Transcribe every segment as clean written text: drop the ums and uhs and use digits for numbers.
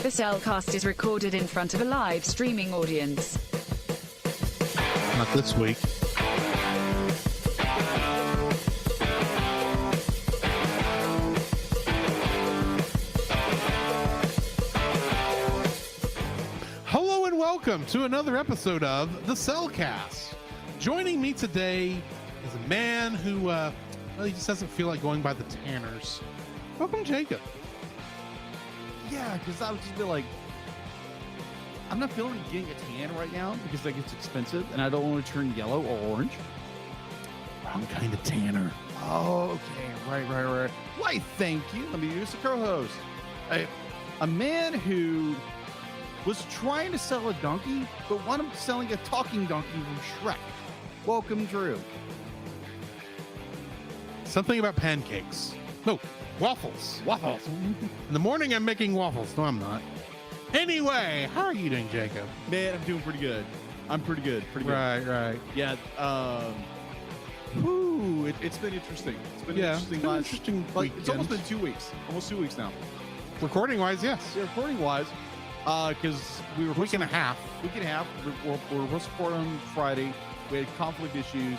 The Cellcast is recorded in front of a live streaming audience. Not this week. Hello and welcome to another episode of the Cellcast. Joining me today is a man who, he just doesn't feel like going by the Tanners. Welcome, Jacob. Yeah, because I would just be like, I'm not feeling like getting a tan right now because like it's expensive and I don't want to turn yellow or orange. Wrong kind of Tanner. Oh, okay. Right. Why, thank you. Let me use the co-host. A man who was trying to sell a donkey, but wound up selling a talking donkey from Shrek. Welcome, Drew. Something about pancakes. No, waffles. Waffles. In the morning, I'm making waffles. No, I'm not. Anyway, how are you doing, Jacob? Man, I'm doing pretty good. I'm pretty good. Right. Yeah. It's been interesting. It's been interesting. Like, it's almost been 2 weeks. Almost 2 weeks now. Recording-wise, yes. Yeah, recording-wise, because we were Week and a half. We're supposed to record on Friday. We had conflict issues,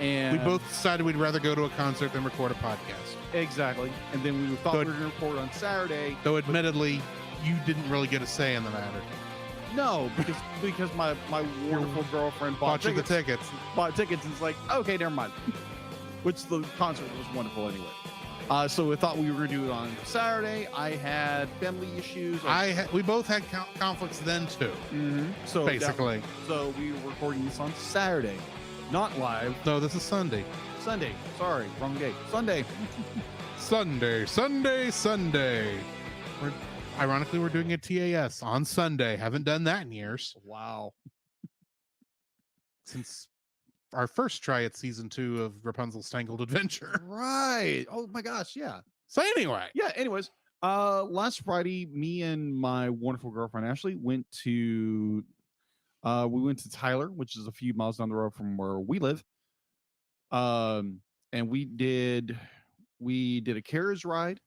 and We both decided we'd rather go to a concert than record a podcast. exactly. And then we thought Though we were going to record on Saturday. Though, admittedly, you didn't really get a say in the matter. No, because my wonderful girlfriend bought Watching the tickets. Bought tickets, and it's like, okay, never mind. Which the concert was wonderful anyway. So we thought we were going to do it on Saturday. I had family issues. We both had conflicts then, too. Mm-hmm. So basically. So we were recording this on Saturday, not live. No, this is Sunday. Sunday. Sorry, wrong day. Sunday. Sunday. Ironically, we're doing a TAS on Sunday. Haven't done that in years. Wow. Since our first try at season 2 of Rapunzel's Tangled Adventure. Right. Oh my gosh. Yeah. So anyway. Yeah. Anyways, last Friday, me and my wonderful girlfriend Ashley went to Tyler, which is a few miles down the road from where we live. And we did a carriage ride.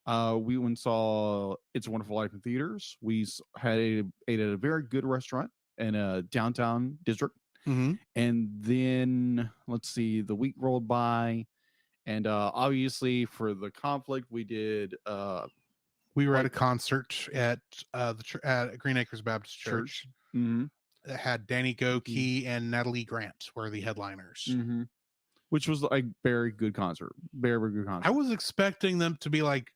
We went and saw It's a Wonderful Life in theaters. We ate at a very good restaurant in a downtown district. Mm-hmm. And then let's see, the week rolled by, and obviously for the conflict, we did. We were at a concert at at Green Acres Baptist Church. Mm-hmm. It had Danny Goki and Natalie Grant were the headliners. Mm-hmm. Which was a very good concert. Very, very good concert. I was expecting them to be like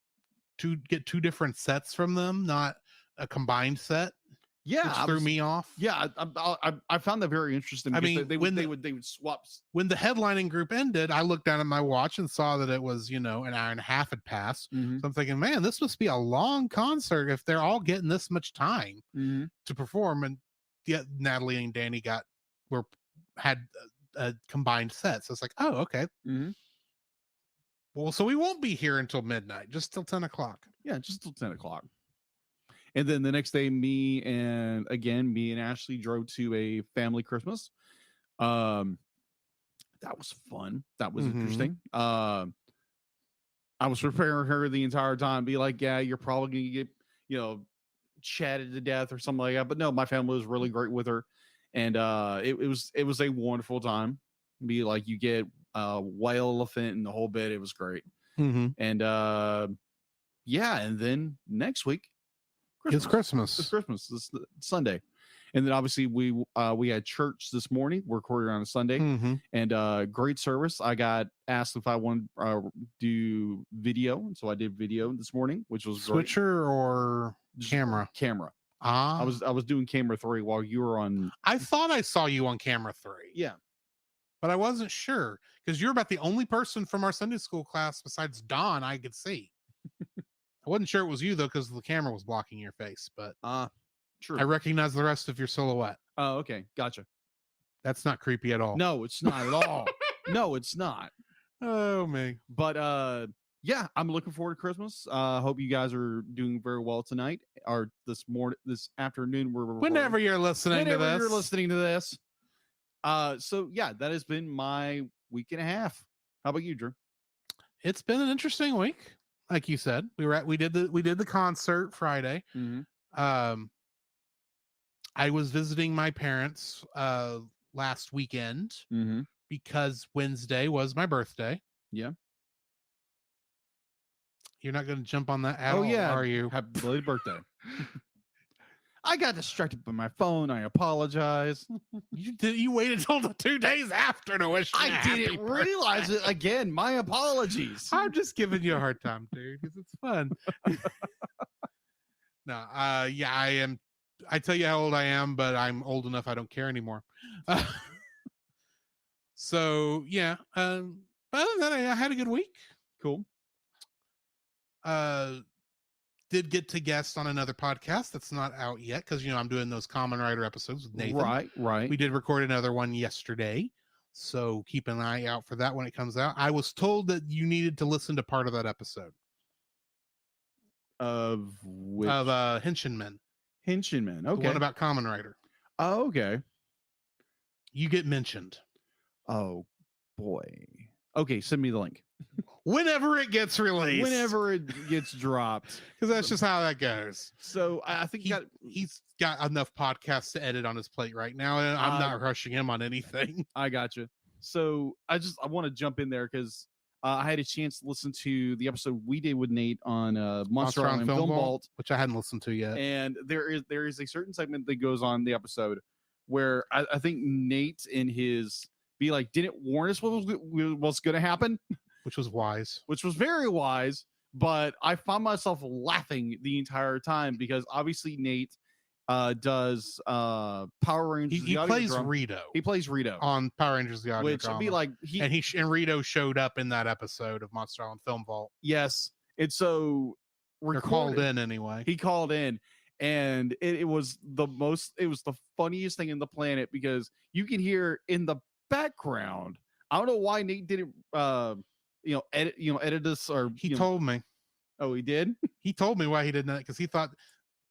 get two different sets from them, not a combined set. Yeah, which threw me off. Yeah, I found that very interesting. I mean, they would swap. When the headlining group ended, I looked down at my watch and saw that it was, an hour and a half had passed. Mm-hmm. So I'm thinking, man, this must be a long concert if they're all getting this much time to perform. And yet Natalie and Danny had a combined set. So it's like, oh, okay. Mm-hmm. Well, so we won't be here until midnight, just till 10 o'clock. Yeah, just till 10 o'clock. And then the next day, me and Ashley drove to a family Christmas. That was fun. That was interesting. I was preparing her the entire time, be like, yeah, you're probably gonna get, chatted to death or something like that. But no, my family was really great with her. And it was a wonderful time. Be like, you get a white elephant and the whole bit. It was great. Mm-hmm. And and then next week, It's Christmas. It's Christmas. This Sunday. And then obviously we had church this morning. We're recording on a Sunday. Mm-hmm. And great service. I got asked if I wanted to do video. And so I did video this morning, which was great. Switcher or camera? Camera. Ah. I was doing camera 3 while you were on. I thought I saw you on camera 3. Yeah. But I wasn't sure because you're about the only person from our Sunday school class besides Dawn I could see. I wasn't sure it was you though because the camera was blocking your face, but true. I recognize the rest of your silhouette. Oh, okay. Gotcha. That's not creepy at all. No, it's not at all. No, it's not. Oh, me. But yeah, I'm looking forward to Christmas. Hope you guys are doing very well tonight or this afternoon. Whenever you're listening to this. So yeah, that has been my week and a half. How about you, Drew? It's been an interesting week. like you said, we did the concert Friday. Um, I was visiting my parents last weekend because Wednesday was my birthday. Yeah. You're not going to jump on that at all, are you? Happy belated birthday. I got distracted by my phone. I apologize. You waited till the 2 days after to wish me a I happy didn't realize it again. My apologies. I'm just giving you a hard time, dude, because it's fun. No, yeah, I am. I tell you how old I am, but I'm old enough I don't care anymore. So yeah, but other than that, I had a good week. Cool. Did get to guest on another podcast that's not out yet because I'm doing those Common Writer episodes with Nathan. Right. We did record another one yesterday, so keep an eye out for that when it comes out. I was told that you needed to listen to part of that episode of which Henchmen. Okay. The one about Common Writer. Oh, okay. You get mentioned. Oh boy. Okay, send me the link. Whenever it gets released. Whenever it gets dropped. Because that's just how that goes. So I think he's got enough podcasts to edit on his plate right now, and I'm not rushing him on anything. I gotcha. So I want to jump in there because I had a chance to listen to the episode we did with Nate on Monster Island Film Vault, which I hadn't listened to yet. And there is a certain segment that goes on in the episode where I think Nate in his be like didn't warn us what was going to happen, which was wise, which was very wise. But I found myself laughing the entire time because obviously Nate does Power Rangers. He plays Rito. He plays Rito on Power Rangers the audio which drama. would be like and Rito showed up in that episode of Monster Island Film Vault. Yes, and so called in anyway. He called in, and it was the funniest thing in the planet because you can hear in the background. I don't know why Nate didn't edit this or he told me. Oh, he did. He told me why he did that because he thought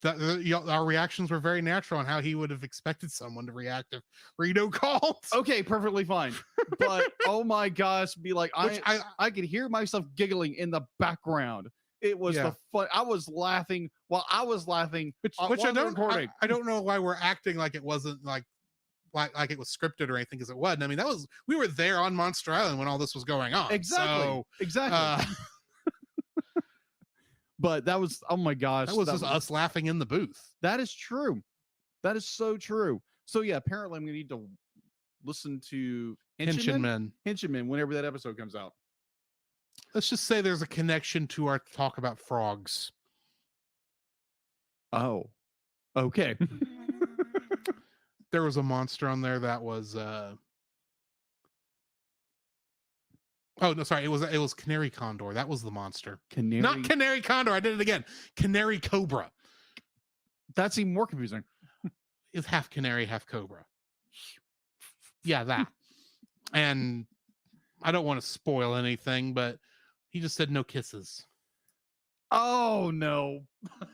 that our reactions were very natural and how he would have expected someone to react if Rito called. Okay, perfectly fine. But oh my gosh, be like I could hear myself giggling in the background. It was the fun. I was laughing while I was laughing. Which I don't know why we're acting like it wasn't like it was scripted or anything because it wasn't. I mean, we were there on Monster Island when all this was going on. Exactly. So, exactly. But that was, oh my gosh. That was just us laughing in the booth. That is true. That is so true. So yeah, apparently I'm going to need to listen to Henchmen whenever that episode comes out. Let's just say there's a connection to our talk about frogs. Oh, okay. There was a monster on there that was oh no, sorry, it was Canary Condor. That was the monster. Not Canary Condor. I did it again. Canary Cobra. That's even more confusing. It's half canary, half cobra. Yeah, that. And I don't want to spoil anything, but he just said no kisses. Oh no.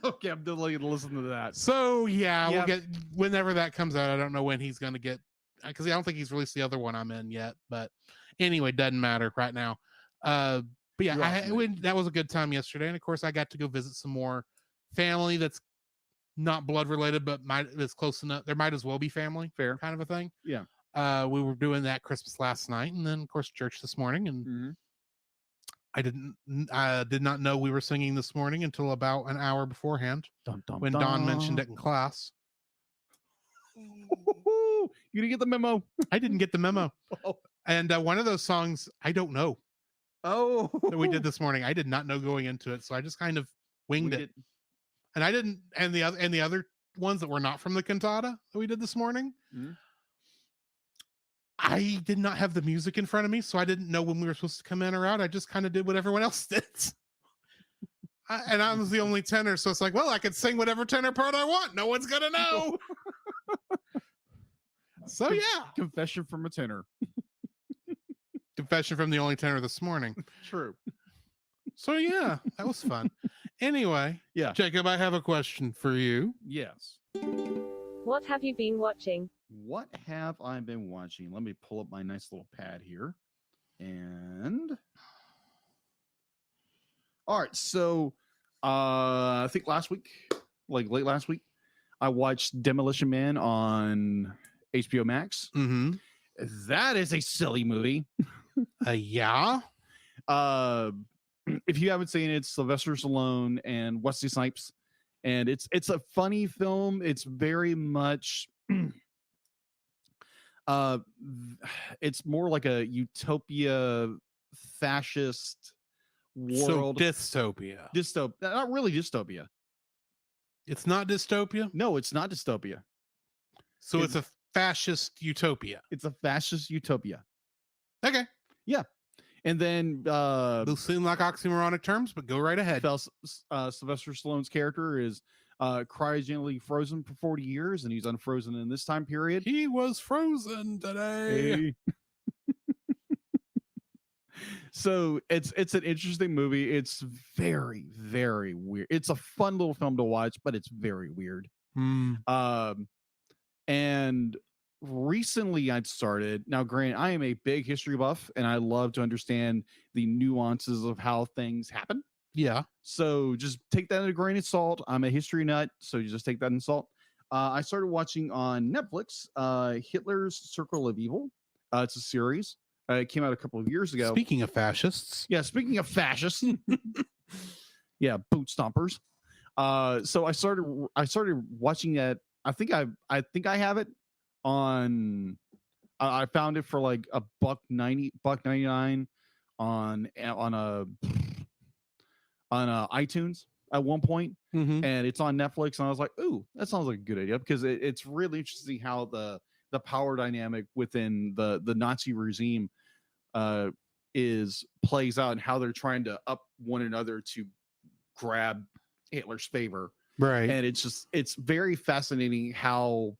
Okay, I'm definitely gonna listen to that. So yeah, we'll get whenever that comes out. I don't know when he's gonna get because I don't think he's released the other one I'm in yet. But anyway, doesn't matter right now. But yeah, that was a good time yesterday, and of course I got to go visit some more family that's not blood related, but that's close enough. There might as well be family, fair kind of a thing. Yeah. We were doing that Christmas last night, and then of course church this morning, and I did not know we were singing this morning until about an hour beforehand when Don mentioned it in class. You didn't get the memo. I didn't get the memo. And one of those songs I don't know. Oh, that we did this morning. I did not know going into it, so I just kind of winged it. And I didn't. And the other ones that were not from the cantata that we did this morning. I did not have the music in front of me, so I didn't know when we were supposed to come in or out. I just kind of did what everyone else did. And I was the only tenor, so it's like, well, I could sing whatever tenor part I want. No one's going to know. So, yeah. Confession from a tenor. Confession from the only tenor this morning. True. So, yeah, that was fun. Anyway, yeah, Jacob, I have a question for you. Yes. What have you been watching? What have I been watching? Let me pull up my nice little pad here. And All right, so I think last week, like late last week, I watched Demolition Man on HBO Max. Mm-hmm. That is a silly movie. Yeah. If you haven't seen it, it's Sylvester Stallone and Wesley Snipes, and it's a funny film. It's very much it's more like a utopia fascist world. So dystopia. Not really dystopia. It's not dystopia. No, it's not dystopia. So it's a fascist utopia. It's a fascist utopia. Okay. Yeah. And then Those seem like oxymoronic terms, but go right ahead. Sylvester Stallone's character is cryogenically frozen for 40 years, and he's unfrozen in this time period. He was frozen today. Hey. So it's an interesting movie. It's very, very weird. It's a fun little film to watch, but it's very weird. And recently I'd started. Now, granted, I am a big history buff, and I love to understand the nuances of how things happen. Yeah. So just take that with a grain of salt. I'm a history nut, so you just take that in salt. I started watching on Netflix Hitler's Circle of Evil. It's a series. It came out a couple of years ago. Speaking of fascists. Yeah, speaking of fascists. Yeah, boot stompers. So I started watching that. I think I have it on. I found it for like $1.99 on iTunes at one point, Mm-hmm. and it's on Netflix. And I was like, "Ooh, that sounds like a good idea," because it's really interesting how the power dynamic within the Nazi regime plays out, and how they're trying to up one another to grab Hitler's favor. Right. And it's very fascinating how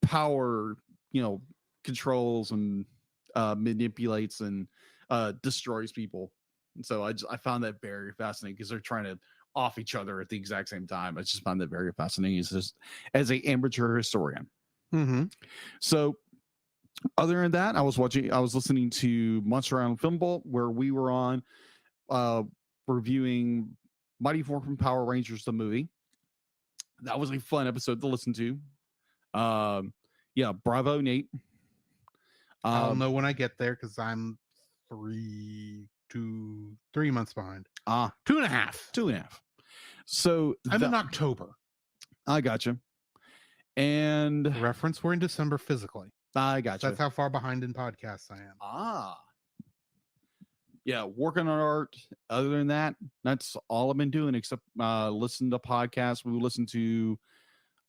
power, controls and manipulates and destroys people. And so I found that very fascinating, because they're trying to off each other at the exact same time. I just found that very fascinating as a amateur historian. Mm-hmm. So other than that, I was listening to Monster Island Film Vault, where we were on reviewing Mighty Morphin Power Rangers, the movie. That was a fun episode to listen to. Yeah, bravo, Nate. I'll know when I get there, because I'm 3 months behind. 2.5. 2.5. So I'm in October. I gotcha. And For reference, we're in December physically. I gotcha. That's how far behind in podcasts I am. Yeah, working on art. Other than that, that's all I've been doing, except listen to podcasts. We listen to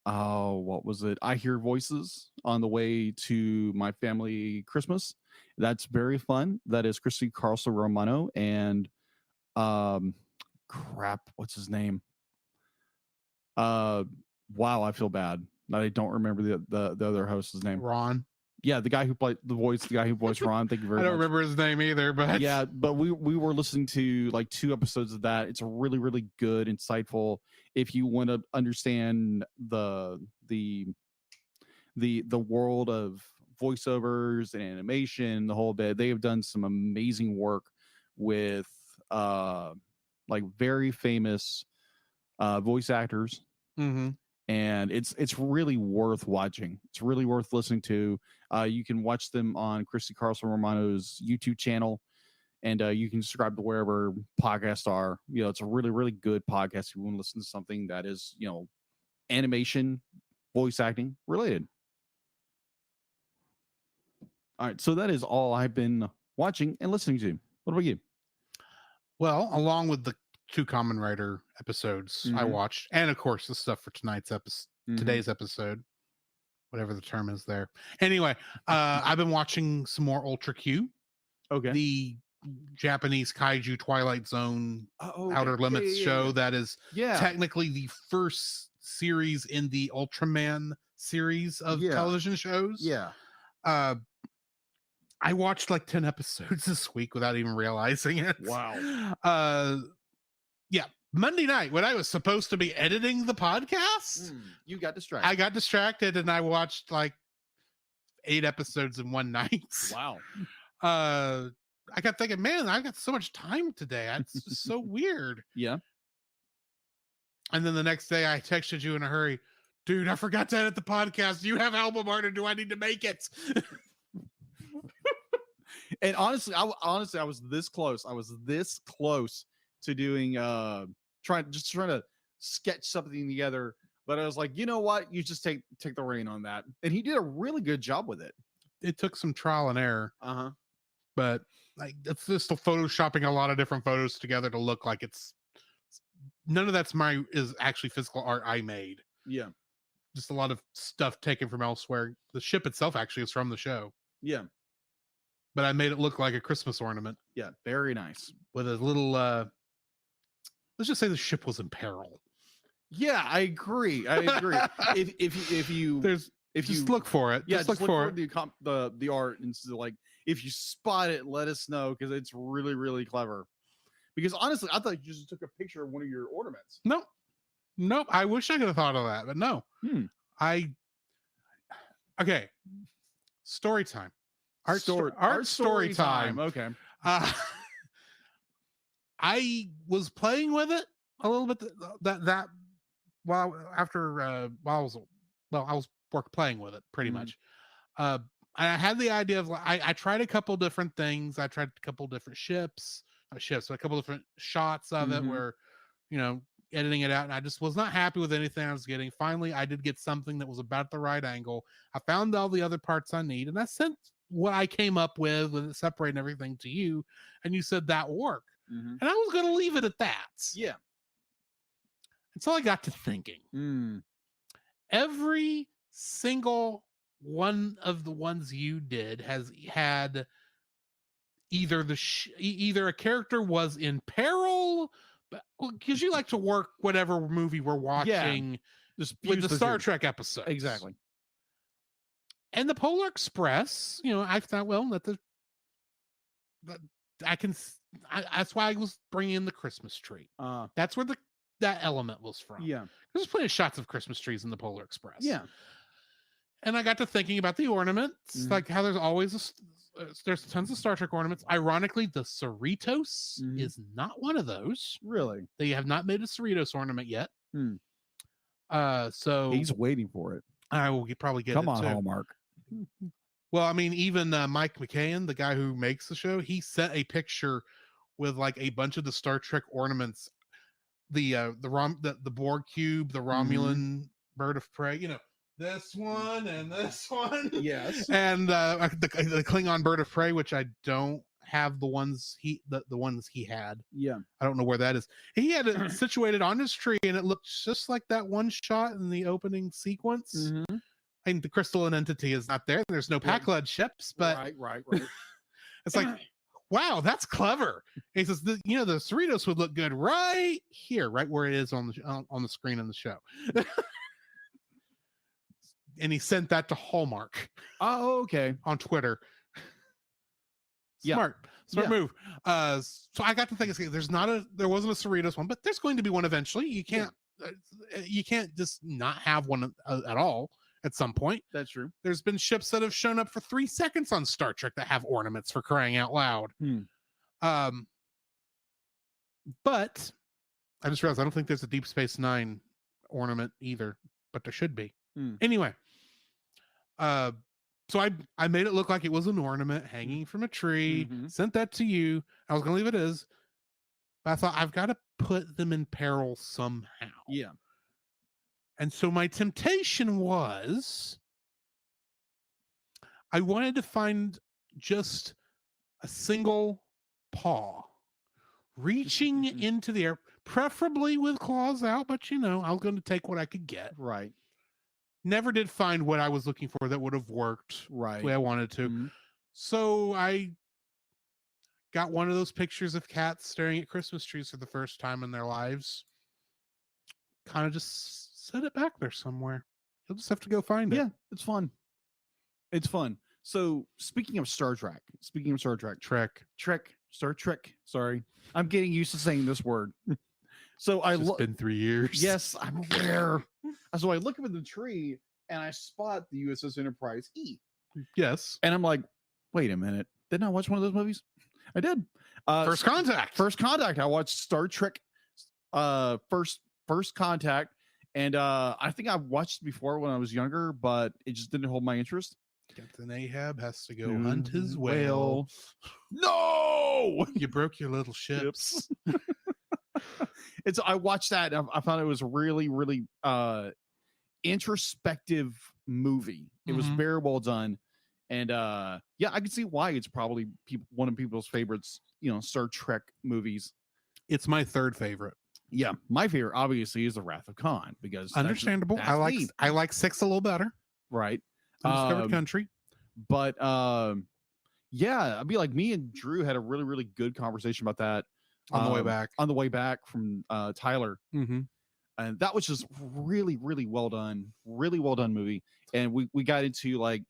what was it? I Hear Voices on the way to my family Christmas. That's very fun. That is Christy Carlson Romano and what's his name? Wow, I feel bad that I don't remember the other host's name. Ron. Yeah, the guy who played the guy who voiced Ron. Thank you very much. I don't remember his name either, but yeah, but we were listening to like 2 episodes of that. It's really, really good, insightful. If you want to understand the world of voiceovers and animation, the whole bit, they have done some amazing work with like very famous voice actors. Mm-hmm. And it's really worth watching. It's really worth listening to. You can watch them on Christy Carlson Romano's YouTube channel, and you can subscribe to wherever podcasts are. It's a really, really good podcast if you want to listen to something that is, animation, voice acting related. All right, so that is all I've been watching and listening to. What about you? Well, along with the 2 Kamen Rider episodes I watched, and of course the stuff for today's episode, whatever the term is there. Anyway, I've been watching some more Ultra Q. Okay. The Japanese kaiju Twilight Zone Outer Limits show that is technically the first series in the Ultraman series of television shows. Yeah. I watched like 10 episodes this week without even realizing it. Wow. Yeah. Monday night, when I was supposed to be editing the podcast, you got distracted. I got distracted and I watched like 8 episodes in one night. Wow. I kept thinking, man, I've got so much time today. It's just so weird. Yeah. And then the next day I texted you in a hurry, dude, I forgot to edit the podcast. Do you have album art or do I need to make it? And honestly, I was this close. I was this close to doing trying to sketch something together. But I was like, you know what? You just take the reign on that. And he did a really good job with it. It took some trial and error. Uh-huh. But like it's just photoshopping a lot of different photos together to look like it's none of that's is actually physical art I made. Yeah. Just a lot of stuff taken from elsewhere. The ship itself actually is from the show. Yeah. But I made it look like a Christmas ornament. Yeah. Very nice. With a little let's just say the ship was in peril. Yeah, I agree. if you just look for it. Yeah, just look for it. The art and so like if you spot it, let us know because it's really, really clever. Because honestly, I thought you just took a picture of one of your ornaments. Nope. I wish I could have thought of that, but no. Okay. Story time. Art story time. Okay. I was playing with it a little bit while I was playing with it pretty much. I had the idea of I tried a couple different things. I tried a couple different a couple different shots of it where, editing it out. And I just was not happy with anything I was getting. Finally, I did get something that was about the right angle. I found all the other parts I need and I sent what I came up with it separating everything to you. And you said that will work. And I was going to leave it at that. Yeah. And so I got to thinking. Every single one of the ones you did has had either either a character was in peril, because you like to work whatever movie we're watching with the Star Trek episode. Exactly. And the Polar Express, I thought, well, that's why I was bringing in the Christmas tree. That's where that element was from. Yeah. There's plenty of shots of Christmas trees in the Polar Express. Yeah. And I got to thinking about the ornaments, like how there's tons of Star Trek ornaments. Ironically, the Cerritos is not one of those. Really? They have not made a Cerritos ornament yet. So he's waiting for it. I will probably get Come it on, too. Hallmark. Well, I mean, even Mike McCann, the guy who makes the show, he sent a picture with like a bunch of the Star Trek ornaments, the Borg cube, the Romulan bird of prey, this one and this one, yes, and the Klingon bird of prey, which I don't have the ones the ones he had. Yeah, I don't know where that is. He had it situated on his tree, and it looked just like that one shot in the opening sequence. I mean, the crystalline entity is not there. There's no Pac-Led ships, but right. It's like, wow, that's clever. And he says, the Cerritos would look good right here, right where it is on the screen in the show. And he sent that to Hallmark. Oh, okay. On Twitter. Smart move. So I got to think, there wasn't a Cerritos one, but there's going to be one eventually. You can't just not have one at all. At some point. That's true. There's been ships that have shown up for 3 seconds on Star Trek that have ornaments, for crying out loud. But I just realized I don't think there's a Deep Space Nine ornament either, but there should be. Anyway, so I made it look like it was an ornament hanging from a tree, sent that to you. I was going to leave it as, but I thought I've got to put them in peril somehow. Yeah. And so my temptation was I wanted to find just a single paw reaching into the air, preferably with claws out, but I was going to take what I could get. Right. Never did find what I was looking for that would have worked the way I wanted to. So I got one of those pictures of cats staring at Christmas trees for the first time in their lives. Kind of just set it back there somewhere. You'll just have to go find it. Yeah, it's fun. It's fun. So speaking of Star Trek, Star Trek. Sorry, I'm getting used to saying this word. So it's been 3 years. Yes, I'm aware. So I look up at the tree and I spot the USS Enterprise E. Yes, and I'm like, wait a minute, didn't I watch one of those movies? I did. First Contact. First Contact. I watched Star Trek. First Contact, and I think I watched it before when I was younger, but it just didn't hold my interest. Captain Ahab has to go hunt his whale. No, You broke your little ships. I watched that. And I found it was a really, really introspective movie. It was very well done, and yeah, I can see why it's probably one of people's favorites. Star Trek movies. It's my third favorite. Yeah, my favorite obviously is The Wrath of Khan because understandable. I like 6 a little better. Right. Undiscovered Country. But yeah, I'd be like, me and Drew had a really, really good conversation about that on the way back. On the way back from Tyler. Mm-hmm. And that was just really, really well done. Really well done movie. And we got into like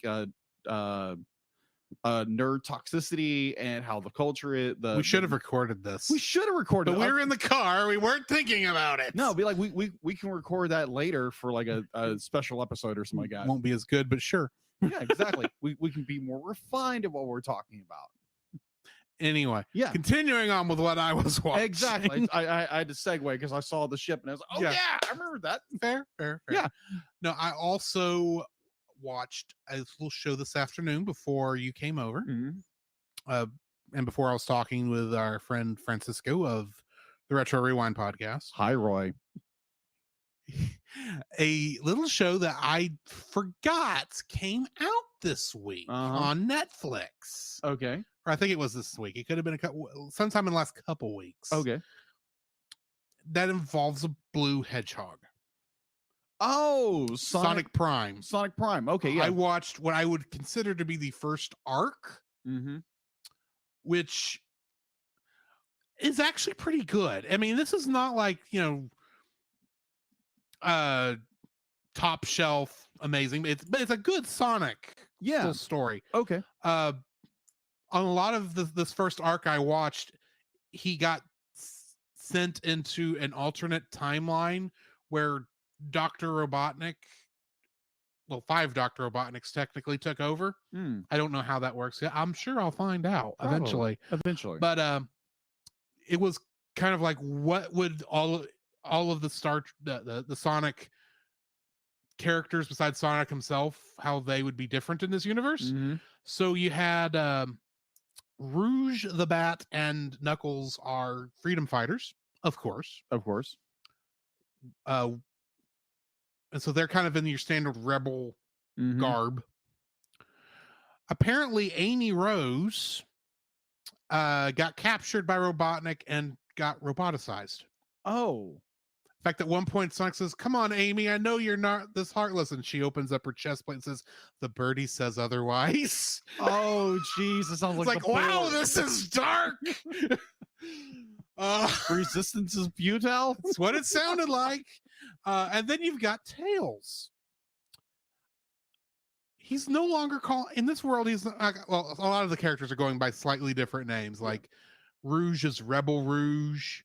nerd toxicity and how the culture is. We should have recorded this. We should have recorded but we were in the car. We weren't thinking about it. No, be like, we can record that later for like a special episode or something like that. Won't be as good, but sure. Yeah, exactly. we can be more refined in what we're talking about. Anyway, yeah. Continuing on with what I was watching. Exactly. I had to segue because I saw the ship and I was like, oh yeah, I remember that. Fair. Yeah. No, I also watched a little show this afternoon before you came over. And before I was talking with our friend Francisco of the Retro Rewind podcast. Hi, Roy. A little show that I forgot came out this week on Netflix. Okay. Or I think it was this week. It could have been sometime in the last couple weeks. Okay. That involves a blue hedgehog. Oh, Sonic Prime. Sonic Prime. Okay, yeah. I watched what I would consider to be the first arc, which is actually pretty good. I mean, this is not like, top shelf amazing. But it's a good Sonic full story. Okay. On a lot of this first arc I watched, he got sent into an alternate timeline where Dr. Robotnik, well, 5 Dr. Robotniks technically took over. I don't know how that works. I'm sure I'll find out eventually. But it was kind of like, what would all of the the Sonic characters besides Sonic himself, how they would be different in this universe. So you had Rouge the Bat and Knuckles are freedom fighters, of course. And so they're kind of in your standard rebel garb. Apparently, Amy Rose got captured by Robotnik and got roboticized. Oh. In fact, at one point, Sonic says, "Come on, Amy, I know you're not this heartless." And she opens up her chest plate and says, "The birdie says otherwise." Oh, jeez. It sounds like wow, this is dark. Resistance is futile. That's what it sounded like. And then you've got Tails. He's no longer called in this world. He's well, a lot of the characters are going by slightly different names. Like Rouge is Rebel Rouge,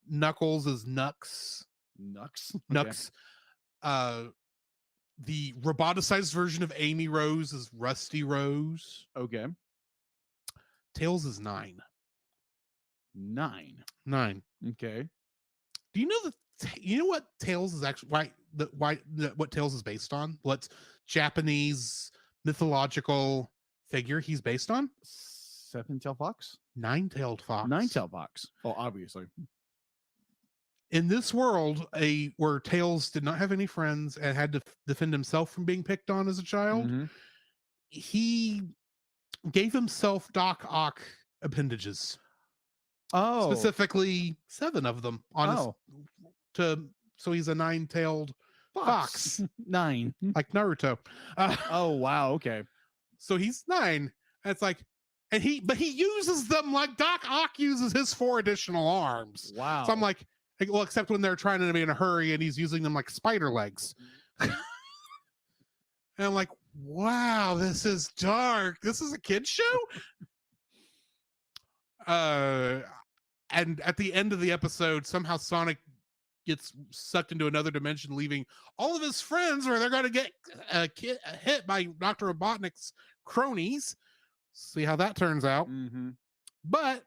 Knuckles is Nux. Nux. The roboticized version of Amy Rose is Rusty Rose. Okay. Tails is 9. 9. Okay. Do you know you know what Tails is actually what Tails is based on? What Japanese mythological figure he's based on? 7-tailed fox? 9-tailed fox. 9-tailed fox. Oh, obviously. In this world, where Tails did not have any friends and had to defend himself from being picked on as a child, he gave himself Doc Ock appendages. Oh, specifically 7 of them on so he's a 9-tailed fox. 9, like Naruto. Oh wow, okay. So he's 9. And it's like, he uses them like Doc Ock uses his 4 additional arms. Wow. So I'm like, well, except when they're trying to be in a hurry and he's using them like spider legs. And I'm like, wow, this is dark. This is a kid's show. And at the end of the episode, somehow Sonic gets sucked into another dimension, leaving all of his friends where they're going to get hit by Dr. Robotnik's cronies. See how that turns out. But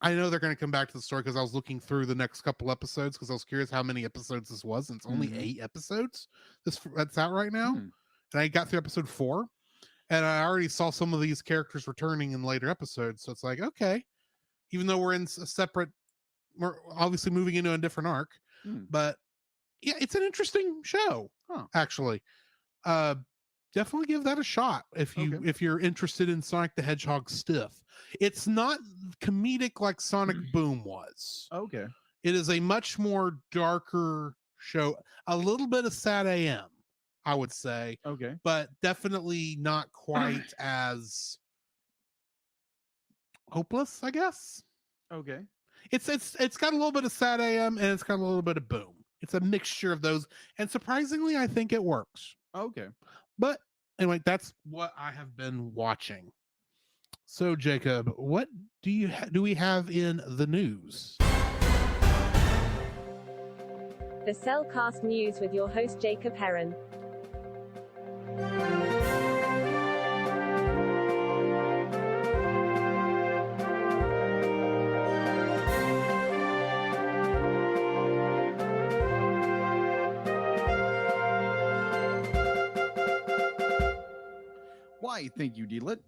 I know they're going to come back to the story because I was looking through the next couple episodes because I was curious how many episodes this was. And it's only 8 episodes that's out right now. And I got through episode 4, and I already saw some of these characters returning in later episodes. So it's like, okay, even though we're in a separate, we're obviously moving into a different arc, but yeah, it's an interesting show, actually. Definitely give that a shot if you're interested in Sonic the Hedgehog stuff. It's not comedic like Sonic Boom was. Okay. It is a much more darker show, a little bit of sad AM, I would say. Okay. But definitely not quite as hopeless, I guess. Okay. It's got a little bit of sad AM and it's got a little bit of Boom. It's a mixture of those, and surprisingly, I think it works. Okay. But anyway, that's what I have been watching. So, Jacob, what do we have in the news? The Cellcast News with your host Jacob Heron. Why, thank you, D-Lit.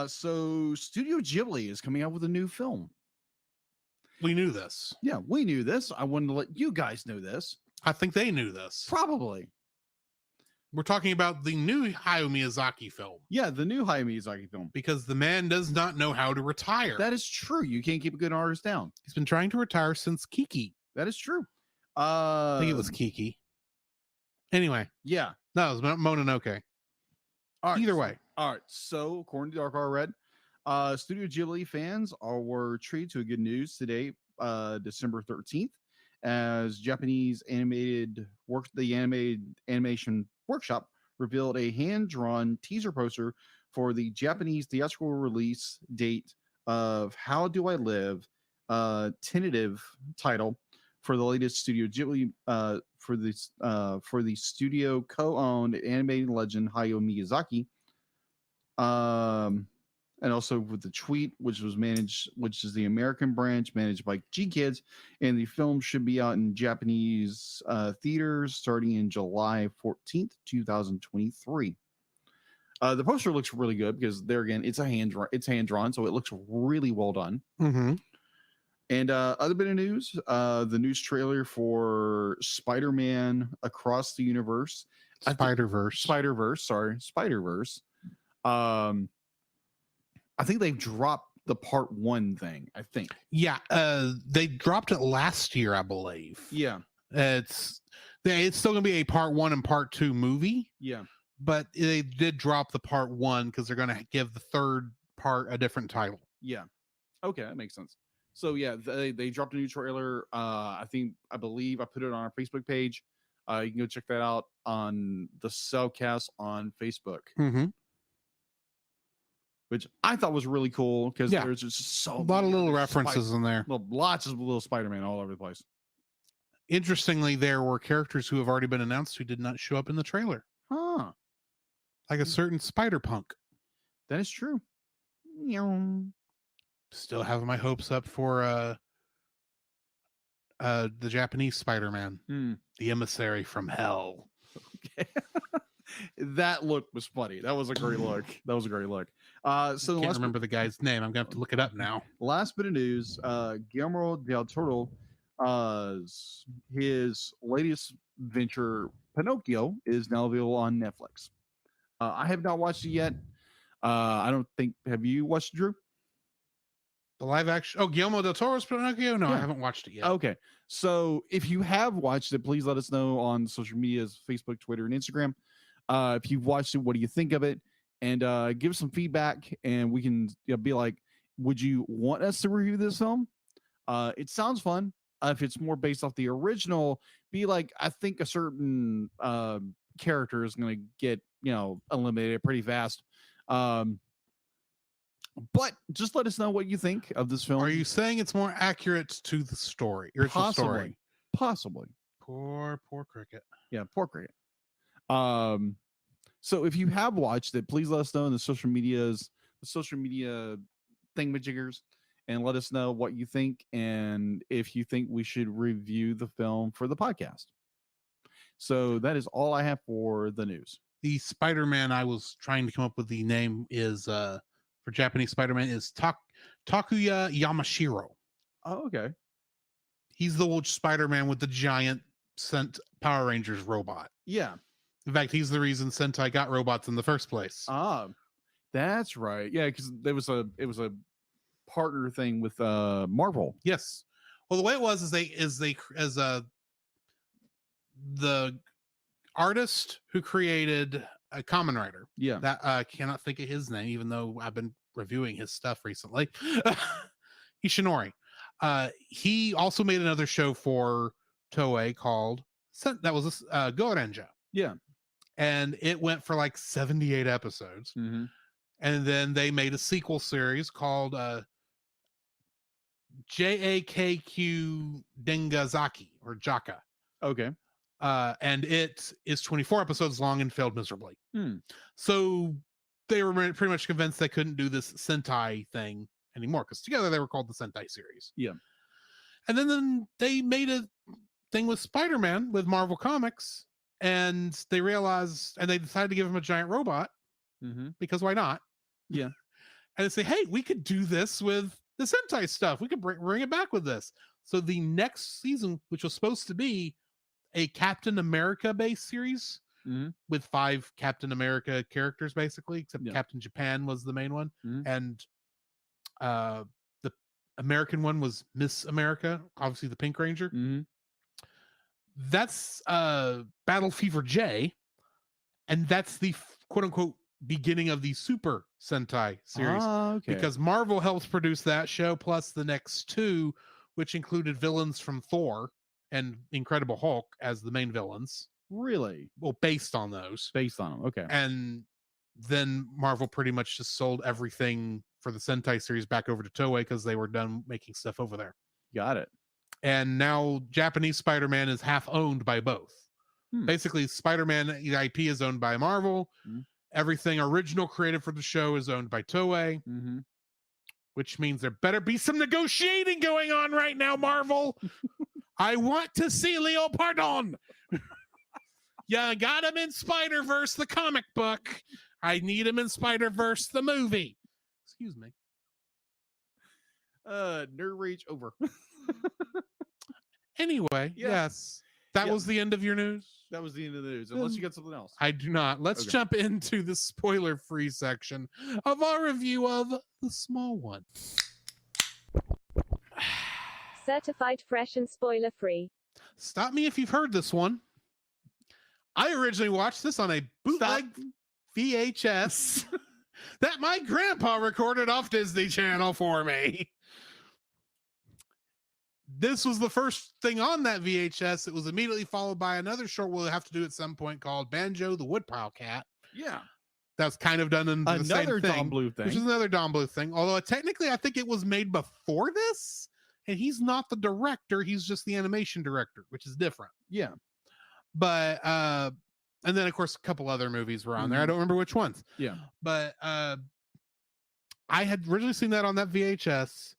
So Studio Ghibli is coming out with a new film. We knew this. Yeah, we knew this. I wanted to let you guys know this. I think they knew this. Probably. We're talking about the new Hayao Miyazaki film. Yeah, the new Hayao Miyazaki film. Because the man does not know how to retire. That is true. You can't keep a good artist down. He's been trying to retire since Kiki. That is true. I think it was Kiki. Anyway. Yeah. No, it was Mononoke. All right, either way. All right. So, according to Dark R Red, Studio Ghibli fans were treated to a good news today, December 13th, as Japanese animation workshop revealed a hand-drawn teaser poster for the Japanese theatrical release date of How Do I Live, tentative title for the latest Studio Ghibli for the studio co-owned animated legend Hayao Miyazaki. And also with the Tweet, which is the American branch managed by G Kids, and the film should be out in Japanese theaters starting in July 14th, 2023. The poster looks really good because there again, it's hand drawn, so it looks really well done. Mm-hmm. And other bit of news, the news trailer for Spider-Man Across the Universe, Spider-Verse. I think they've dropped the part 1 thing. I think. Yeah, they dropped it last year, I believe. Yeah, it's still gonna be a part 1 and part 2 movie. Yeah, but they did drop the part 1 because they're gonna give the third part a different title. Yeah, okay, that makes sense. So yeah, they dropped a new trailer. I believe I put it on our Facebook page. You can go check that out on the Cellcast on Facebook. Mm-hmm. Which I thought was really cool because there's just a lot of little references in there. Lots of little Spider-Man all over the place. Interestingly, there were characters who have already been announced who did not show up in the trailer. Huh. Like a certain Spider-Punk. That is true. Still have my hopes up for the Japanese Spider-Man. The Emissary from Hell. Okay. That look was funny. That was a great look. So I can't remember the guy's name. I'm gonna have to look it up now. Last bit of news: Guillermo del Toro, his latest venture, Pinocchio, is now available on Netflix. I have not watched it yet. I don't think. Have you watched it, Drew? The live action. Oh, Guillermo del Toro's Pinocchio. No, yeah. I haven't watched it yet. Okay, so if you have watched it, please let us know on social medias: Facebook, Twitter, and Instagram. If you've watched it, what do you think of it? And give some feedback, and we can be like, would you want us to review this film? It sounds fun. If it's more based off the original, be like, I think a certain character is going to get, eliminated pretty fast. But just let us know what you think of this film. Are you saying it's more accurate to the story? Story? Possibly. Poor Cricket. Yeah, poor Cricket. So if you have watched it, please let us know in the social media thingamajiggers and let us know what you think and if you think we should review the film for the podcast. So that is all I have for the news. The Spider-Man I was trying to come up with the name is for Japanese Spider-Man is Takuya Yamashiro. Oh, okay. He's the old Spider-Man with the giant sent Power Rangers robot. Yeah. In fact, he's the reason Sentai got robots in the first place. That's right. Yeah, because it was a partner thing with Marvel. Yes. Well, the way it was is the artist who created a Kamen Rider. Yeah. That I cannot think of his name, even though I've been reviewing his stuff recently. Ishinori. He also made another show for Toei called Gorenja. Yeah. And it went for like 78 episodes. Mm-hmm. And then they made a sequel series called JAKQ Dengazaki or Jaka. Okay. And it is 24 episodes long and failed miserably. Hmm. So they were pretty much convinced they couldn't do this Sentai thing anymore because together they were called the Sentai series. Yeah. And then they made a thing with Spider-Man with Marvel Comics, and they realized, and they decided to give him a giant robot because why not? Yeah. And they say, hey, we could do this with the Sentai stuff. We could bring it back with this. So the next season, which was supposed to be a Captain America based series with 5 Captain America characters, basically, except Captain Japan was the main one. And the American one was Miss America, obviously the Pink Ranger. That's Battle Fever J, and that's the quote unquote beginning of the Super Sentai series. Okay. Because Marvel helps produce that show plus the next 2, which included villains from Thor and Incredible Hulk as the main villains. Really? Well, based on those. Based on them. Okay. And then Marvel pretty much just sold everything for the Sentai series back over to Toei because they were done making stuff over there. Got it. And now Japanese Spider-Man is half owned by both. Basically, Spider-Man IP is owned by Marvel. Everything original created for the show is owned by Toei, which means there better be some negotiating going on right now, Marvel. I want to see Leo Pardon. You got him in Spider-Verse, the comic book. I need him in Spider-Verse, the movie. Excuse me. Nerd rage over. Anyway, yes. That was the end of your news? That was the end of the news, unless you got something else. I do not. Let's jump into the spoiler-free section of our review of The Small One. Certified fresh and spoiler-free. Stop me if you've heard this one. I originally watched this on a bootleg VHS that my grandpa recorded off Disney Channel for me. This was the first thing on that VHS. It was immediately followed by another short we'll have to do at some point called Banjo the Woodpile Cat. Yeah. That's kind of done in the same thing. Don Bluth thing. Which is another Don Bluth thing. Although technically I think it was made before this. And he's not the director. He's just the animation director, which is different. Yeah. But, and then of course a couple other movies were on there. I don't remember which ones. Yeah. But I had originally seen that on that VHS.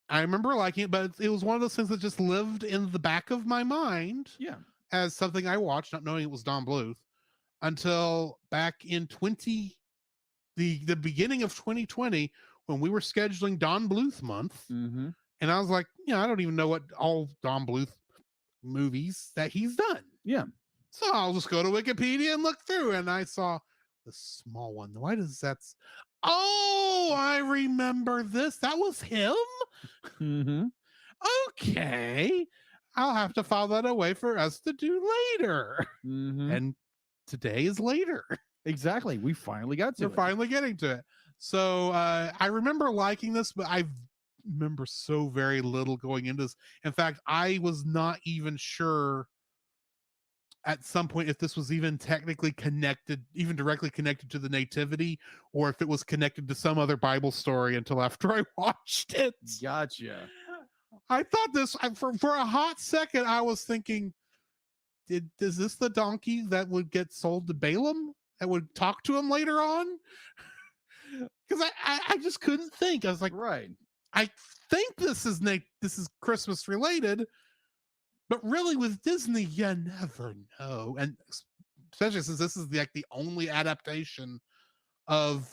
I remember liking it, but it was one of those things that just lived in the back of my mind. Yeah. As something I watched, not knowing it was Don Bluth, until back in the beginning of 2020, when we were scheduling Don Bluth month. And I was like, I don't even know what all Don Bluth movies that he's done. Yeah. So I'll just go to Wikipedia and look through, and I saw The Small One. Why does that? Oh, I remember this. That was him? Okay. I'll have to file that away for us to do later. And today is later. Exactly. We finally got to it. We're finally getting to it. So I remember liking this, but I remember so very little going into this. In fact, I was not even sure at some point if this was even technically connected, even directly connected to the Nativity, or if it was connected to some other Bible story until after I watched it. Gotcha. I thought this for a hot second. I was thinking, is this the donkey that would get sold to Balaam that would talk to him later on? because I just couldn't think. I was like, Right. I think this is Christmas related, but really with Disney, you never know. And especially since this is like the only adaptation of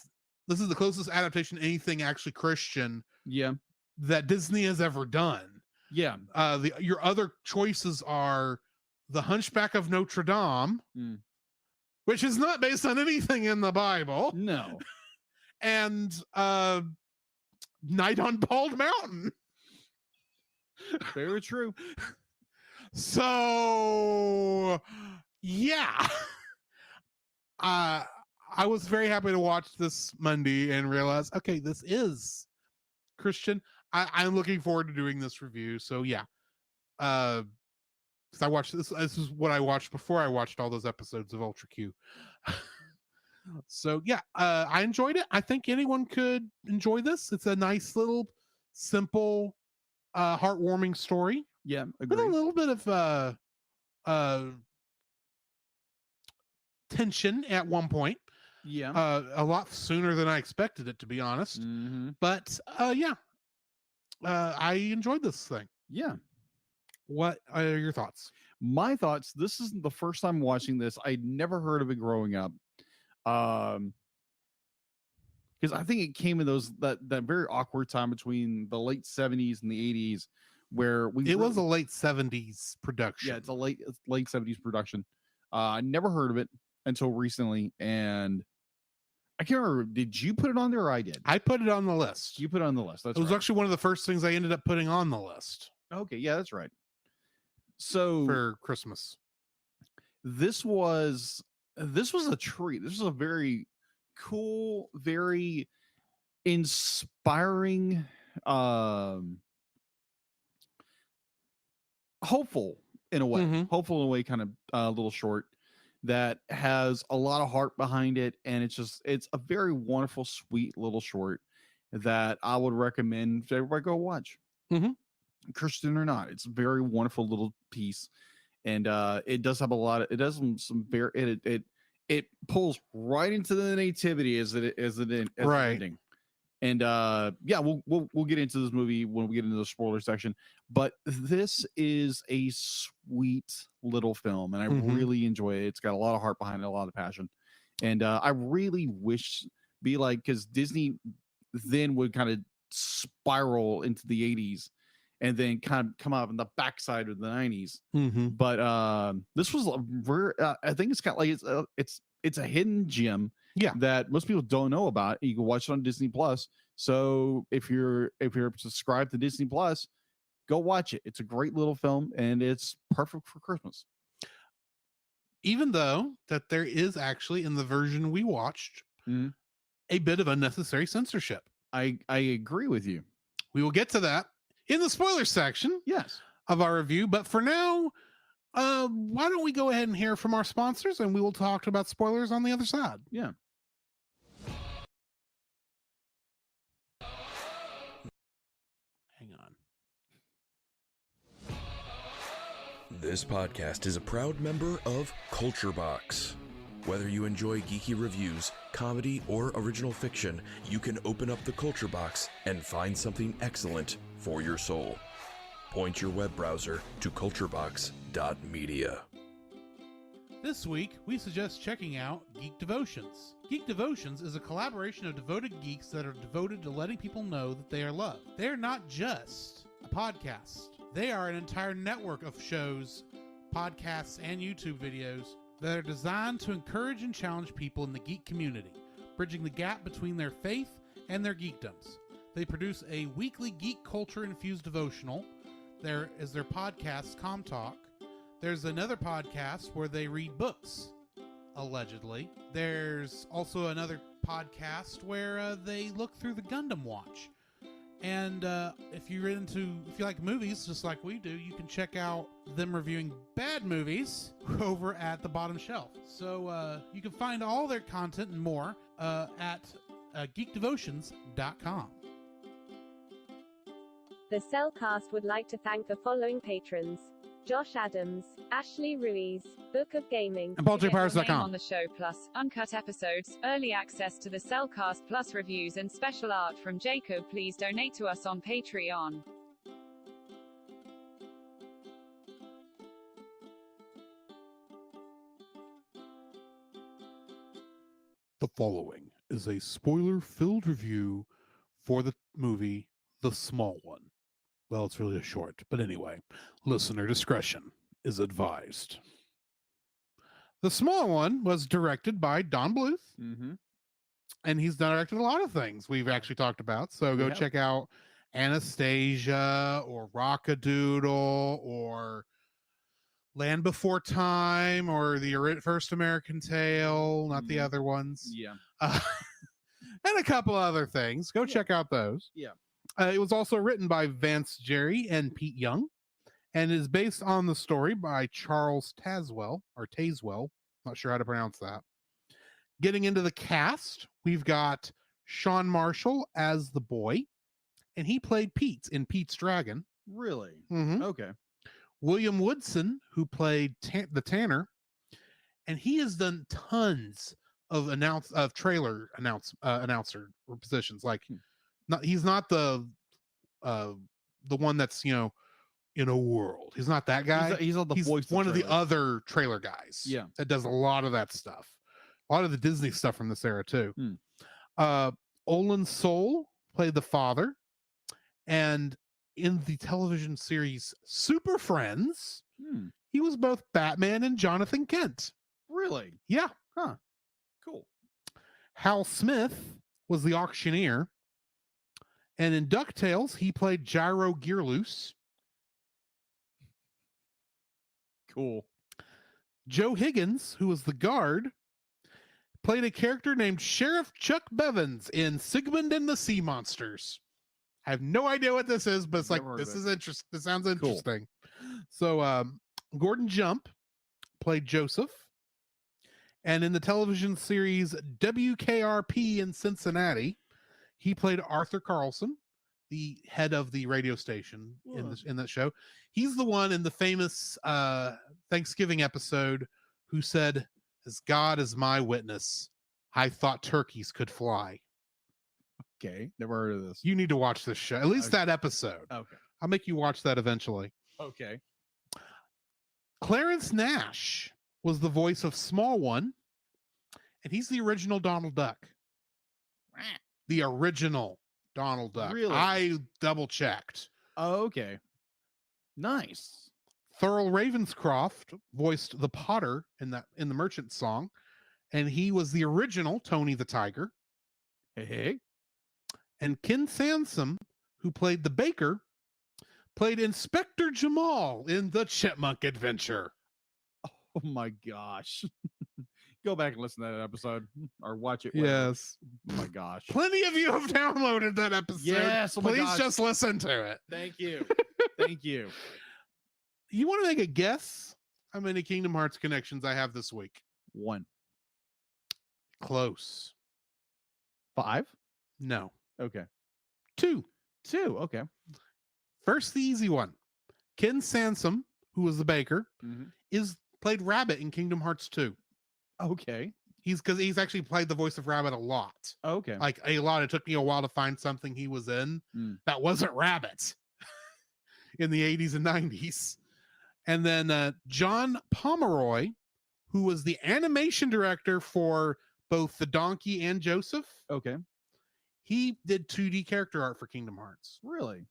this is the closest adaptation to anything actually Christian Yeah. that Disney has ever done. Yeah. Your other choices are The Hunchback of Notre Dame, which is not based on anything in the Bible, No. and Night on Bald Mountain. Very true. So yeah. I was very happy to watch this Monday and realize, okay, this is Christian. I'm looking forward to doing this review. So yeah. I watched this. This is what I watched before I watched all those episodes of Ultra Q. So yeah, I enjoyed it. I think anyone could enjoy this. It's a nice little, simple, heartwarming story. Yeah, with a agree. little bit of tension at one point. Yeah. A lot sooner than I expected it, to be honest. But yeah, I enjoyed this thing. Yeah. What are your thoughts? My thoughts, this isn't the first time watching this. I'd never heard of it growing up. Because I think it came in that very awkward time between the late 70s and the 80s where it was a late 70s production. Yeah, it's late 70s production. I never heard of it until recently, and I can't remember. Did you put it on there or I did? I put it on the list. You put it on the list. That's it was right. actually one of the first things I ended up putting on the list. Okay, yeah, that's right. So for Christmas. This was a treat. This was a very cool, very inspiring, hopeful in a way, kind of little short that has a lot of heart behind it, and it's a very wonderful, sweet little short that I would recommend everybody go watch. Christian or not, it's a very wonderful little piece, and it does have a lot of some very it pulls right into the nativity as it ending. And yeah, we'll get into this movie when we get into the spoiler section. But this is a sweet little film, and I really enjoy it. It's got a lot of heart behind it, a lot of passion, and I really wish because Disney then would kind of spiral into the 80s, and then kind of come out on the backside of the 90s. But this was I think it's kind of it's a hidden gem. Yeah, that most people don't know about. You can watch it on Disney Plus. So if you're subscribed to Disney Plus, go watch it. It's a great little film, and it's perfect for Christmas. Even though that there is actually in the version we watched a bit of unnecessary censorship. I agree with you. We will get to that in the spoiler section. Yes, of our review. But for now, why don't we go ahead and hear from our sponsors, and we will talk about spoilers on the other side. Yeah. Hang on. This podcast is a proud member of Culture Box. Whether you enjoy geeky reviews, comedy, or original fiction, you can open up the Culture Box and find something excellent for your soul. Point your web browser to culturebox.media. This week, we suggest checking out Geek Devotions. Geek Devotions is a collaboration of devoted geeks that are devoted to letting people know that they are loved. They are not just a podcast. They are an entire network of shows, podcasts, and YouTube videos that are designed to encourage and challenge people in the geek community, bridging the gap between their faith and their geekdoms. They produce a weekly geek culture-infused devotional. There is their podcast, Com Talk. There's another podcast where they read books, allegedly. There's also another podcast where they look through the Gundam Watch. And if you like movies, just like we do, you can check out them reviewing bad movies over at the bottom shelf. So you can find all their content and more at geekdevotions.com. The Cellcast would like to thank the following patrons: Josh Adams, Ashley Ruiz, Book of Gaming. And Get your name PaulJPirates.com. on the show, plus uncut episodes, early access to the Cellcast Plus reviews, and special art from Jacob. Please donate to us on Patreon. The following is a spoiler-filled review for the movie The Small One. Well, it's really a short, but anyway, listener discretion is advised. The Small One was directed by Don Bluth, Mm-hmm. and he's directed a lot of things we've actually talked about. So go Yeah. check out Anastasia or Rockadoodle or Land Before Time or the First American Tale, not the Mhm. other ones. Yeah. And a couple other things. Go check out those. Yeah. It was also written by Vance Jerry and Pete Young, and is based on the story by Charles Tazewell. Not sure how to pronounce that. Getting into the cast, we've got Sean Marshall as the boy, and he played Pete in Pete's Dragon. Really? Mhm. Okay. William Woodson, who played the Tanner, and he has done tons of trailer announcer positions. Like, he's not the one that's in a world. He's not that guy. He's not the voice. One of the trailers. other trailer guys. Yeah. That does a lot of that stuff. A lot of the Disney stuff from this era too. Olin Soul played the father, and in the television series Super Friends, he was both Batman and Jonathan Kent. Really? Yeah. Huh. Cool. Hal Smith was the auctioneer, and in DuckTales, he played Gyro Gearloose. Cool. Joe Higgins, who was the guard, played a character named Sheriff Chuck Bevins in Sigmund and the Sea Monsters. I have no idea what this is, but it's like, Never heard this of is interesting. This sounds Cool. interesting. So Gordon Jump played Joseph. And in the television series WKRP in Cincinnati, he played Arthur Carlson, the head of the radio station in that show. He's the one in the famous Thanksgiving episode who said, "As God is my witness, I thought turkeys could fly." Okay. Never heard of this. You need to watch this show, at least Okay. that episode. Okay. I'll make you watch that eventually. Okay. Clarence Nash was the voice of Small One, and he's the original Donald Duck. The original Donald Duck. Really? I double checked. Oh, okay. Nice. Thurl Ravenscroft voiced the Potter in the Merchant song, and he was the original Tony the Tiger. Hey. And Ken Sansom, who played the baker, played Inspector Jamal in The Chipmunk Adventure. Oh my gosh. Go back and listen to that episode or watch it. whatever. Yes. Oh my gosh. Plenty of you have downloaded that episode. Yes. Oh my Please gosh. just listen to it. Thank you. Thank you. You want to make a guess how many Kingdom Hearts connections I have this week? 1. Close. 5. No. Okay. 2. 2. Okay. First, the easy one. Ken Sansom, who was the baker, Mhm. played Rabbit in Kingdom Hearts 2. Okay. He's actually played the voice of Rabbit a lot. Okay. Like a lot. It took me a while to find something he was in that wasn't Rabbit in the 80s and 90s. And then John Pomeroy, who was the animation director for both the Donkey and Joseph, Okay. he did 2D character art for Kingdom Hearts. Really?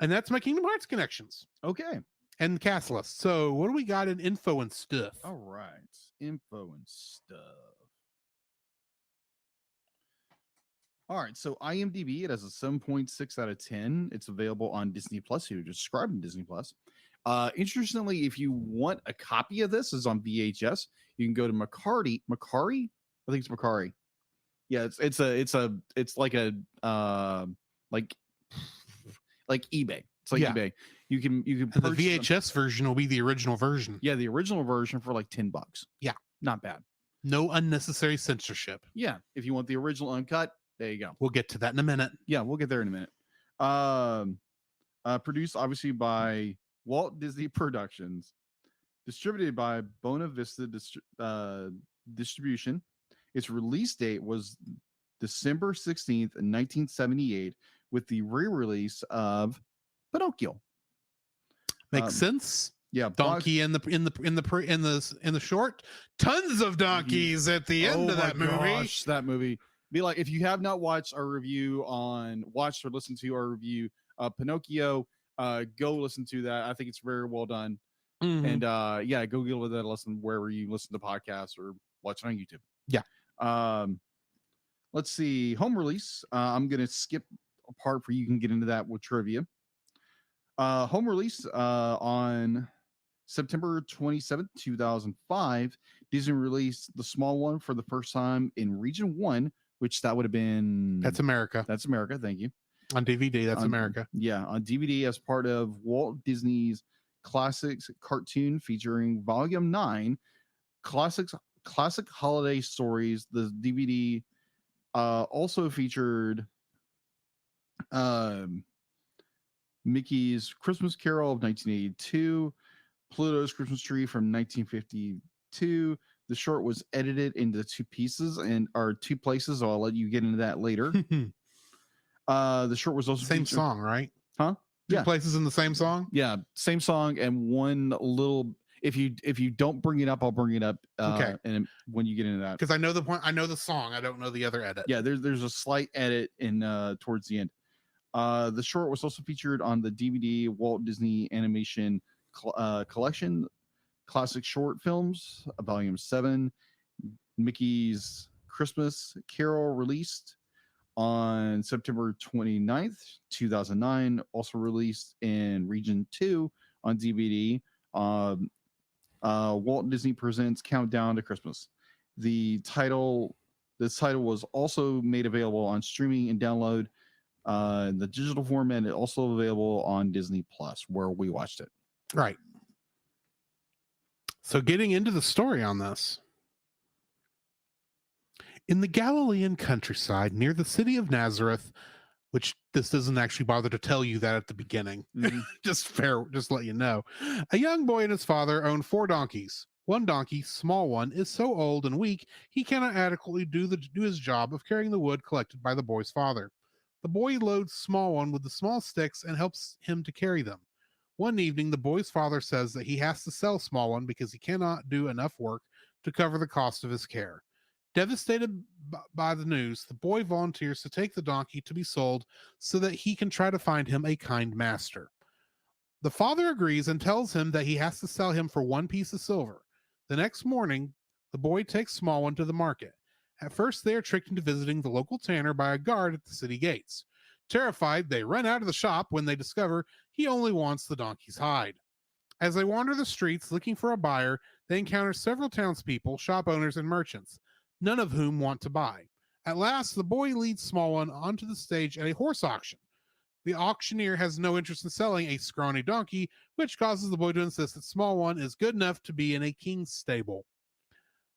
And that's my Kingdom Hearts connections Okay. and cast list. So what do we got in info and stuff? All right. Info and stuff. All right. So IMDb, it has a 7.6 out of 10. It's available on Disney Plus. You just subscribe to Disney Plus. Interestingly, if you want a copy of this, it's on VHS. You can go to Macari. I think it's Macari. Yeah, it's like a like eBay. It's like Yeah. eBay. You can And the purchase them. VHS version will be the original version. Yeah, the original version for like $10. Yeah. Not bad. No unnecessary censorship. Yeah. If you want the original uncut, there you go. We'll get to that in a minute. Yeah, we'll get there in a minute. Produced obviously by Walt Disney Productions, distributed by Buena Vista Distribution. Its release date was December 16th, 1978, with the re-release of Pinocchio. Makes sense. Yeah, Donkey in the short, tons of donkeys at the end of that movie. Gosh, that movie. Be like, if you have not watched our review watched or listened to our review Pinocchio, go listen to that. I think it's very well done. Mhm. And yeah, go get that lesson wherever you listen to podcasts or watch it on YouTube. Yeah. Let's see. Home release. I'm gonna skip a part for you can get into that with trivia. Home release on September 27th, 2005, Disney released the small one for the first time in Region 1, which that would have been... That's America. That's America, thank you. On DVD, that's America. Yeah, on DVD as part of Walt Disney's Classics cartoon featuring Volume 9, Classic Holiday Stories. The DVD also featured Mickey's Christmas Carol of 1982, Pluto's Christmas Tree from 1952. The short was edited into two pieces two places. So I'll let you get into that later. The short was also same song, right? Huh? Two places in the same song. Yeah, same song and one little. If you don't bring it up, I'll bring it up. Okay. And when you get into that, because I know the point. I know the song. I don't know the other edit. Yeah, there's a slight edit in towards the end. The short was also featured on the DVD Walt Disney Animation Collection, Classic Short Films, Volume 7, Mickey's Christmas Carol, released on September 29th, 2009, also released in Region 2 on DVD. Walt Disney Presents Countdown to Christmas. This title was also made available on streaming and download in the digital format. It's also available on Disney Plus, where we watched it. Right. So getting into the story on this. In the Galilean countryside near the city of Nazareth, which this doesn't actually bother to tell you that at the beginning, just let you know, a young boy and his father own 4 donkeys. One donkey, small one, is so old and weak he cannot adequately do his job of carrying the wood collected by the boy's father. The boy loads small one with the small sticks and helps him to carry them. One evening, the boy's father says that he has to sell small one because he cannot do enough work to cover the cost of his care. Devastated by the news, the boy volunteers to take the donkey to be sold so that he can try to find him a kind master. The father agrees and tells him that he has to sell him for 1 piece of silver. The next morning, the boy takes small one to the market. At first, they are tricked into visiting the local tanner by a guard at the city gates. Terrified, they run out of the shop when they discover he only wants the donkey's hide. As they wander the streets looking for a buyer, they encounter several townspeople, shop owners, and merchants, none of whom want to buy. At last, the boy leads small one onto the stage at a horse auction. The auctioneer has no interest in selling a scrawny donkey, which causes the boy to insist that small one is good enough to be in a king's stable.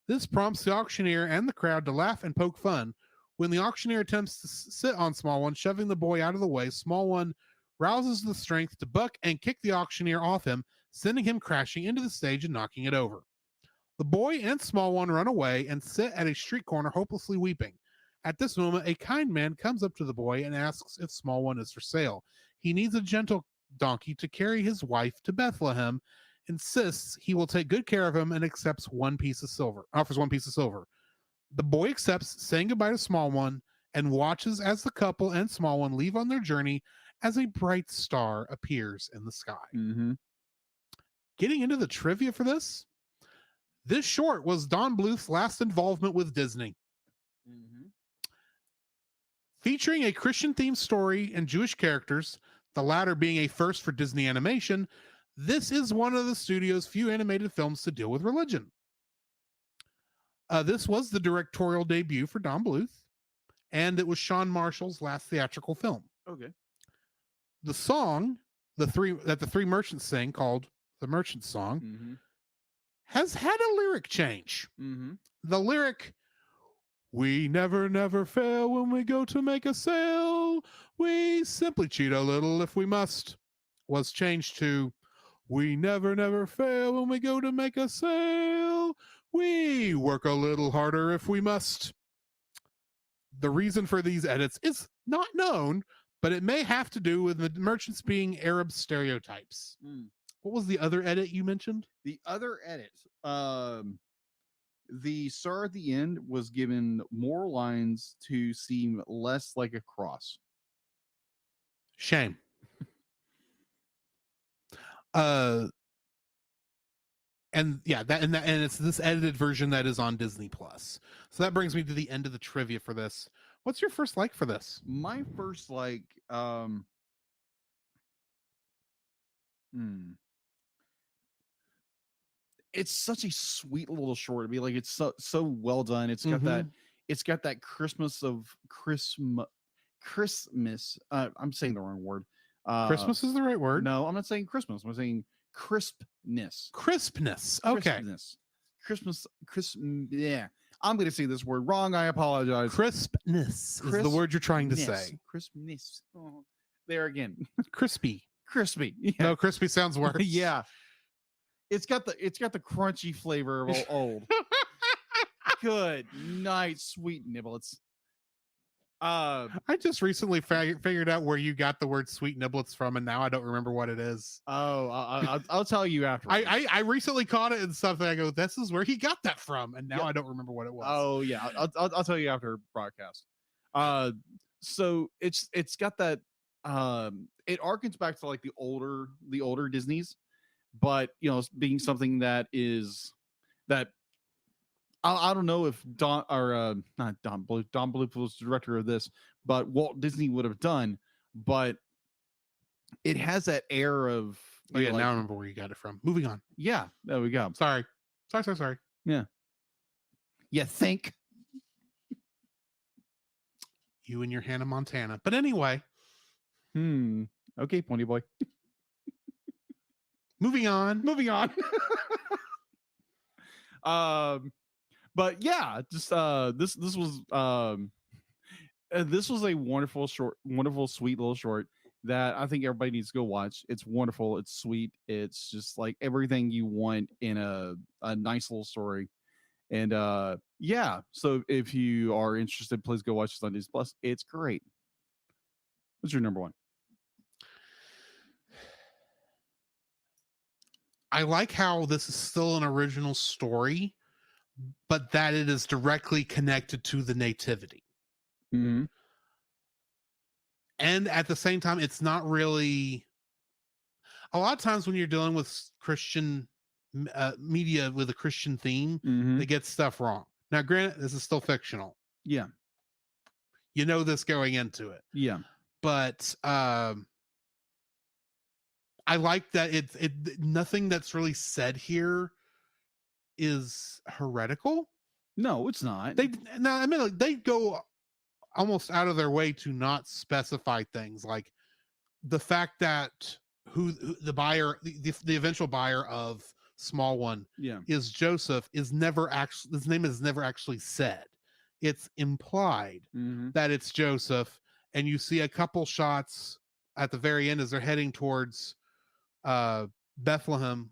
This prompts the auctioneer and the crowd to laugh and poke fun. When the auctioneer attempts to sit on small one, shoving the boy out of the way, small one rouses the strength to buck and kick the auctioneer off him, sending him crashing into the stage and knocking it over. The boy and small one run away and sit at a street corner hopelessly weeping. At this moment, a kind man comes up to the boy and asks if small one is for sale. He needs a gentle donkey to carry his wife to Bethlehem, insists he will take good care of him, and offers 1 piece of silver. The boy accepts, saying goodbye to small one, and watches as the couple and small one leave on their journey as a bright star appears in the sky. Mm-hmm. Getting into the trivia for this short was Don Bluth's last involvement with Disney. Mm-hmm. Featuring a Christian-themed story and Jewish characters, the latter being a first for Disney animation, this is one of the studio's few animated films to deal with religion. This was the directorial debut for Don Bluth, and it was Sean Marshall's last theatrical film. Okay. The song, the three merchants sing, called The Merchant Song, Mm-hmm. has had a lyric change. Mm-hmm. The lyric, "We never, never fail when we go to make a sale. We simply cheat a little if we must," was changed to, We never fail when we go to make a sale. We work a little harder if we must. The reason for these edits is not known, but it may have to do with the merchants being Arab stereotypes. What was the other edit you mentioned? The other edit, the star at the end was given more lines to seem less like a cross. Shame. And it's this edited version that is on Disney Plus. So that brings me to the end of the trivia for this. What's your first like for this? My first like, it's such a sweet little short. I mean, like, it's so well done. It's got that Christmas. I'm saying the wrong word. Christmas is the right word. No, I'm not saying Christmas. I'm saying crispness. Okay. Yeah. I'm going to say this word wrong. I apologize. Crispness is the word you're trying to say. Crispness. Oh, there again. Crispy. Yeah. No, crispy sounds worse. Yeah. It's got the crunchy flavor of old. Good night, sweet niblets. I just recently figured out where you got the word sweet niblets from, and now I don't remember what it is. Oh, I'll tell you after. I recently caught it in something. I go, this is where he got that from, and now I don't remember what it was. Oh yeah, I'll tell you after broadcast. So it's got that. It harkens back to like the older Disneys, but being something that is that. I don't know if Don Bluth was the director of this, but Walt Disney would have done. But it has that air of. Oh yeah, now I remember where you got it from. Moving on. Yeah, there we go. Sorry. Yeah. You think? You and your Hannah Montana. But anyway. Okay, Pony Boy. Moving on. But yeah, just this was a wonderful, sweet little short that I think everybody needs to go watch. It's wonderful, it's sweet, it's just like everything you want in a nice little story. And yeah, so if you are interested, please go watch Sundays Plus. It's great. What's your number one? I like how this is still an original story, but that it is directly connected to the nativity. Mm-hmm. And at the same time, it's not really. A lot of times when you're dealing with Christian media with a Christian theme, they get stuff wrong. Now, granted, this is still fictional. Yeah. You know this going into it. Yeah. But I like that it nothing that's really said here is heretical. No, it's not. They go almost out of their way to not specify things, like the fact that who the buyer, the eventual buyer of Small One, is Joseph, is never actually, his name is never actually said. It's implied that it's Joseph, and you see a couple shots at the very end as they're heading towards Bethlehem,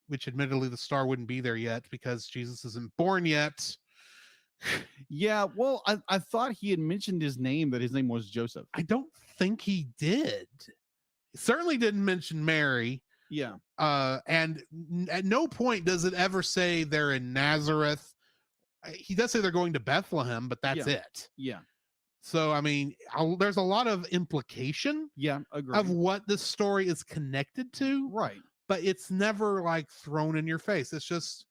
which admittedly the star wouldn't be there yet because Jesus isn't born yet. Yeah, well, I thought he had mentioned his name, that his name was Joseph. I don't think he did. He certainly didn't mention Mary. Yeah. And at no point does it ever say they're in Nazareth. He does say they're going to Bethlehem, but that's it. Yeah. So, I mean, there's a lot of implication of what this story is connected to. Right. But it's never like thrown in your face. It's just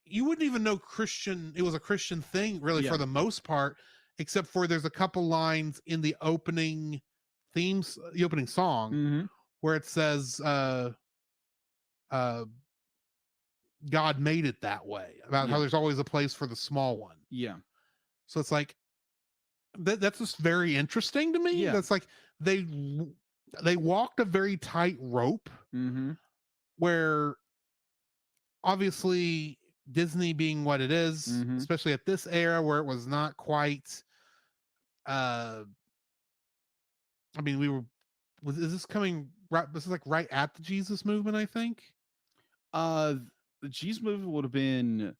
you wouldn't even know it was a Christian thing really for the most part, except for there's a couple lines in the opening song where it says God made it that way, about how there's always a place for the small one. Yeah. So it's like that's just very interesting to me. Yeah. That's like they walked a very tight rope where obviously Disney being what it is, especially at this era where it was not quite I mean, is this coming This is like right at the Jesus movement, I think. The Jesus movement would have been,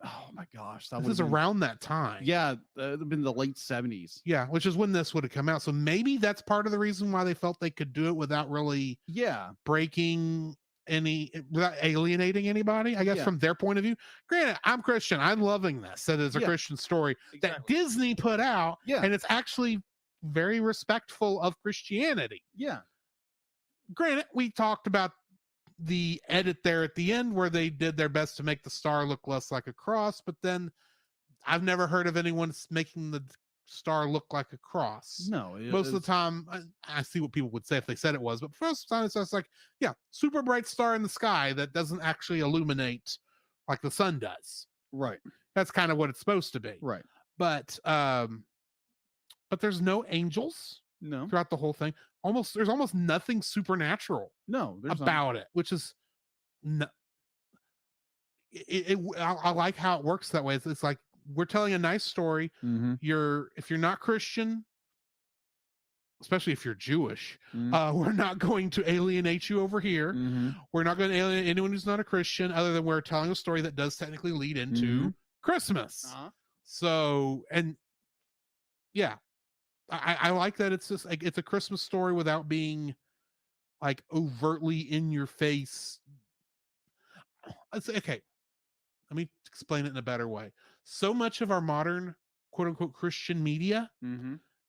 oh my gosh, that This would is have been, around that time. yeah, it would have been the late 70s. Yeah, which is when this would have come out. So maybe that's part of the reason why they felt they could do it without really breaking without alienating anybody, I guess, from their point of view. Granted, I'm Christian. I'm loving this. That is a Christian story that Disney put out. Yeah. And it's actually very respectful of Christianity. Yeah. Granted, we talked about the edit there at the end where they did their best to make the star look less like a cross, but then I've never heard of anyone making the star look like a cross. No, most of the time I see what people would say if they said it was, but most of the time it's just like, yeah, super bright star in the sky that doesn't actually illuminate like the sun does. Right. That's kind of what it's supposed to be. Right. But there's no angels throughout the whole thing. There's almost nothing supernatural about it, which is I like how it works that way. It's like we're telling a nice story. If you're not Christian, especially if you're Jewish, we're not going to alienate you over here. We're not going to alienate anyone who's not a Christian, other than we're telling a story that does technically lead into Christmas. So, and yeah, I like that. It's just like, it's a Christmas story without being like overtly in your face. Okay. Let me explain it in a better way. So much of our modern quote unquote Christian media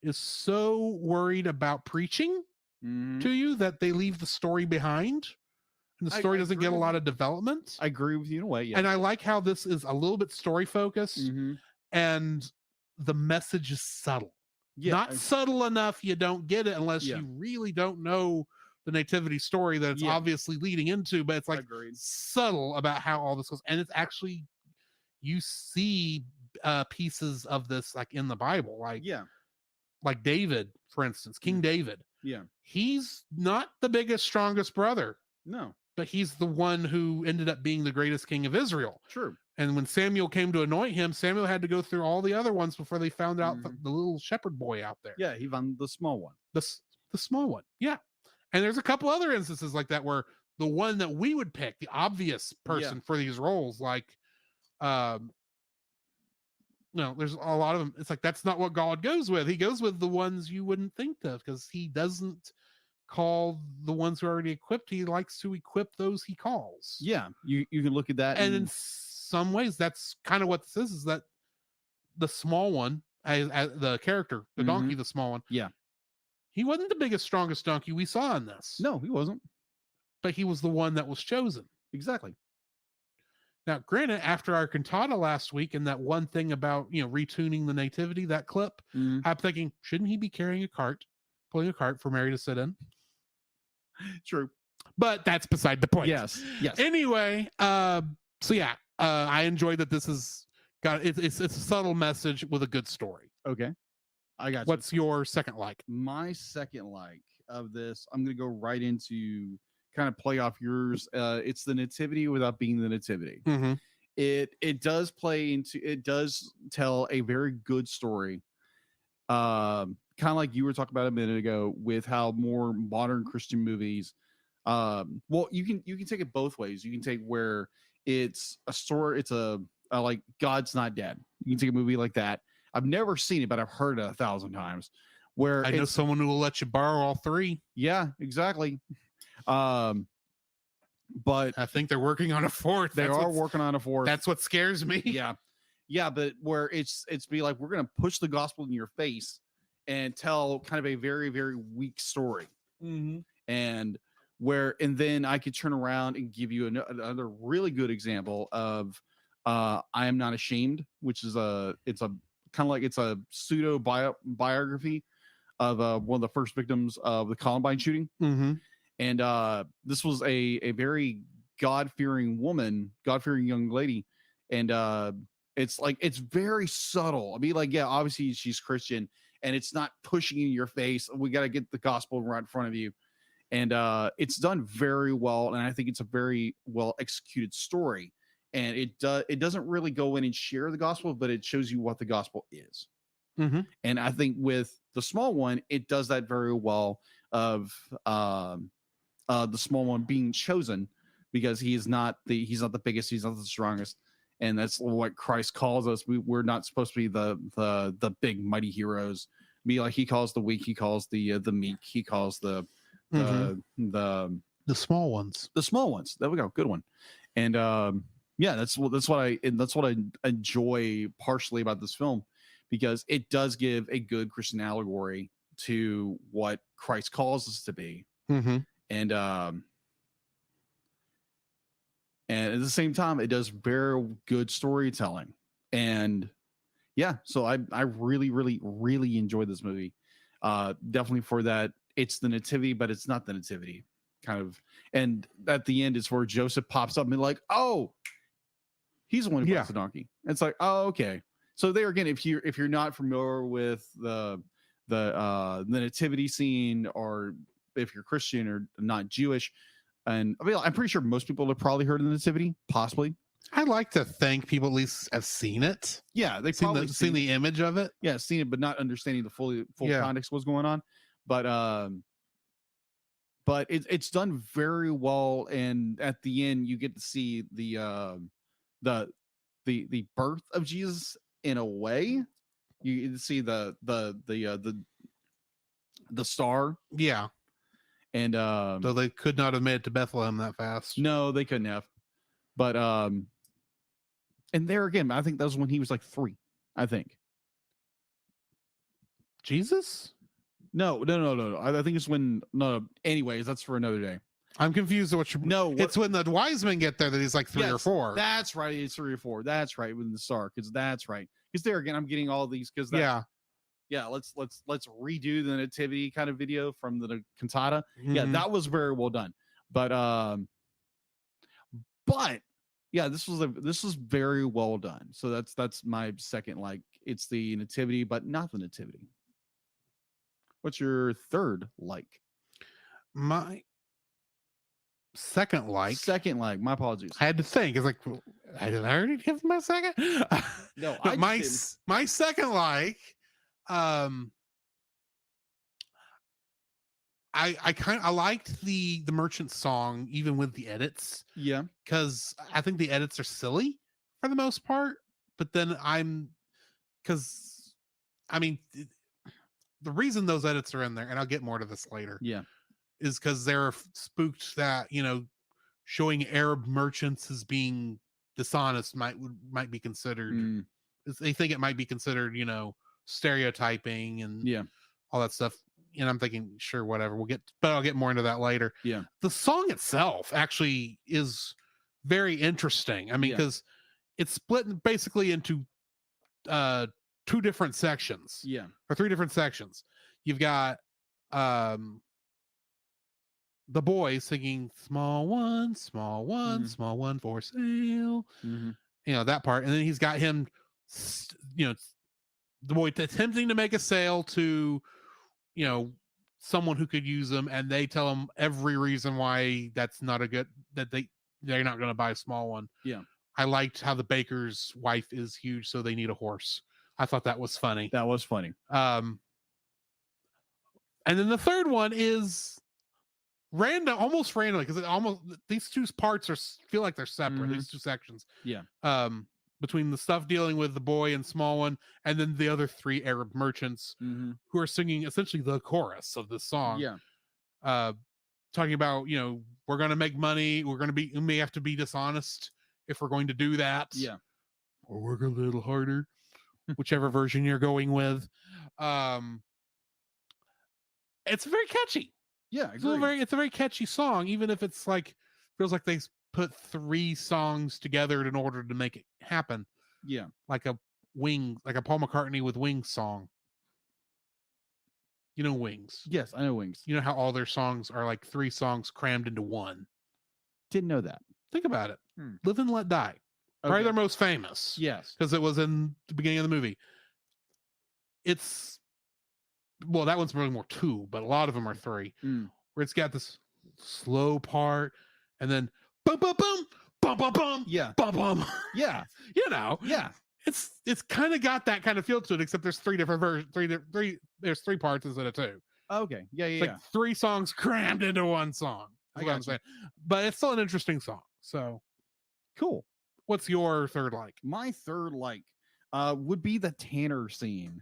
is so worried about preaching to you that they leave the story behind, and the story doesn't get a lot of development. I agree with you in a way. Yeah. And I like how this is a little bit story focused and the message is subtle. Not subtle enough you don't get it unless you really don't know the nativity story that it's obviously leading into, but it's like subtle about how all this goes. And it's actually, you see pieces of this like in the Bible, like David, for instance, King David. Yeah. He's not the biggest, strongest brother. No. But he's the one who ended up being the greatest king of Israel. True. And when Samuel came to anoint him, Samuel had to go through all the other ones before they found out the little shepherd boy out there. Yeah, he found the small one. The small one. Yeah. And there's a couple other instances like that where the one that we would pick, the obvious person for these roles, like, there's a lot of them. It's like, that's not what God goes with. He goes with the ones you wouldn't think of, because he doesn't call the ones who are already equipped. He likes to equip those he calls. Yeah. You can look at that. And in some ways, that's kind of what this is that the small one, as the character, the donkey, the small one. Yeah. He wasn't the biggest, strongest donkey we saw in this. No, he wasn't. But he was the one that was chosen. Exactly. Now, granted, after our cantata last week and that one thing about, retuning the nativity, that clip, I'm thinking, shouldn't he be carrying pulling a cart for Mary to sit in? True. But that's beside the point. Yes. Anyway, so yeah, I enjoyed that this is it's a subtle message with a good story. Okay. I got you. What's your second like? My second like of this, I'm going to go right into kind of play off yours. It's the nativity without being the nativity. It does tell a very good story. Kind of like you were talking about a minute ago with how more modern Christian movies, well, you can take it both ways. You can take where it's a story, it's a like God's Not Dead. You can take a movie like that. I've never seen it, but I've heard it 1,000 times. Where I know someone who will let you borrow all three. Yeah, exactly. But I think they're working on a fourth. They are working on a fourth. That's what scares me. Yeah, but where it's be like, we're gonna push the gospel in your face and tell kind of a very, very weak story. And then I could turn around and give you another really good example of I Am Not Ashamed, which is it's a pseudo biography of one of the first victims of the Columbine shooting. And this was a very God-fearing woman, God-fearing young lady. And it's very subtle. I mean, like, yeah, obviously she's Christian, and it's not pushing in your face. We got to get the gospel right in front of you. And it's done very well. And I think it's a very well executed story. And it doesn't really go in and share the gospel, but it shows you what the gospel is. And I think with the small one, it does that very well of the small one being chosen because he's not the biggest, he's not the strongest, and that's what Christ calls us. We're not supposed to be the big mighty heroes. Be like he calls the weak, he calls the meek, he calls the small ones. The small ones. There we go. Good one. And yeah, that's what I enjoy partially about this film, because it does give a good Christian allegory to what Christ calls us to be. And at the same time, it does very good storytelling. And yeah, so I really, really, really enjoyed this movie. Definitely for that. It's the nativity, but it's not the nativity kind of. And at the end, it's where Joseph pops up and like, oh, he's the one who buys the donkey. It's like, oh, okay. So there again, if you're not familiar with the nativity scene, or if you're Christian or not Jewish, and I mean, I'm pretty sure most people have probably heard of the nativity, possibly. I'd like to think people at least have seen it. Yeah, they've probably seen the image of it. Yeah, seen it, but not understanding the full context of what's going on. But it's done very well, and at the end you get to see the birth of Jesus in a way. You get to see the star. Yeah. And so they could not have made it to Bethlehem that fast. No, they couldn't have. But and there again, I think that was when he was like 3, I think. Jesus? No. I think it's when anyways, that's for another day. I'm confused at it's when the wise men get there that he's like 3 or 4. That's right. It's 3 or 4. That's right. With the star. That's right. Because there again, I'm getting all these because let's redo the nativity kind of video from the cantata. Yeah, that was very well done. But yeah, this was very well done. So that's my second like. It's the nativity, but not the nativity. What's your third like? My second like. My apologies. I had to think. It's like, did I already give my second? No, my second like. I liked the merchant song even with the edits. Yeah, because I think the edits are silly for the most part. But then the reason those edits are in there, and I'll get more to this later. Yeah, is because they're spooked that showing Arab merchants as being dishonest might be considered. They think it might be considered stereotyping and all that stuff. And I'm thinking, sure, whatever. But I'll get more into that later. Yeah. The song itself actually is very interesting. I mean, because it's split basically into 2 different sections. Yeah. Or 3 different sections. You've got the boy singing small one, small one for sale. That part. And then he's got him, the boy attempting to make a sale to someone who could use them, and they tell him every reason why that's not they're not going to buy a small one. Yeah. I liked how the baker's wife is huge, so they need a horse. I thought that was funny. And then the third one is almost randomly, because these 2 parts feel like they're separate. These 2 sections. Yeah. Between the stuff dealing with the boy and small one, and then the other 3 Arab merchants who are singing essentially the chorus of the song. Yeah. Talking about, we're going to make money. We may have to be dishonest if we're going to do that. Yeah. Or work a little harder, whichever version you're going with. It's very catchy. Yeah. It's a very catchy song, even if it's like, feels like they put 3 songs together in order to make it happen. Yeah. Like a Paul McCartney with Wings song. Wings. Yes, I know Wings. You know how all their songs are like 3 songs crammed into one. Didn't know that. Think about it. Live and Let Die. Okay. Probably their most famous. Yes. Because it was in the beginning of the movie. That one's really more 2, but a lot of them are 3. Where it's got this slow part, and then bum bum bum bum bum bum. Yeah. Bum bum. Yeah. Yeah. It's kind of got that kind of feel to it, except there's 3 different versions. There's 3 parts instead of 2. Okay. Yeah. Like 3 songs crammed into one song. is what I'm saying. But it's still an interesting song. So Cool. what's your third like? My third would be the Tanner scene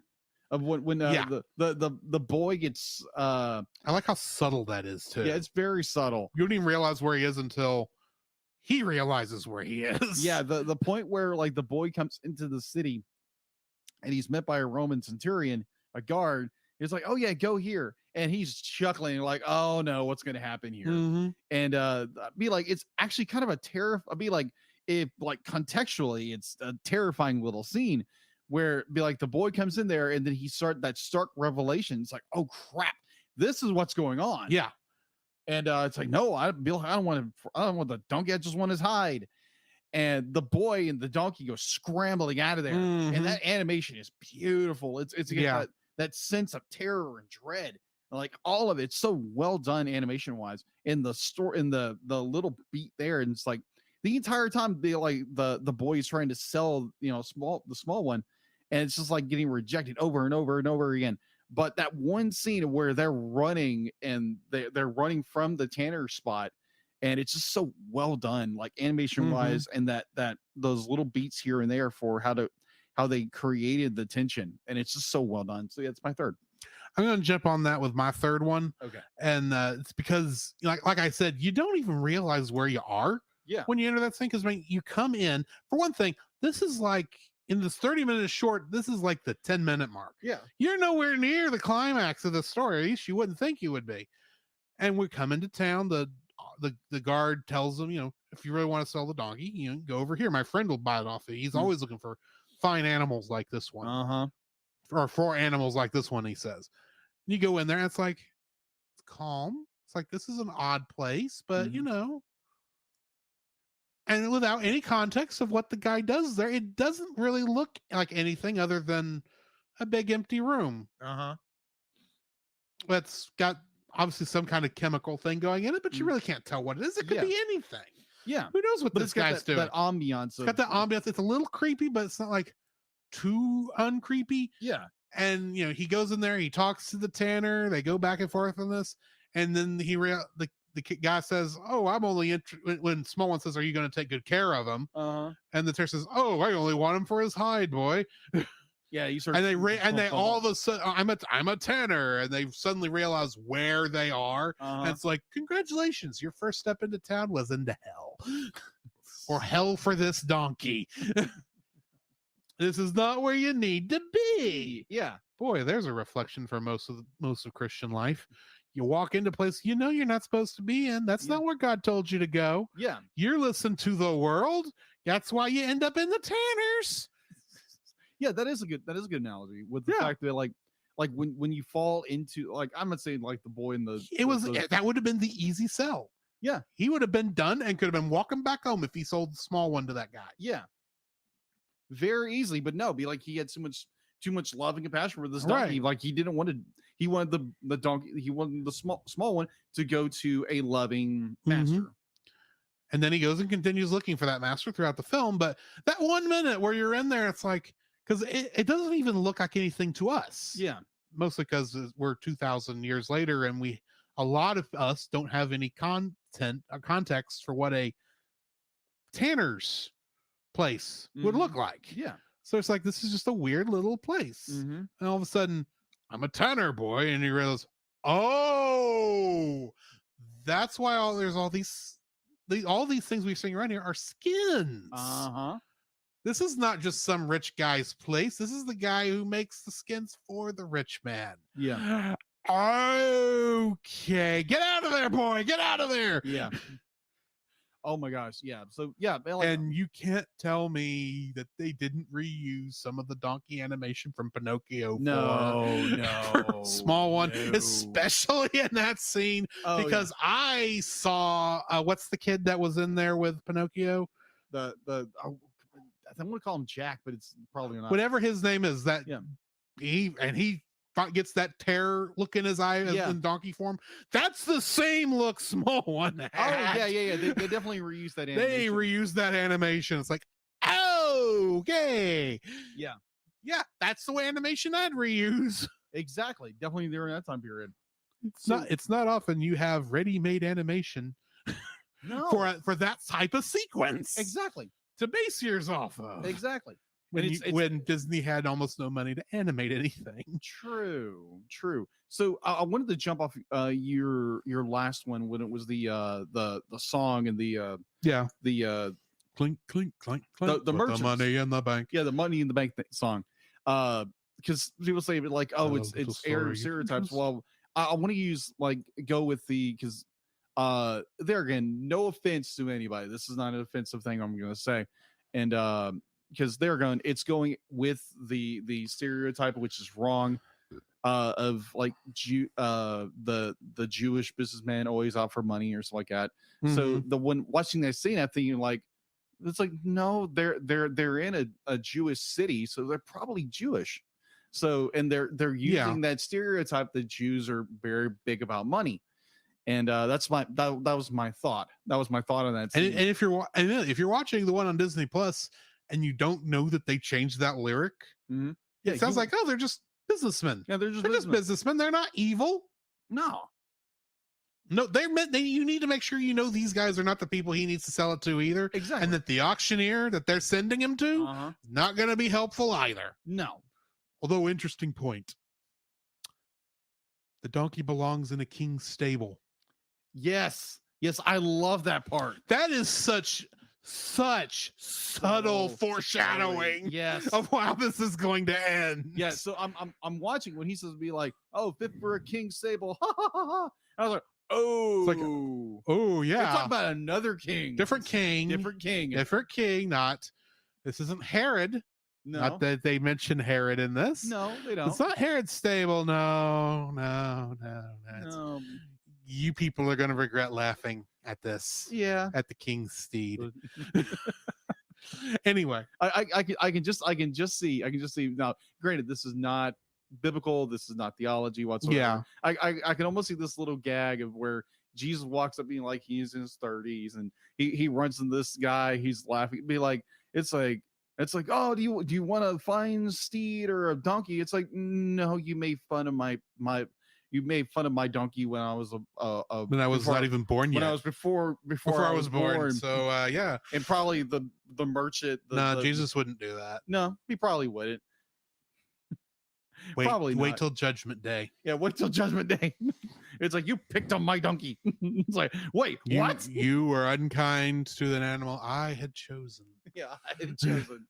of when Yeah. the boy gets I like how subtle that is too. yeah, it's very subtle. You don't even realize where he is until he realizes where he is. Yeah, the point where like the boy comes into the city and he's met by a Roman centurion, a guard. He's like, "Oh yeah, go here," and he's chuckling like, "Oh no, what's going to happen here?" Mhm. And be like, it's actually kind of a terror. I'd be like, if like contextually, it's a terrifying little scene where be like the boy comes in there and then he start that stark revelation. It's like, oh crap, this is what's going on. Yeah. And it's like, no, I don't want the donkey. I just want his hide. And the boy and the donkey go scrambling out of there. Mhm. And that animation is beautiful. It's Yeah. that sense of terror and dread. Like all of it's so well done animation wise. In the store, in the little beat there, and it's like the entire time the boy is trying to sell, the small one, and it's just like getting rejected over and over and over again. But that one scene where they're running and they're running from the Tanner spot, and it's just so well done, like animation wise, and that those little beats here and there for how they created the tension, and it's just so well done. So yeah, it's my third. I'm going to jump on that with my third one. Okay. And it's because, like I said, you don't even realize where you are when you enter that thing. Because when you come in, for one thing, this is like, in this 30-minute short, this is like the 10-minute mark. Yeah. You're nowhere near the climax of the story. At least you wouldn't think you would be. And we come into town. The guard tells them, if you really want to sell the donkey, go over here. My friend will buy it off you. He's always looking for fine animals like this one. Uh-huh. Or for animals like this one, he says. And you go in there, and it's like, it's calm. It's like, this is an odd place, but and without any context of what the guy does there, it doesn't really look like anything other than a big empty room. Uh-huh. That's got obviously some kind of chemical thing going in it, but you really can't tell what it is. It could be anything. Yeah. Who knows what this guy's doing? That ambiance. It's got that ambiance. It's a little creepy, but it's not like too uncreepy. Yeah. And he goes in there, he talks to the Tanner, they go back and forth on this, and then the guy says, "Oh, I'm only when Small One says, are you going to take good care of him?" And the Tanner says, "Oh, I only want him for his hide, boy." Yeah, you sort of, and they all of a sudden, I'm a Tanner, and they suddenly realize where they are, and it's like, congratulations, your first step into town was into hell, or hell for this donkey. This is not where you need to be. Yeah. Boy, there's a reflection for most of Christian life. You walk into a place you're not supposed to be in. That's not where God told you to go. Yeah. You're listening to the world. That's why you end up in the Tanners. Yeah, that is a good analogy with the fact that like when you fall into, like, I'm not saying like the boy in the that would have been the easy sell. Yeah. He would have been done and could have been walking back home if he sold the small one to that guy. Yeah. Very easily, but no, be like he had too much love and compassion for this donkey. Like he didn't want to. He wanted the donkey. He wanted the small one to go to a loving master. And then he goes and continues looking for that master throughout the film. But that 1 minute where you're in there, it's like, because it doesn't even look like anything to us. Yeah, mostly because we're 2,000 years later, and a lot of us don't have any context for what a Tanner's place would look like. Yeah. So it's like, this is just a weird little place. And all of a sudden, I'm a Tanner boy, and you realize, oh, that's why there's all these things we're seeing around here are skins. This is not just some rich guy's place. This is the guy who makes the skins for the rich man. Yeah. Okay, get out of there, boy. Get out of there. Yeah. Oh my gosh, yeah. So yeah, and you can't tell me that they didn't reuse some of the donkey animation from Pinocchio. No, Small One, especially in that scene, because I saw what's the kid that was in there with Pinocchio? I'm gonna call him Jack, but it's probably not. Whatever his name is, that he gets that terror look in his eye in donkey form. That's the same look Small One had. Oh yeah. They definitely reused that animation. They reused that animation. It's like, okay. Yeah, that's the way animation I'd reuse. Exactly. Definitely during that time period. It's not often you have ready-made animation No. for that type of sequence. Exactly. To base yours off of. Exactly. When Disney had almost no money to animate anything. True. So I wanted to jump off your last one when it was the song and the Clink, clink, clink, clink. The with the money in the bank. Yeah, the Money in the Bank song. Because people say like, oh, love the it's story. stereotypes. Well, I want to use go with because there again, no offense to anybody. This is not an offensive thing I'm going to say, and because it's going with the stereotype, which is wrong. Of like the Jewish businessman always out for money or something like that. Mm-hmm. So the one watching that scene, I'm thinking like, it's like, no, they're in a Jewish city, so they're probably Jewish. So and they're using that stereotype that Jews are very big about money, and that was my thought. That was my thought on that scene. And if you're watching the one on Disney Plus and you don't know that they changed that lyric, it sounds like, oh, they're just businessmen. Yeah, they're just businessmen. They're not evil. No, you need to make sure you know these guys are not the people he needs to sell it to either. Exactly. And that the auctioneer that they're sending him to is not going to be helpful either. No. Although, interesting point. The donkey belongs in a king's stable. Yes, I love that part. That is such subtle foreshadowing of how this is going to end. Yeah, so I'm watching when he says be like, oh, fit for a king's stable. Ha ha ha ha. I was like, oh yeah. We're talking about another king. Different king. Not this isn't Herod. No. Not that they mention Herod in this. No, they don't. It's not Herod's stable. No. You people are going to regret laughing at this. Yeah. At the king's steed. Anyway, I can just see now. Granted, this is not biblical. This is not theology whatsoever. Yeah. I can almost see this little gag of where Jesus walks up being like he's in his 30s and he runs into this guy. He's laughing. Be like, it's like, oh, do you want a fine steed or a donkey? It's like, no, you made fun of my donkey when I was when I was not even born yet. When I was before I was born. So yeah, and probably the merchant. Jesus wouldn't do that. No, he probably wouldn't. Wait till Judgment Day. Yeah, wait till Judgment Day. It's like, you picked on my donkey. It's like, wait, what? You were unkind to an animal I had chosen. Yeah, I had chosen.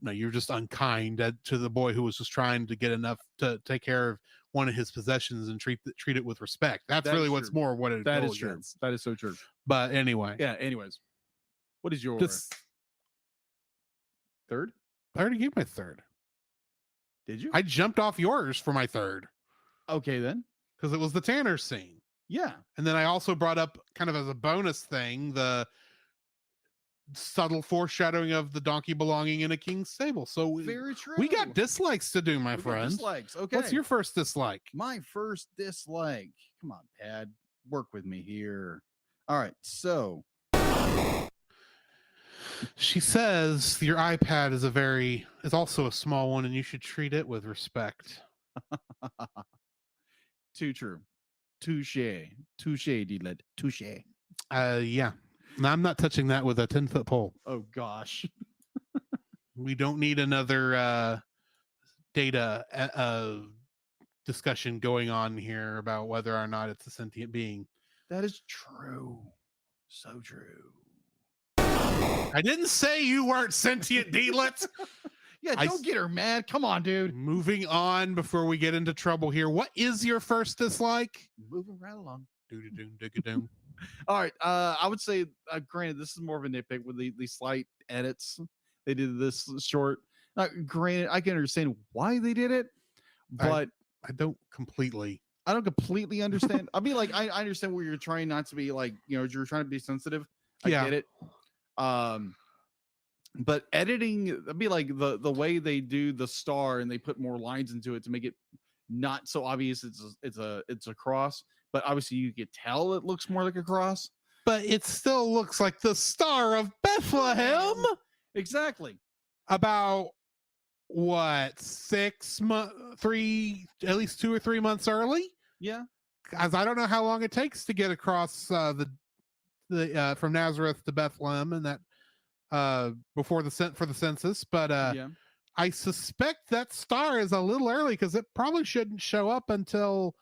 No, you're just unkind to the boy who was just trying to get enough to take care of one of his possessions and treat it with respect. That's really what's more what it that is true. That is so true. But anyway. Yeah, anyways. What is your third? I already gave my third. Did you? I jumped off yours for my third. Okay, then. Because it was the Tanner scene. Yeah. And then I also brought up, kind of as a bonus thing, the subtle foreshadowing of the donkey belonging in a king's stable. So very true. We got dislikes to do, my friend. Dislikes. Okay. What's your first dislike? My first dislike. Come on, Pad. Work with me here. All right. So she says your iPad is also a small one and you should treat it with respect. Too true. Touche, Deedlet. Touche. Yeah. No, I'm not touching that with a 10-foot pole. Oh gosh. We don't need another data discussion going on here about whether or not it's a sentient being. That is true. So true. I didn't say you weren't sentient, Deedlet. Yeah, don't get her mad. Come on, dude. Moving on before we get into trouble here. What is your first dislike? Moving right along. Do-do-doom. All right. I would say, granted, this is more of a nitpick with the slight edits they did this short. Granted, I can understand why they did it, but I don't completely understand. I mean, like, I understand where you're trying not to be like, you're trying to be sensitive. I get it. But editing, it'd be like the way they do the star and they put more lines into it to make it not so obvious it's a cross, but obviously you could tell it looks more like a cross. But it still looks like the Star of Bethlehem. Exactly. About what, 6 months, at least 2 or 3 months early? Yeah. Because I don't know how long it takes to get across the from Nazareth to Bethlehem, and that before for the census. But Yeah. I suspect that star is a little early because it probably shouldn't show up until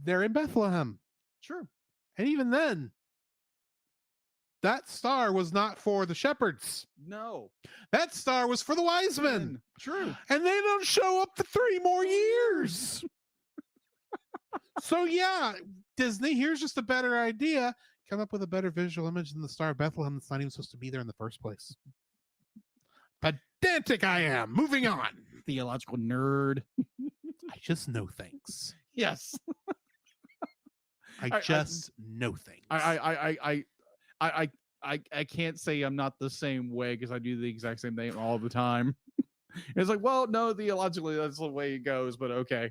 they're in Bethlehem. Sure. And even then, that star was not for the shepherds. No. That star was for the wise men. True. And they don't show up for 3 more years. So yeah, Disney, here's just a better idea. Come up with a better visual image than the Star of Bethlehem that's not even supposed to be there in the first place. Pedantic I am. Moving on. Theological nerd. I just know things. Yes. I just know things. I can't say I'm not the same way because I do the exact same thing all the time. It's like, well, no, theologically that's the way it goes, but okay.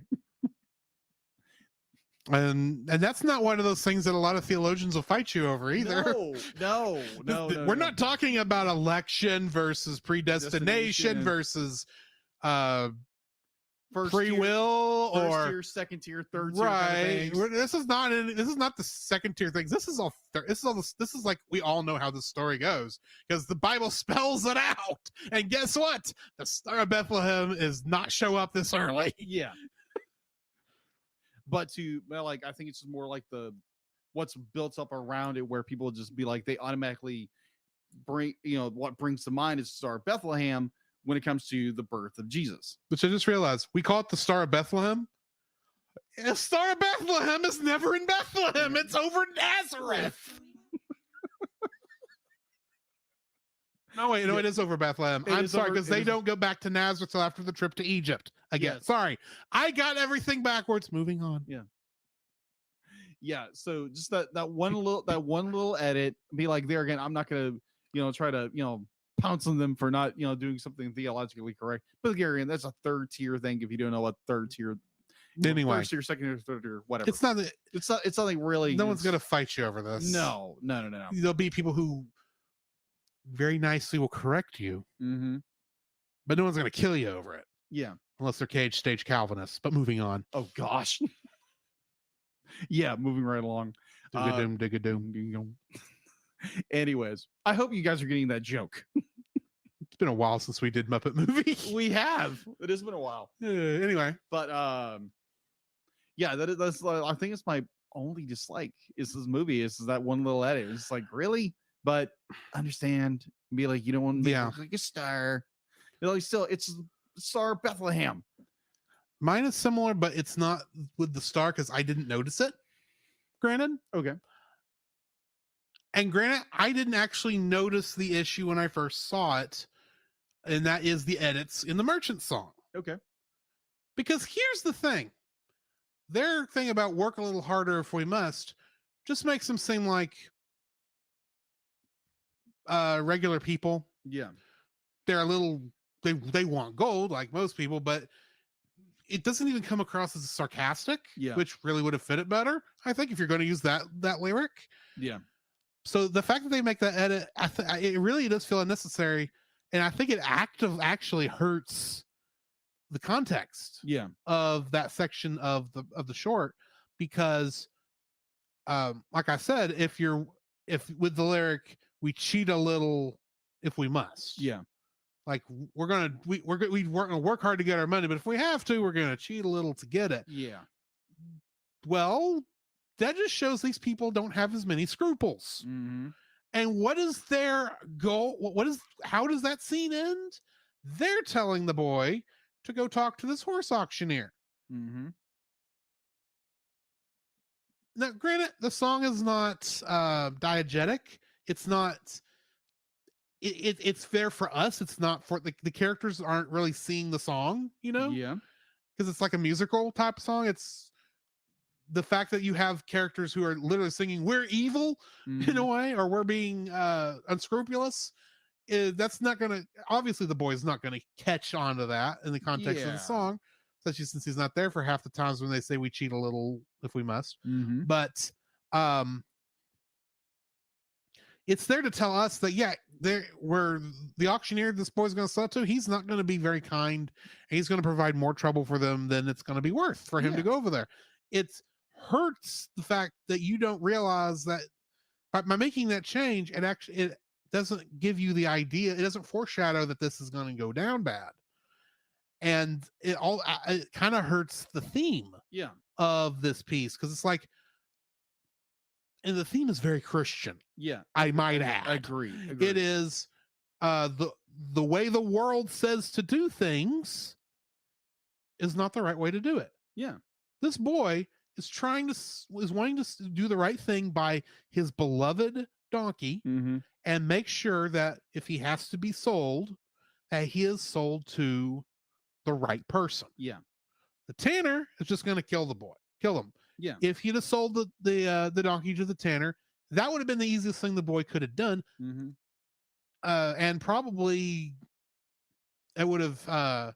And that's not one of those things that a lot of theologians will fight you over either. No. We're not talking about election versus predestination versus first free tier, will first or tier, second tier, third tier. right. This is not the second tier things. This is like we all know how the story goes because the Bible spells it out. And guess what? The Star of Bethlehem is not show up this early. Yeah. But I think it's more like what's built up around it, where people just be like, they automatically bring, what brings to mind is Star of Bethlehem when it comes to the birth of Jesus. Which I just realized we call it the Star of Bethlehem. The Star of Bethlehem is never in Bethlehem. It's over Nazareth. No, wait, no, it is over Bethlehem. I'm sorry, because they don't go back to Nazareth till after the trip to Egypt again. Yes. Sorry, I got everything backwards. Moving on. Yeah. So just that one little edit. Be like, there again, I'm not gonna try to pounce on them for not doing something theologically correct. But again, that's a third tier thing. If you don't know what third tier. Anyway, first tier, second tier, third tier, whatever. It's not. It's nothing really. No one's gonna fight you over this. No. There'll be people who very nicely will correct you, but no one's gonna kill you over it. Yeah, unless they're cage stage Calvinists. But moving on. Oh gosh. Yeah, moving right along. Dig-a-doom. Anyways, I hope you guys are getting that joke. It's been a while since we did Muppet Movie. We have. It has been a while. Anyway, but yeah, that's I think it's my only dislike is this movie. Is that one little edit? It's like, really? But understand, be like, you don't want to look like a star. Still, it's Star of Bethlehem. Mine is similar, but it's not with the star because I didn't notice it. Granted. Okay. And granted, I didn't actually notice the issue when I first saw it, and that is the edits in the Merchant song. Okay. Because here's the thing. Their thing about work a little harder if we must just makes them seem like regular people. Yeah. They're a little, they want gold like most people, but it doesn't even come across as sarcastic, which really would have fit it better, I think, if you're going to use that lyric. Yeah. So the fact that they make that edit, it really does feel unnecessary, and I think it actually hurts the context of that section of the short, because like I said, if with the lyric, we cheat a little if we must. Yeah. Like we're gonna work hard to get our money, but if we have to, we're gonna cheat a little to get it. Yeah. Well, that just shows these people don't have as many scruples. Mm-hmm. And what is their goal? How does that scene end? They're telling the boy to go talk to this horse auctioneer. Mm-hmm. Now, granted, the song is not diegetic. It's not. It's there for us. It's not for the characters aren't really seeing the song, Yeah. Because it's like a musical type song. It's the fact that you have characters who are literally singing "We're evil" in a way, or we're being unscrupulous. That's not gonna. Obviously, the boy's not gonna catch on to that in the context of the song, especially since he's not there for half the times when they say we cheat a little if we must. Mm-hmm. But it's there to tell us that where the auctioneer this boy's going to sell to, he's not going to be very kind, and he's going to provide more trouble for them than it's going to be worth for him to go over there. It hurts the fact that you don't realize that by making that change, it doesn't give you the idea. It doesn't foreshadow that this is going to go down bad, and it kind of hurts the theme Yeah. of this piece, because it's like, and the theme is very Christian. Yeah. I might add. Agree. It is the way the world says to do things is not the right way to do it. Yeah. This boy is wanting to do the right thing by his beloved donkey, and make sure that if he has to be sold, that he is sold to the right person. Yeah. The tanner is just going to kill him. Yeah. If he'd have sold the donkey to the tanner, that would have been the easiest thing the boy could have done. And probably it would have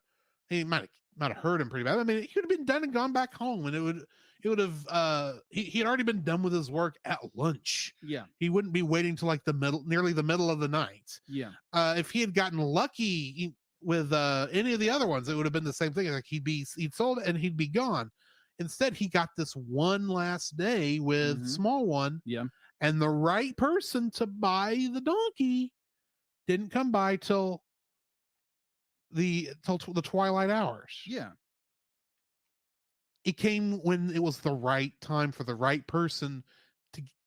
he might have hurt him pretty bad. I mean, he could have been done and gone back home, and it would have he had already been done with his work at lunch. Yeah. He wouldn't be waiting till like nearly the middle of the night. Yeah. If he had gotten lucky with any of the other ones, it would have been the same thing. Like he'd sold it and he'd be gone. Instead, he got this one last day with Small One. Yeah. And the right person to buy the donkey didn't come by till the twilight hours. Yeah. It came when it was the right time for the right person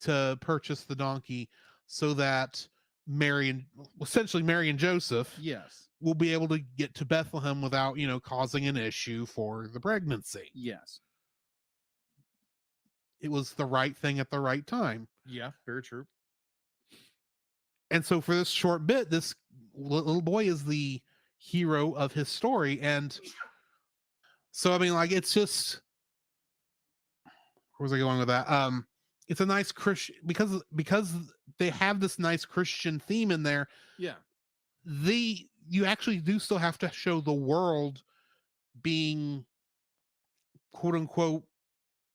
to purchase the donkey, so that essentially Mary and Joseph, yes, will be able to get to Bethlehem without, causing an issue for the pregnancy. Yes. It was the right thing at the right time. Yeah, very true. And so for this short bit, this little boy is the hero of his story. And so, I mean, like, it's just, where was I going with that? It's a nice Christian, because they have this nice Christian theme in there. Yeah. You actually do still have to show the world being, quote unquote,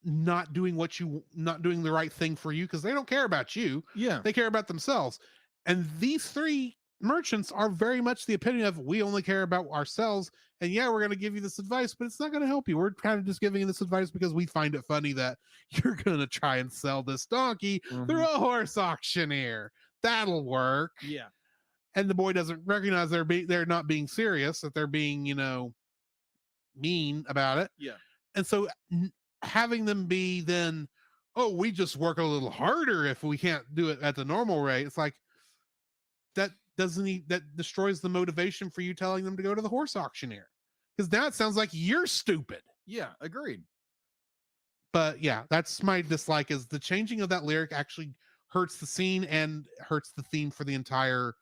not doing the right thing for you, because they don't care about you. Yeah. They care about themselves. And these three merchants are very much the epitome of, we only care about ourselves. And yeah, we're going to give you this advice, but it's not going to help you. We're kind of just giving you this advice because we find it funny that you're going to try and sell this donkey through a horse auctioneer. That'll work. Yeah. And the boy doesn't recognize they're not being serious, that they're being, mean about it. Yeah. And so having them be then, oh, we just work a little harder if we can't do it at the normal rate. It's like, that destroys the motivation for you telling them to go to the horse auctioneer, because now it sounds like you're stupid. Yeah, agreed. But yeah, that's my dislike, is the changing of that lyric actually hurts the scene and hurts the theme for the entire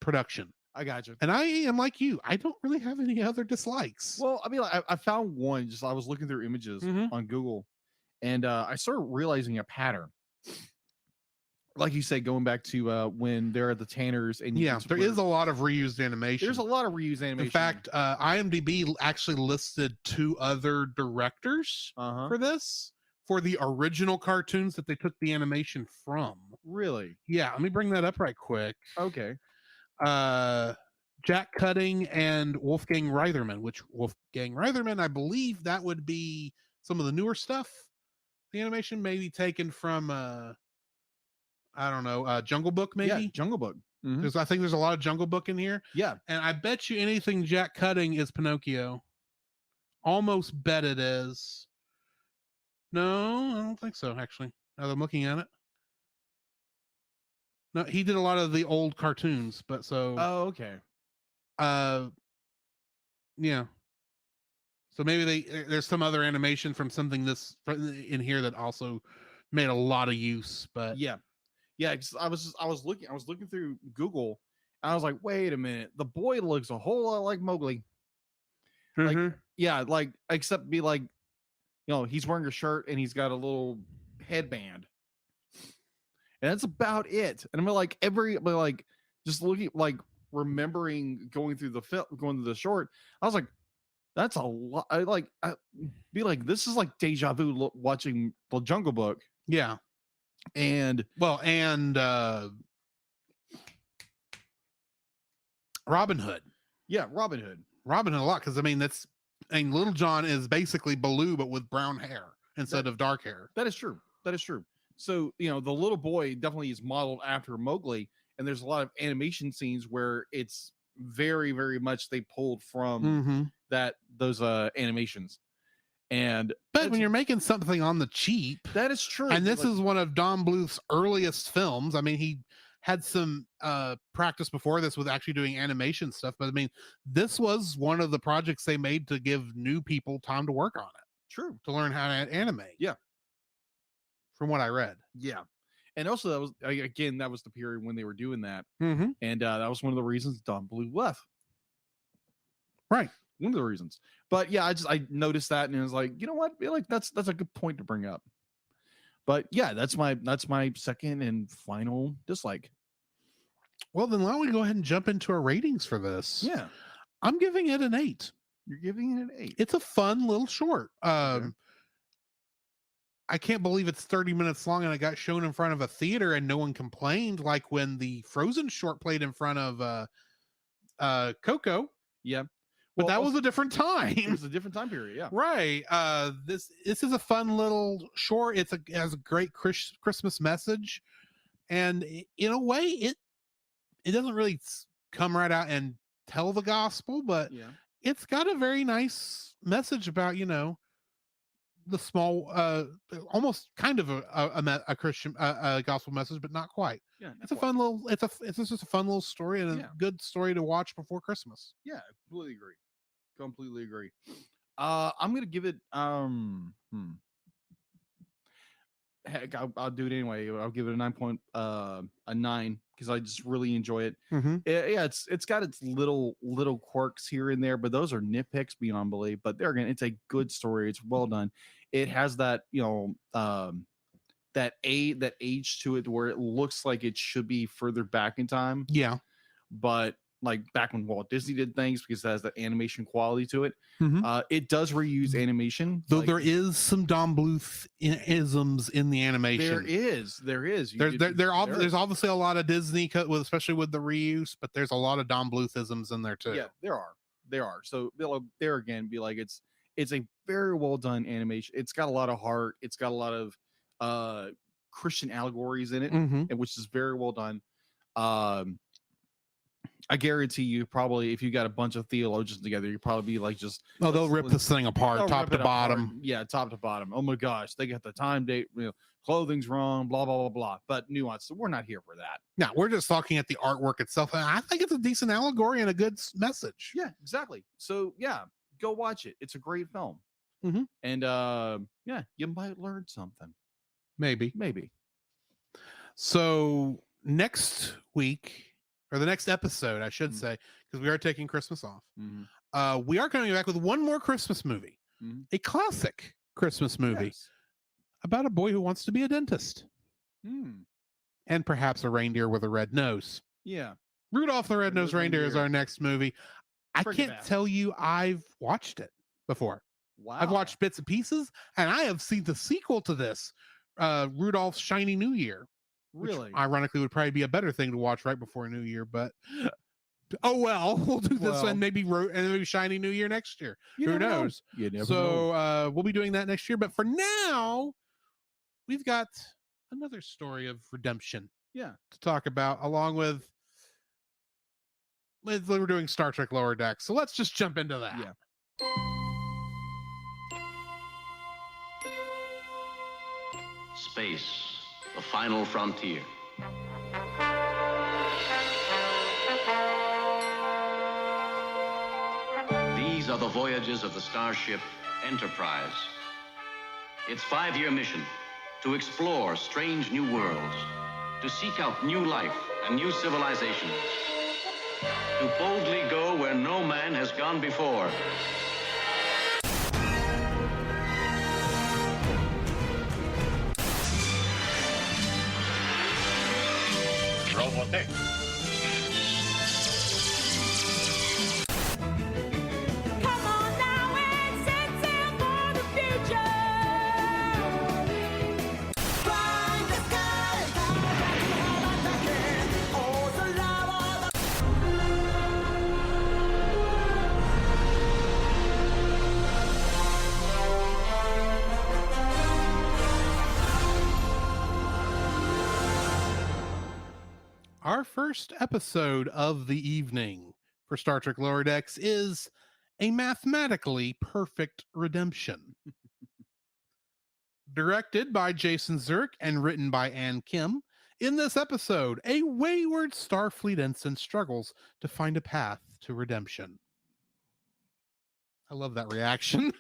production. I got you. And I am like you. I don't really have any other dislikes. Well, I mean, I found one. I was looking through images on Google, and I started realizing a pattern. Like you said, going back to when they're at the Tanners, and there is a lot of reused animation. There's a lot of reused animation. In fact, IMDb actually listed 2 other directors for this, for the original cartoons that they took the animation from. Really? Yeah, let me bring that up right quick. Okay. Jack Cutting and Wolfgang Reitherman, which Wolfgang Reitherman, I believe that would be some of the newer stuff. The animation may be taken from I don't know, Jungle Book, maybe? Yeah, Jungle Book. I think there's a lot of Jungle Book in here. Yeah. And I bet you anything Jack Cutting is Pinocchio. Almost bet it is. No, I don't think so, actually. Now that I'm looking at it. No, he did a lot of the old cartoons, but so... Oh, okay. Yeah. So maybe there's some other animation from something in here that also made a lot of use, but... Yeah. Yeah, because I was looking through Google, and I was like, wait a minute, the boy looks a whole lot like Mowgli. Like, yeah, like, except be like, he's wearing a shirt and he's got a little headband, and that's about it. And I'm like, just looking, like, remembering going through the short, I was like, that's a lot. This is like deja vu watching the Jungle Book. Yeah. And Robin Hood. Yeah, Robin Hood a lot, because Little John is basically Baloo but with brown hair instead of dark hair. That is true. So, the little boy definitely is modeled after Mowgli, and there's a lot of animation scenes where it's very, very much they pulled from those animations. But when you're making something on the cheap, that is true. and this is one of Don Bluth's earliest films. I mean, he had some practice before this with actually doing animation stuff, but I mean, this was one of the projects they made to give new people time to work on it. True. To learn how to animate. Yeah. From what I read. Yeah. And also that was the period when they were doing that. Mm-hmm. And that was one of the reasons Don Bluth left. Right. One of the reasons. But yeah, I noticed that and it was like, you know what? I feel like that's a good point to bring up. But yeah, that's my second and final dislike. Well, then why don't we go ahead and jump into our ratings for this? Yeah. I'm giving it an 8. You're giving it an 8. It's a fun little short. Okay. I can't believe it's 30 minutes long and it got shown in front of a theater and no one complained, like when the Frozen short played in front of Coco. Yeah. But that was a different time. It was a different time period, yeah. Right. This is a fun little short. It has a great Christmas message. And in a way, it doesn't really come right out and tell the gospel, but it's got a very nice message about, the small, almost kind of a Christian gospel message, but not quite. Yeah, it's a fun little. It's just a fun little story and a good story to watch before Christmas. Yeah, completely agree. I'm gonna give it. Heck, I'll do it anyway. I'll give it a 9 because I just really enjoy it. Mm-hmm. It's got its little quirks here and there, but those are nitpicks beyond belief. But there again, it's a good story. It's well done. It has that that age to it where it looks like it should be further back in time. Yeah, but like back when Walt Disney did things, because it has that animation quality to it. It does reuse animation, though there is some Don Bluth isms in the animation. There is. There's obviously a lot of Disney, especially with the reuse, but there's a lot of Don Bluth isms in there too. Yeah, there are. So there again, be like it's a very well done animation. It's got a lot of heart. It's got a lot of Christian allegories in it, and which is very well done. I guarantee you, probably, if you got a bunch of theologians together, you'd probably be like, they'll rip this thing apart, top to bottom. Yeah, top to bottom. Oh my gosh, they got the time date, clothing's wrong, blah, blah, blah, blah. But nuance, so we're not here for that. No, we're just talking at the artwork itself. And I think it's a decent allegory and a good message. Yeah, exactly. So, yeah, go watch it. It's a great film. And, you might learn something. Maybe. So, next week, or the next episode, I should say, because we are taking Christmas off. We are coming back with one more Christmas movie, a classic Christmas movie about a boy who wants to be a dentist, and perhaps a reindeer with a red nose. Yeah, Rudolph the Red-Nosed Reindeer is our next movie. I can't tell you I've watched it before. Wow, I've watched bits and pieces, and I have seen the sequel to this, Rudolph's Shiny New Year. Really? Which ironically would probably be a better thing to watch right before New Year, but oh well, we'll do this one, maybe Shiny New Year next year. Who knows? You never know. We'll be doing that next year, but for now, we've got another story of redemption to talk about, along with we're doing Star Trek Lower Decks. So let's just jump into that. Yeah. Space, the final frontier. These are the voyages of the starship Enterprise. Its 5-year mission: to explore strange new worlds, to seek out new life and new civilizations, to boldly go where no man has gone before. Robotech. Come on now and set sail for the future. Fly the sky, oh, the lava. Our first episode of the evening for Star Trek Lower Decks is a mathematically perfect redemption. Directed by Jason Zirk and written by Ann Kim, in this episode, a wayward Starfleet ensign struggles to find a path to redemption. I love that reaction.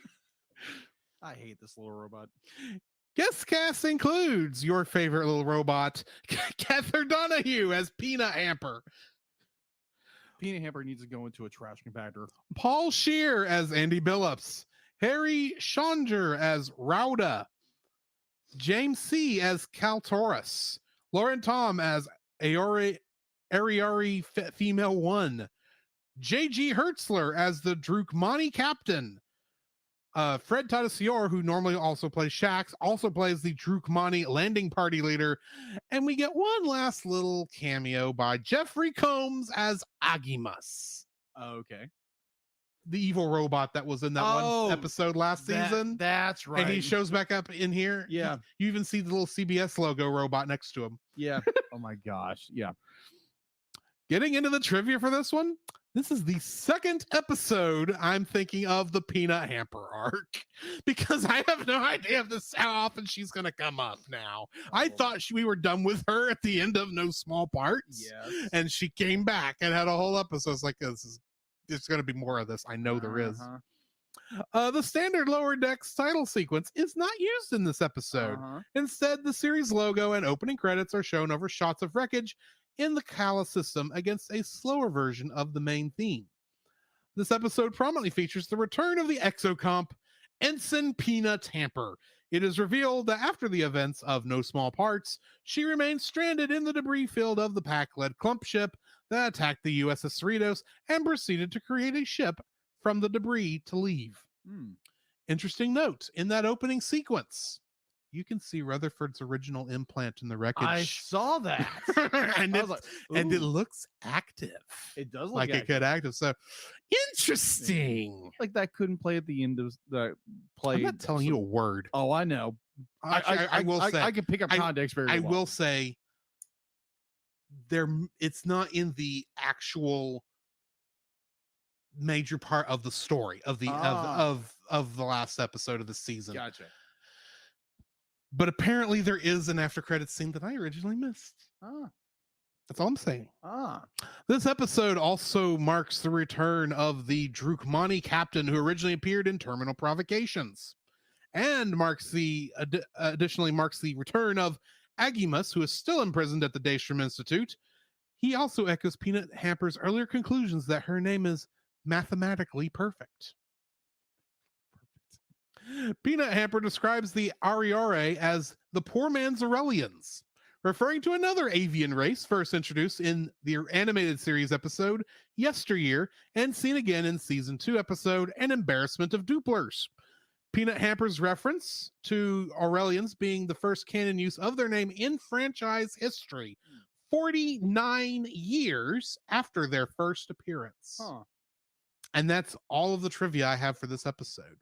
I hate this little robot. Guest cast includes your favorite little robot, Cather Donahue as Peanut Hamper, Peanut Hamper needs to go into a trash compactor. Paul Scheer as Andy Billups, Harry Chandler as Rauda, James C. as Kaltoris, Lauren Tom as Ariari Female 1, J.G. Hertzler as the Drukmani Captain, Fred Tatasciore, who normally also plays Shax, also plays the Drukmani landing party leader. And we get one last little cameo by Jeffrey Combs as Agimus, Okay. the evil robot that was in that one episode last season. That's right. And he shows back up in here. Yeah. You even see the little CBS logo robot next to him. Yeah. Oh my gosh. Yeah. Getting into the trivia for this one, this is the second episode I'm thinking of the Peanut Hamper arc, because I have no idea if this how often she's going to come up now. I thought we were done with her at the end of No Small Parts. Yes. And she came back and had a whole episode. It's like, there's going to be more of this. I know there is. The standard Lower Decks title sequence is not used in this episode. Instead, the series logo and opening credits are shown over shots of wreckage in the Kala system against a slower version of the main theme. This episode prominently features the return of the exocomp Ensign Peanut Hamper. It is revealed that after the events of No Small Parts, she remained stranded in the debris field of the Pack-led clump ship that attacked the USS Cerritos and proceeded to create a ship from the debris to leave. Interesting note, in that opening sequence, you can see Rutherford's original implant in the wreckage. I saw that. and, and it looks active. It does look like active. it could active. So interesting. Like that couldn't play at the end of the play. I'm not telling you a word. Oh, I know. I will say I can pick up context very well. I will say it's not in the actual major part of the story of the of the last episode of the season. Gotcha. But apparently there is an after credits scene that I originally missed. That's all I'm saying. This episode also marks the return of the Drukmani captain who originally appeared in Terminal Provocations, and additionally marks the return of Agimus, who is still imprisoned at the Daystrom Institute. He also echoes Peanut Hamper's earlier conclusions that her name is mathematically perfect. Peanut Hamper describes the Ariare as the poor man's Aurelians, referring to another avian race first introduced in the animated series episode Yesteryear and seen again in season 2 episode An Embarrassment of Duplers. Peanut Hamper's reference to Aurelians being the first canon use of their name in franchise history, 49 years after their first appearance. And that's all of the trivia I have for this episode.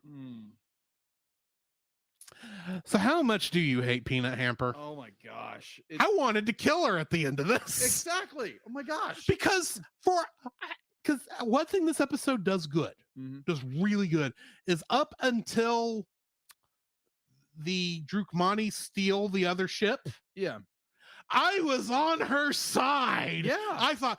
So how much do you hate Peanut Hamper? Oh my gosh. I wanted to kill her at the end of this. Exactly. Oh my gosh. Because one thing this episode does good, does really good, is up until the Drukmani steal the other ship. Yeah. I was on her side. Yeah. I thought,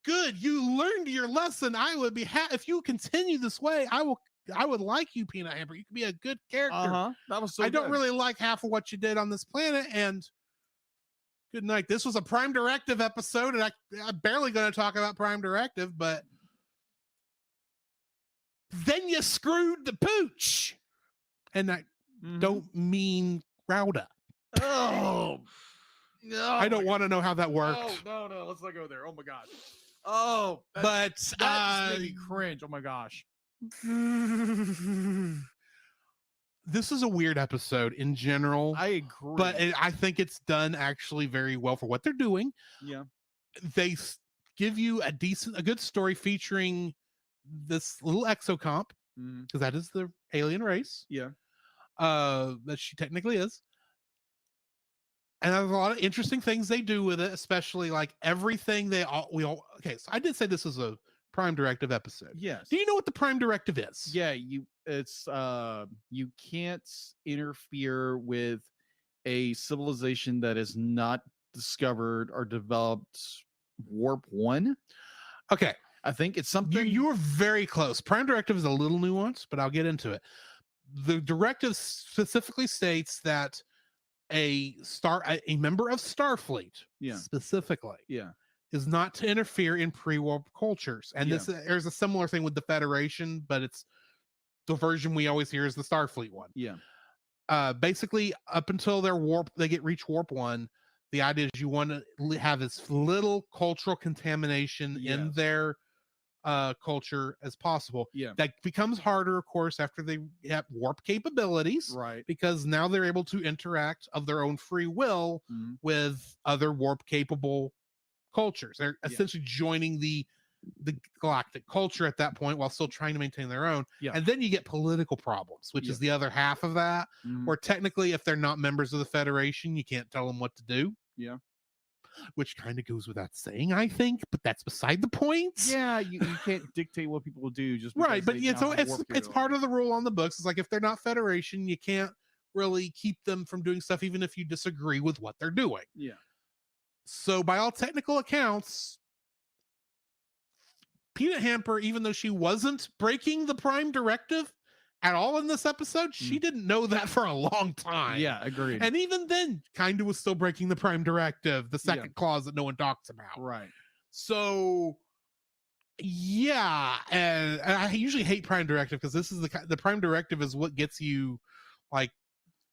good, you learned your lesson. I would be if you continue this way, I would like you, Peanut Hamper. You could be a good character. That was so I don't really like half of what you did on this planet, and good night. This was a Prime Directive episode, and I'm barely going to talk about Prime Directive, but then you screwed the pooch. And I don't mean Rauda. Oh, no. I don't want to know how that worked. Oh, no. Let's not go there. Oh my gosh. Oh, but that made me cringe. Oh my gosh. This is a weird episode in general. I agree, but I think it's done actually very well for what they're doing. Yeah, they give you a good story featuring this little exocomp, because that is the alien race. Yeah, that she technically is, And there's a lot of interesting things they do with it, especially like everything okay, so I did say this is a Prime Directive episode. Yes. Do you know what the Prime Directive is? Yeah, you can't interfere with a civilization that is not discovered or developed warp 1. Okay. I think it's something You were very close. Prime Directive is a little nuanced, but I'll get into it. The directive specifically states that a member of Starfleet, specifically, is not to interfere in pre-warp cultures. And there's a similar thing with the Federation, but it's the version we always hear is the Starfleet one. Yeah. Basically, up until they reach warp 1, the idea is you want to have as little cultural contamination in their culture as possible. Yeah. That becomes harder, of course, after they have warp capabilities, Right. because now they're able to interact of their own free will with other warp capable cultures. They're essentially joining the galactic culture at that point while still trying to maintain their own. And then you get political problems, which is the other half of that, where technically if they're not members of the Federation, you can't tell them what to do. Yeah. Which kind of goes without saying, I think, but that's beside the point. Yeah, you can't dictate what people will do just right. But so it's part of the rule on the books. It's like if they're not Federation, you can't really keep them from doing stuff, even if you disagree with what they're doing. Yeah. So by all technical accounts, Peanut Hamper, even though she wasn't breaking the Prime Directive at all in this episode, she didn't know that for a long time. Yeah, agreed. And even then, kind of was still breaking the Prime Directive, the second clause that no one talks about. Right. So, yeah, and I usually hate Prime Directive because this is the Prime Directive is what gets you, like,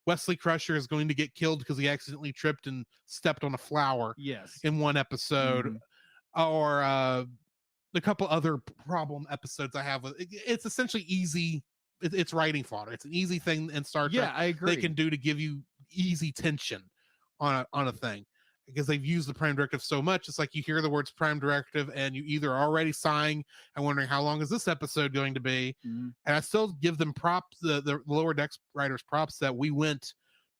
Wesley Crusher is going to get killed because he accidentally tripped and stepped on a flower. Yes. In one episode, or a couple other problem episodes I have with it's essentially easy. It's writing fodder. It's an easy thing in Star Trek. Yeah, I agree. They can do to give you easy tension on a thing, because they've used the Prime Directive so much. It's like you hear the words Prime Directive and you either are already sighing and wondering how long is this episode going to be. And I still give them props, the Lower Decks writers props, that we went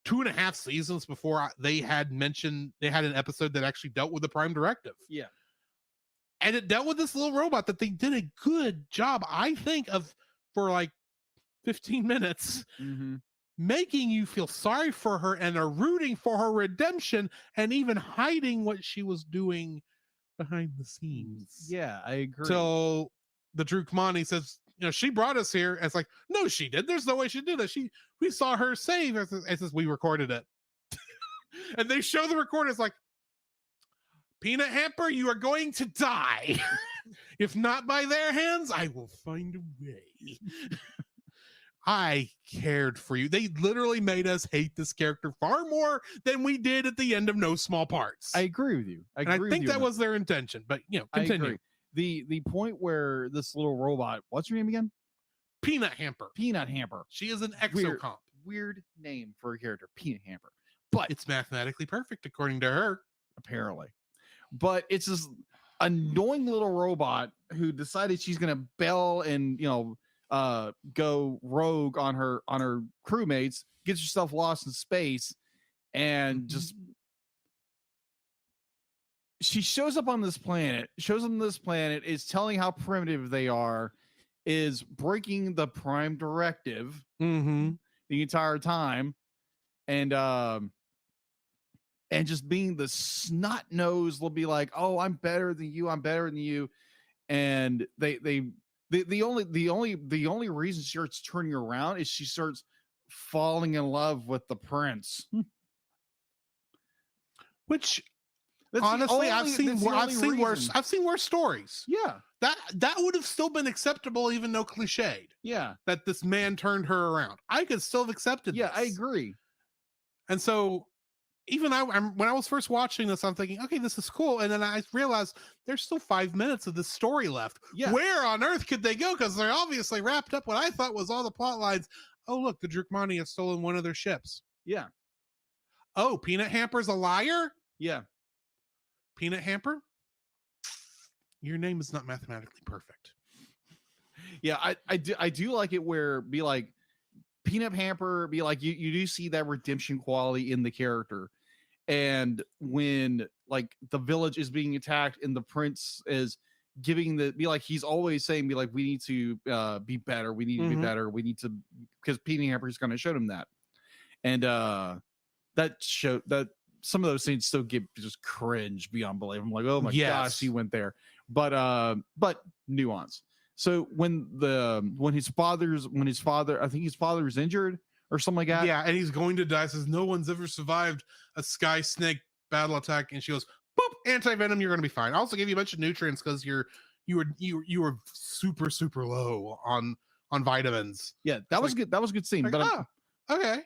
2.5 seasons before they had mentioned they had an episode that actually dealt with the Prime Directive. Yeah. And it dealt with this little robot that they did a good job, I think, for like 15 minutes, making you feel sorry for her and are rooting for her redemption, and even hiding what she was doing behind the scenes. Yeah, I agree. So the Drukmani says, she brought us here. And it's like, no, she did. There's no way she did that. We saw her save. It says we recorded it. And they show the recorder. It's like, Peanut Hamper, you are going to die. If not by their hands, I will find a way. I cared for you. They literally made us hate this character far more than we did at the end of No Small Parts. I agree with you. I think that was their intention, but continue. The point where this little robot, what's her name again? Peanut Hamper. Peanut Hamper. She is an exocomp. Weird name for a character, Peanut Hamper. But it's mathematically perfect according to her. Apparently. But it's this annoying little robot who decided she's gonna bail and go rogue on her crewmates, gets herself lost in space, and just she shows up on this planet, is telling how primitive they are, is breaking the Prime Directive the entire time, and just being the snot nose will be like, oh, I'm better than you, and the only reason she starts turning around is she starts falling in love with the prince. Which honestly, I've seen worse stories. Yeah. That would have still been acceptable, even though cliched. Yeah. That this man turned her around. I could still have accepted this. I agree. And so even when I was first watching this, I'm thinking, okay, this is cool. And then I realized there's still 5 minutes of this story left. Yeah. Where on earth could they go? Because they're obviously wrapped up what I thought was all the plot lines. Oh, look, the Drukmani have stolen one of their ships. Yeah. Oh, Peanut Hamper's a liar? Yeah. Peanut Hamper? Your name is not mathematically perfect. Yeah, I do like it where be like Peanut Hamper, be like you do see that redemption quality in the character, And when like the village is being attacked and the prince is giving he's always saying we need to be better, we need to be better, we need to, because Peanut Hamper is going to show them that. And that showed that some of those scenes still get just cringe beyond belief. I'm like, oh my gosh, he went there. But nuance. So when his father, I think his father is injured or something like that. Yeah, and he's going to die. Says no one's ever survived a sky snake battle attack, and she goes, "Boop, anti-venom. You're going to be fine. I'll also give you a bunch of nutrients because you were super low on vitamins." Yeah, that was good. That was a good scene. Like, but okay.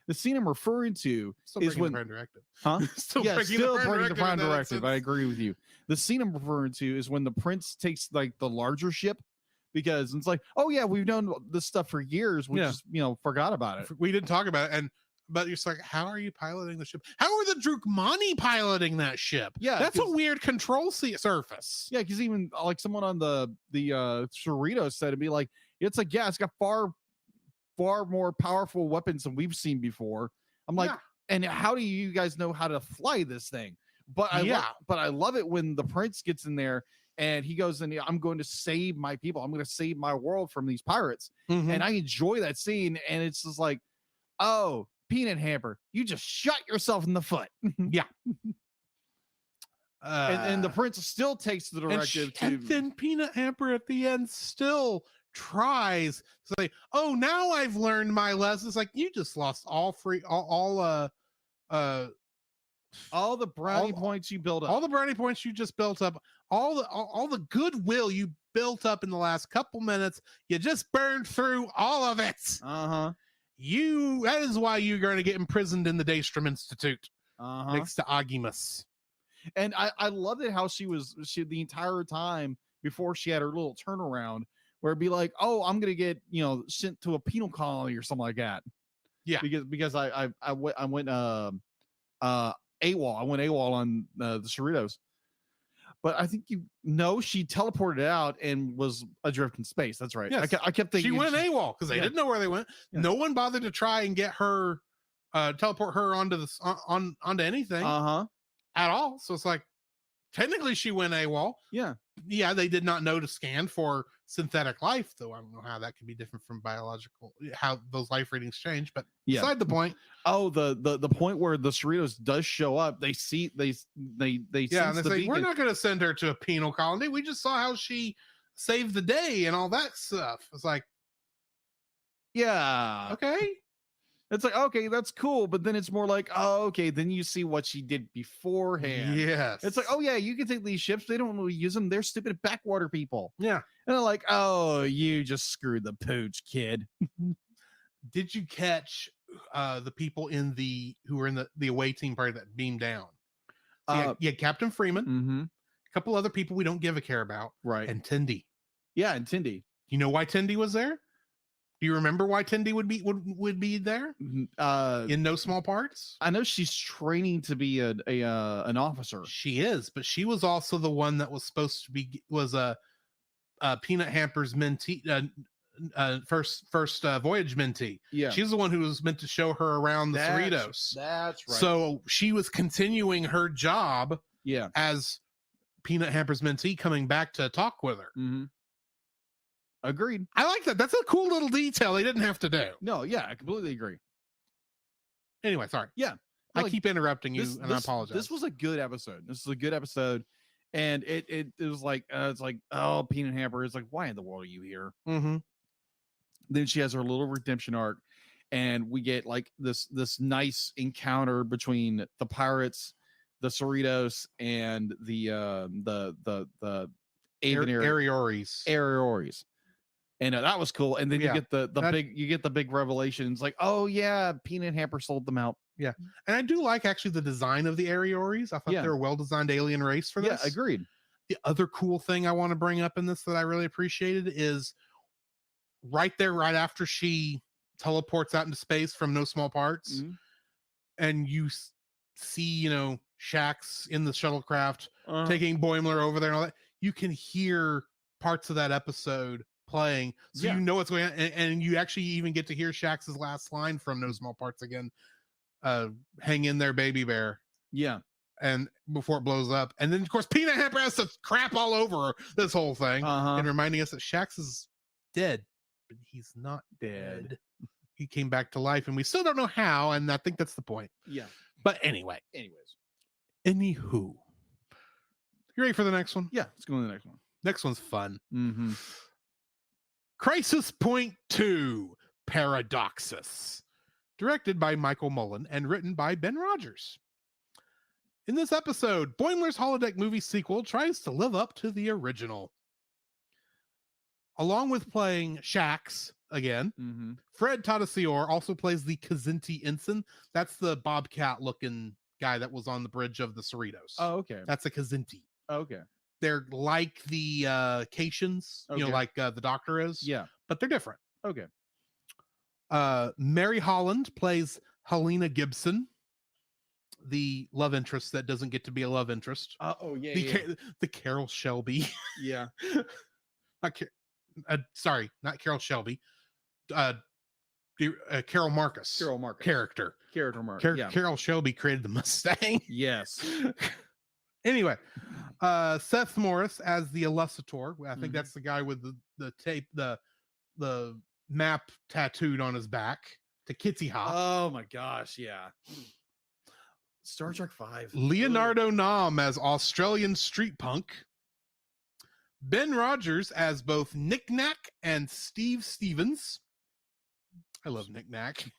The scene I'm referring to is when the Prime Directive. Huh? still breaking the Prime Directive. I I agree with you. The scene I'm referring to is when the prince takes like the larger ship, because it's like, oh yeah, we've known this stuff for years. We just forgot about it. We didn't talk about it, but it's like, how are you piloting the ship? How are the Drukmani piloting that ship? Yeah, that's a weird control surface. Yeah, because even like someone on the Cerritos said it'd be like, it's like, yeah, it's got far more powerful weapons than we've seen before. I'm like, and how do you guys know how to fly this thing? But I love it when the prince gets in there and he goes, and I'm going to save my people. I'm going to save my world from these pirates. And I enjoy that scene. And it's just like, oh, Peanut Hamper, you just shot yourself in the foot. Yeah. And the prince still takes the directive and then Peanut Hamper at the end still tries to say, oh, now I've learned my lesson. It's like, you just lost all the brownie points you built up, all the brownie points you just built up, all the goodwill you built up in the last couple minutes. You just burned through all of it. That is why you're going to get imprisoned in the Daystrom Institute next to Agimus. And I loved it how she the entire time before she had her little turnaround where it'd be like, oh, I'm gonna get sent to a penal colony or something like that. Yeah, because I went AWOL. I went AWOL on the Cerritos. But I think she teleported out and was adrift in space. That's right. Yes. I kept thinking she went AWOL because they didn't know where they went. Yeah. No one bothered to try and get her, teleport her onto onto anything at all. So it's like, technically she went AWOL. Yeah, they did not know to scan for synthetic life, though. I don't know how that could be different from biological, how those life readings change, but beside the point. Oh, the point where the Cerritos does show up, they see they and they say, we're not going to send her to a penal colony. We just saw how she saved the day and all that stuff. It's like, yeah, okay. It's like, okay, that's cool. But then it's more like, oh, okay, then you see what she did beforehand. Yes. It's like, oh, yeah, you can take these ships. They don't really use them. They're stupid backwater people. Yeah. And they're like, oh, you just screwed the pooch, kid. Did you catch the people who were in the away team party that beamed down? So you had Captain Freeman, a couple other people we don't give a care about. Right. And Tindy. Yeah, and Tindy. You know why Tindy was there? Do you remember why Tindy would be there? In no small parts? I know she's training to be an officer. She is, but she was also the one that was supposed to be Peanut Hamper's mentee, first voyage mentee. Yeah, she's the one who was meant to show her around the Cerritos. That's right. So she was continuing her job. Yeah, as Peanut Hamper's mentee, coming back to talk with her. Agreed. I like that. That's a cool little detail they didn't have to do. No, yeah, I completely agree. Anyway, sorry. Yeah. I keep interrupting you, and I apologize. This was a good episode. And it was like, it's like, oh, Peanut Hamper is like, why in the world are you here? Then she has her little redemption arc, and we get like this nice encounter between the pirates, the Cerritos, and the Ariores. And that was cool. And then you get the big revelations, like, oh yeah, Peanut Hamper sold them out. Yeah, and I do like actually the design of the Ariores. I thought they were a well-designed alien race for this. Yeah, agreed. The other cool thing I want to bring up in this that I really appreciated is right after she teleports out into space from No Small Parts, and you see Shax in the shuttlecraft taking Boimler over there and all that. You can hear parts of that episode playing, so you know what's going on, and you actually even get to hear Shax's last line from No Small Parts again. hang in there, baby bear. Yeah. And before it blows up. And then, of course, Peanut Hamper has to crap all over this whole thing. And reminding us that Shax is dead. But he's not dead. He came back to life, and we still don't know how, and I think that's the point. Yeah. But anyway. Anyways. Anywho. You ready for the next one? Yeah, let's go to the next one. Next one's fun. Mm-hmm. Crisis Point 2, Paradoxus. Directed by Michael Mullen and written by Ben Rogers. In this episode, Boimler's holodeck movie sequel tries to live up to the original. Along with playing Shax again, Fred Tatasciore also plays the Kazinti Ensign. That's the Bobcat-looking guy that was on the bridge of the Cerritos. Oh, okay. That's a Kazinti. Oh, okay. They're like the Caitians, like the Doctor is. Yeah. But they're different. Okay. Mary Holland plays Helena Gibson, the love interest that doesn't get to be a love interest. The Carol Shelby. Yeah. Sorry, not Carol Shelby. Carol Marcus. Carol Marcus. Character Marcus. Carol Shelby created the Mustang. Yes. Anyway, Seth Morris as the Illustrator. I think that's the guy with the tape, the map tattooed on his back to Kitty Hop. Oh my gosh, yeah. Star Trek 5. Leonardo Nam as Australian street punk. Ben Rogers as both Nick Nack and Steve Stevens. I love Nick Nack.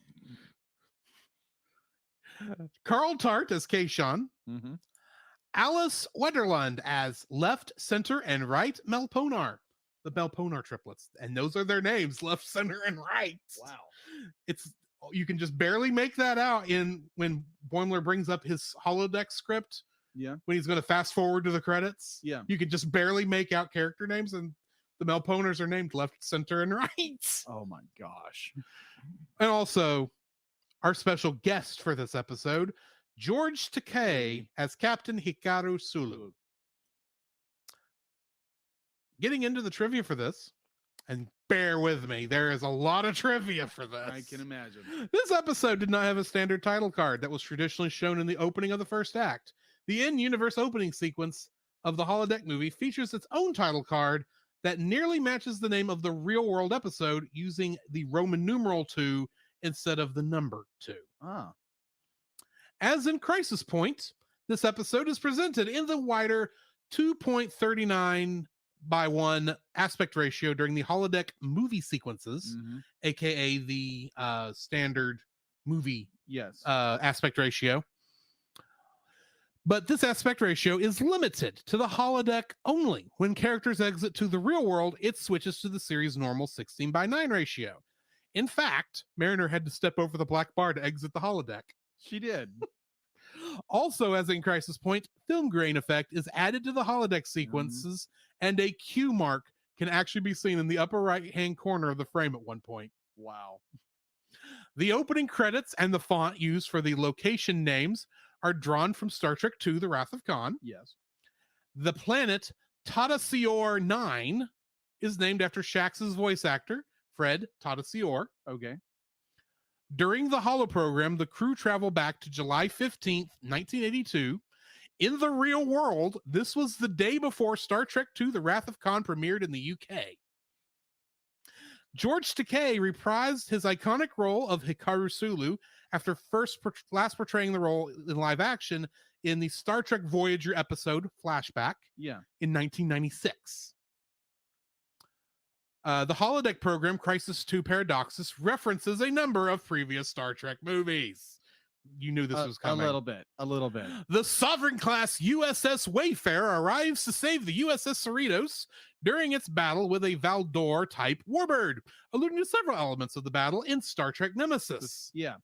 Carl Tart as Kayshawn. Alice Wetterlund as left, center, and right Melponar. The Melponar triplets. And those are their names, left, center, and right. Wow. You can just barely make that out when Boimler brings up his holodeck script. Yeah. When he's going to fast forward to the credits. Yeah. You could just barely make out character names, and the Melponers are named left, center, and right. Oh my gosh. And also, our special guest for this episode, George Takei as Captain Hikaru Sulu. Getting into the trivia for this, and bear with me, there is a lot of trivia for this. I can imagine. This episode did not have a standard title card that was traditionally shown in the opening of the first act. The in-universe opening sequence of the holodeck movie features its own title card that nearly matches the name of the real-world episode using the Roman numeral 2 instead of the number 2. Ah. As in Crisis Point, this episode is presented in the wider 2.39 by 1 aspect ratio during the holodeck movie sequences, aka the standard movie aspect ratio. But this aspect ratio is limited to the holodeck only. When characters exit to the real world, it switches to the series' normal 16 by 9 ratio. In fact, Mariner had to step over the black bar to exit the holodeck. She did. Also, as in Crisis Point, film grain effect is added to the holodeck sequences, and a Q mark can actually be seen in the upper right-hand corner of the frame at one point. Wow. The opening credits and the font used for the location names are drawn from Star Trek II, The Wrath of Khan. Yes. The planet Tatasciore 9 is named after Shax's voice actor, Fred Tatasciore. Okay. During the holo program, the crew travel back to July 15th, 1982. In the real world, this was the day before Star Trek II, The Wrath of Khan premiered in the UK. George Takei reprised his iconic role of Hikaru Sulu after last portraying the role in live action in the Star Trek Voyager episode Flashback in 1996. The holodeck program Crisis 2 Paradoxus references a number of previous Star Trek movies. You knew this was coming. A little bit. The Sovereign class USS Wayfarer arrives to save the USS Cerritos during its battle with a Valdor-type warbird, alluding to several elements of the battle in Star Trek Nemesis. Yeah.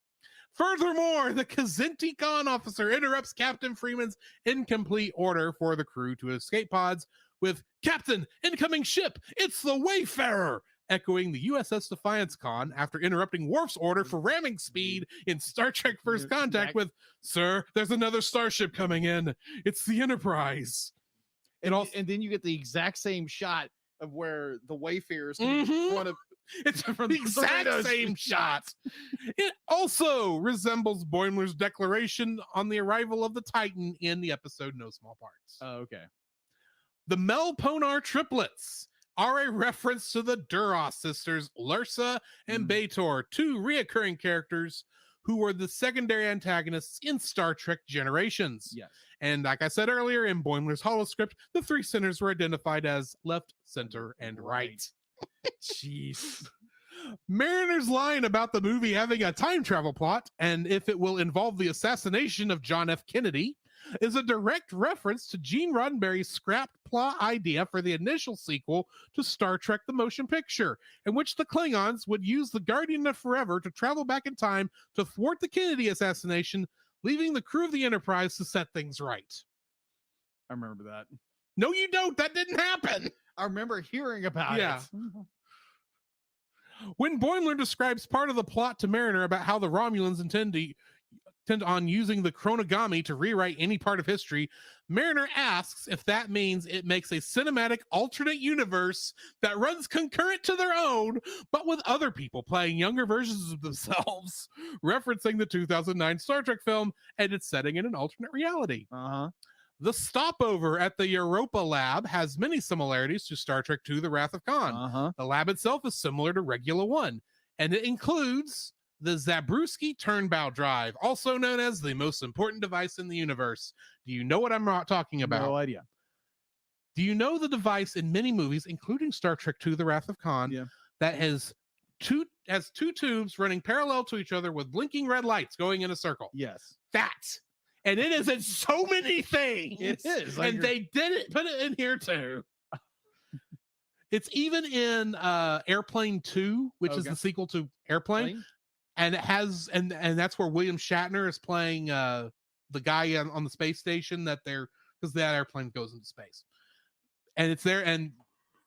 Furthermore, the Kazinti Khan officer interrupts Captain Freeman's incomplete order for the crew to escape pods with, "Captain, incoming ship, it's the Wayfarer," echoing the USS Defiance Khan after interrupting Worf's order for ramming speed in Star Trek First Contact with, "Sir, there's another starship coming in. It's the Enterprise." And then you get the exact same shot of where the Wayfarers in front of It's From the the exact Doritos same shot. It also resembles Boimler's declaration on the arrival of the Titan in the episode No Small Parts. Oh, okay. The Melponar triplets are a reference to the Duras sisters, Lursa and B'Etor, two reoccurring characters who were the secondary antagonists in Star Trek Generations. Yes. And like I said earlier, in Boimler's holoscript, the three centers were identified as left, center, and right. Jeez. Mariner's line about the movie having a time travel plot and if it will involve the assassination of John F. Kennedy is a direct reference to Gene Roddenberry's scrapped plot idea for the initial sequel to Star Trek the Motion Picture, in which the Klingons would use the Guardian of Forever to travel back in time to thwart the Kennedy assassination, leaving the crew of the Enterprise to set things right. I remember that. No, you don't. That didn't happen. I remember hearing about Yeah. it. When Boimler describes part of the plot to Mariner about how the Romulans intend on using the chronogami to rewrite any part of history, Mariner asks if that means it makes a cinematic alternate universe that runs concurrent to their own, but with other people playing younger versions of themselves, referencing the 2009 Star Trek film and its setting in an alternate reality. Uh-huh. The stopover at the Europa lab has many similarities to Star Trek II: The Wrath of Khan. Uh-huh. The lab itself is similar to Regula 1, and it includes the Zabriskie Turnbow drive, also known as the most important device in the universe. Do you know what I'm talking about? No idea. Do you know the device in many movies, including Star Trek II: The Wrath of Khan, that has two tubes running parallel to each other with blinking red lights going in a circle? Yes. That. And it is in so many things. It is. And they put it in here too. It's even in Airplane 2, which is the sequel to Airplane. And it has, and that's where William Shatner is playing the guy on the space station because that airplane goes into space. And it's there, and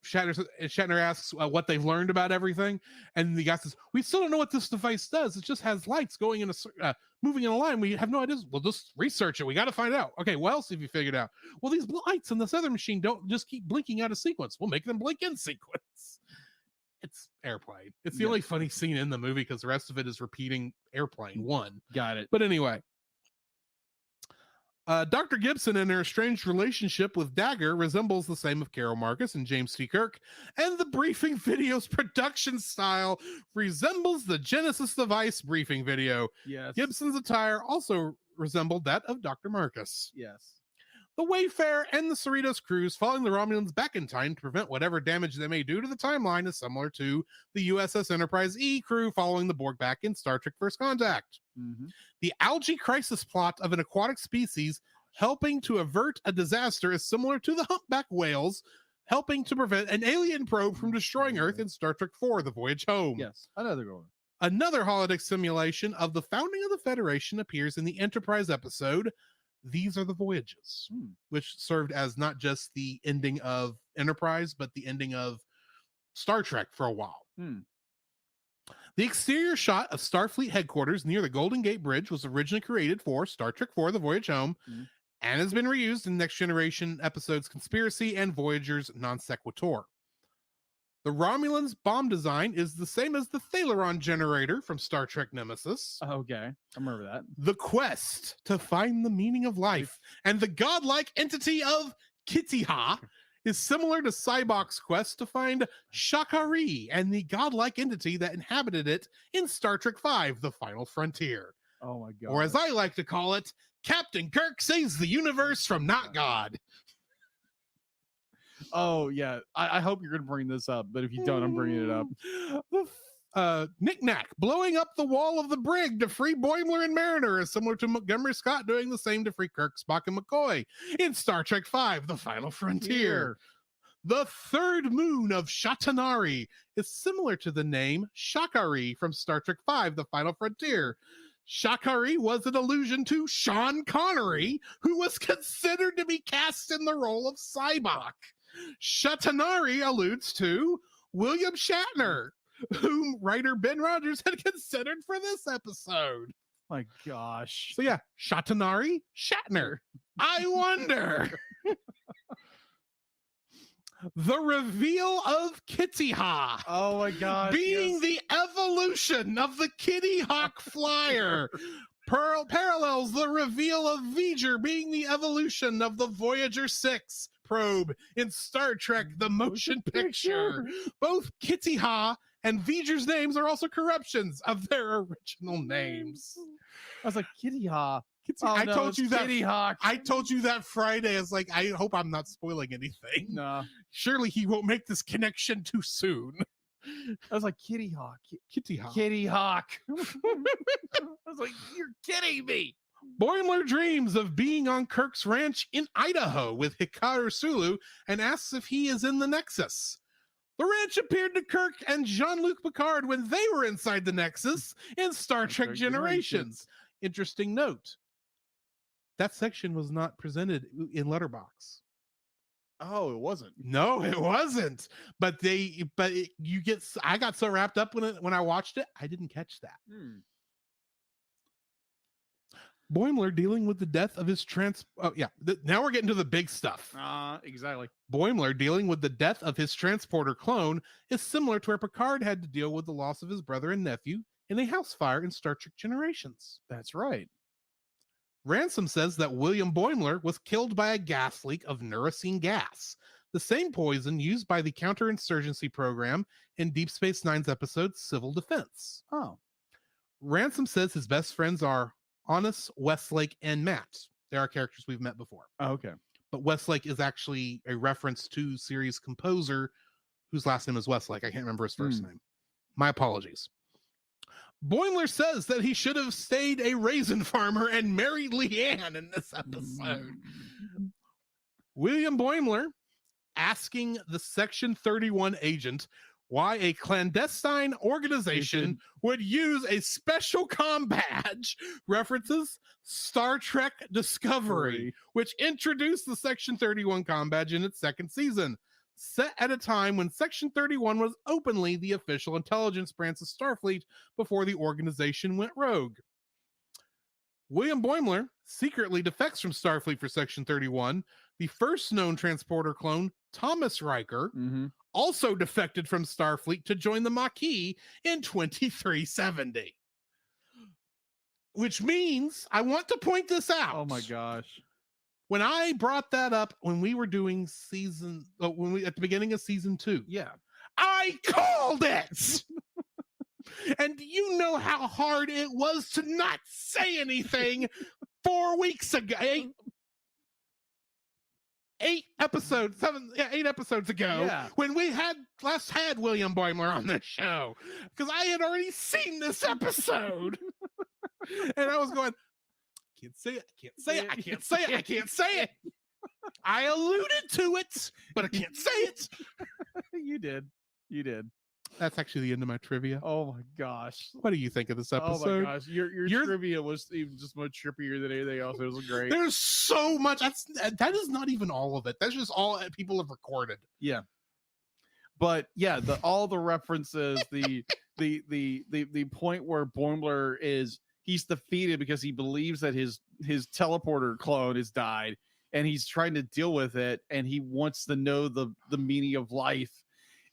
Shatner asks what they've learned about everything, and the guy says, "We still don't know what this device does. It just has lights going in moving in a line. We have no idea. We'll just research it. We got to find out. Okay, what else have you figured out? Well, these lights in this other machine don't just keep blinking out of sequence. We'll make them blink in sequence." It's Airplane. It's the only funny scene in the movie because the rest of it is repeating Airplane 1. Got it. But anyway. Dr. Gibson and her estranged relationship with Dagger resembles the same of Carol Marcus and James T. Kirk, and the briefing video's production style resembles the Genesis device briefing video. Yes. Gibson's attire also resembled that of Dr. Marcus. Yes. The Wayfarer and the Cerritos crews following the Romulans back in time to prevent whatever damage they may do to the timeline is similar to the USS Enterprise E crew following the Borg back in Star Trek First Contact. Mm-hmm. The algae crisis plot of an aquatic species helping to avert a disaster is similar to the humpback whales helping to prevent an alien probe from destroying Earth in Star Trek IV: The Voyage Home. Yes, another good one. Another holodeck simulation of the founding of the Federation appears in the Enterprise episode These Are the Voyages, which served as not just the ending of Enterprise, but the ending of Star Trek for a while. The exterior shot of Starfleet headquarters near the Golden Gate Bridge was originally created for Star Trek IV: The Voyage Home and has been reused in Next Generation episodes Conspiracy and Voyager's Non Sequitur. The Romulans' bomb design is the same as the Thalaron generator from Star Trek Nemesis. Okay, I remember that. The quest to find the meaning of life and the godlike entity of Kitiha is similar to Cybok's quest to find Shakari and the godlike entity that inhabited it in Star Trek V: The Final Frontier. Oh my god. Or as I like to call it, Captain Kirk saves the universe from not God. Oh yeah, I hope you're gonna bring this up, but if you don't, I'm bringing it up. Knick-Knack blowing up the wall of the brig to free Boimler and Mariner is similar to Montgomery Scott doing the same to free Kirk, Spock, and McCoy in Star Trek V: The Final Frontier. The third moon of Shatanari is similar to the name Shakari from Star Trek V: The Final Frontier. Shakari was an allusion to Sean Connery, who was considered to be cast in the role of Cybok. Shatanari alludes to William Shatner, whom writer Ben Rogers had considered for this episode. My gosh. So yeah, Shatanari, Shatner. I wonder. The reveal of Kitty Hawk. Oh my gosh. Being the evolution of the Kitty Hawk flyer. Parallels the reveal of V'ger being the evolution of the Voyager 6 probe in Star Trek the Motion Picture. Both Kitty Hawk and V'ger's names are also corruptions of their original names. I was like, Kitty Hawk. Oh, I no, told it's you that. Kitty Hawk. I told you that Friday. I was like, I hope I'm not spoiling anything. No. Surely he won't make this connection too soon. I was like, Kitty Hawk. Kitty Hawk. Kitty Hawk. I was like, you're kidding me. Boimler dreams of being on Kirk's ranch in Idaho with Hikaru Sulu and asks if he is in the Nexus. The ranch appeared to Kirk and Jean-Luc Picard when they were inside the Nexus in Star Trek Generations. Interesting note. That section was not presented in Letterbox. Oh, it wasn't. No, it wasn't. I got so wrapped up when I watched it, I didn't catch that. Boimler dealing with the death of his now we're getting to the big stuff. Exactly. Boimler dealing with the death of his transporter clone is similar to where Picard had to deal with the loss of his brother and nephew in a house fire in Star Trek Generations. That's right. Ransom says that William Boimler was killed by a gas leak of neurocene gas, the same poison used by the counterinsurgency program in Deep Space Nine's episode Civil Defense. Oh. Ransom says his best friends are Honest, Westlake, and Matt. They are characters we've met before. Oh, okay. But Westlake is actually a reference to series composer whose last name is Westlake. I can't remember his first name. My apologies. Boimler says that he should have stayed a raisin farmer and married Leanne in this episode. William Boimler asking the Section 31 agent why a clandestine organization would use a special comm badge references Star Trek Discovery, which introduced the Section 31 comm badge in its second season, set at a time when Section 31 was openly the official intelligence branch of Starfleet before the organization went rogue. William Boimler secretly defects from Starfleet for Section 31. The first known transporter clone, Thomas Riker, also defected from Starfleet to join the Maquis in 2370. Which means, I want to point this out. Oh my gosh. When I brought that up when we were doing at the beginning of season 2, I called it. And you know how hard it was to not say anything 4 weeks ago. 8 episodes ago, when we last had William Boimler on the show, because I had already seen this episode. And I was going, can't say it. I alluded to it, but I can't say it. You did. That's actually the end of my trivia. Oh my gosh. What do you think of this episode? Oh my gosh. Your trivia was even just much trippier than anything else. It was great. There's so much. That is not even all of it. That's just all people have recorded. Yeah. But yeah, all the references, the point where Boimler he's defeated because he believes that his teleporter clone has died and he's trying to deal with it, and he wants to know the meaning of life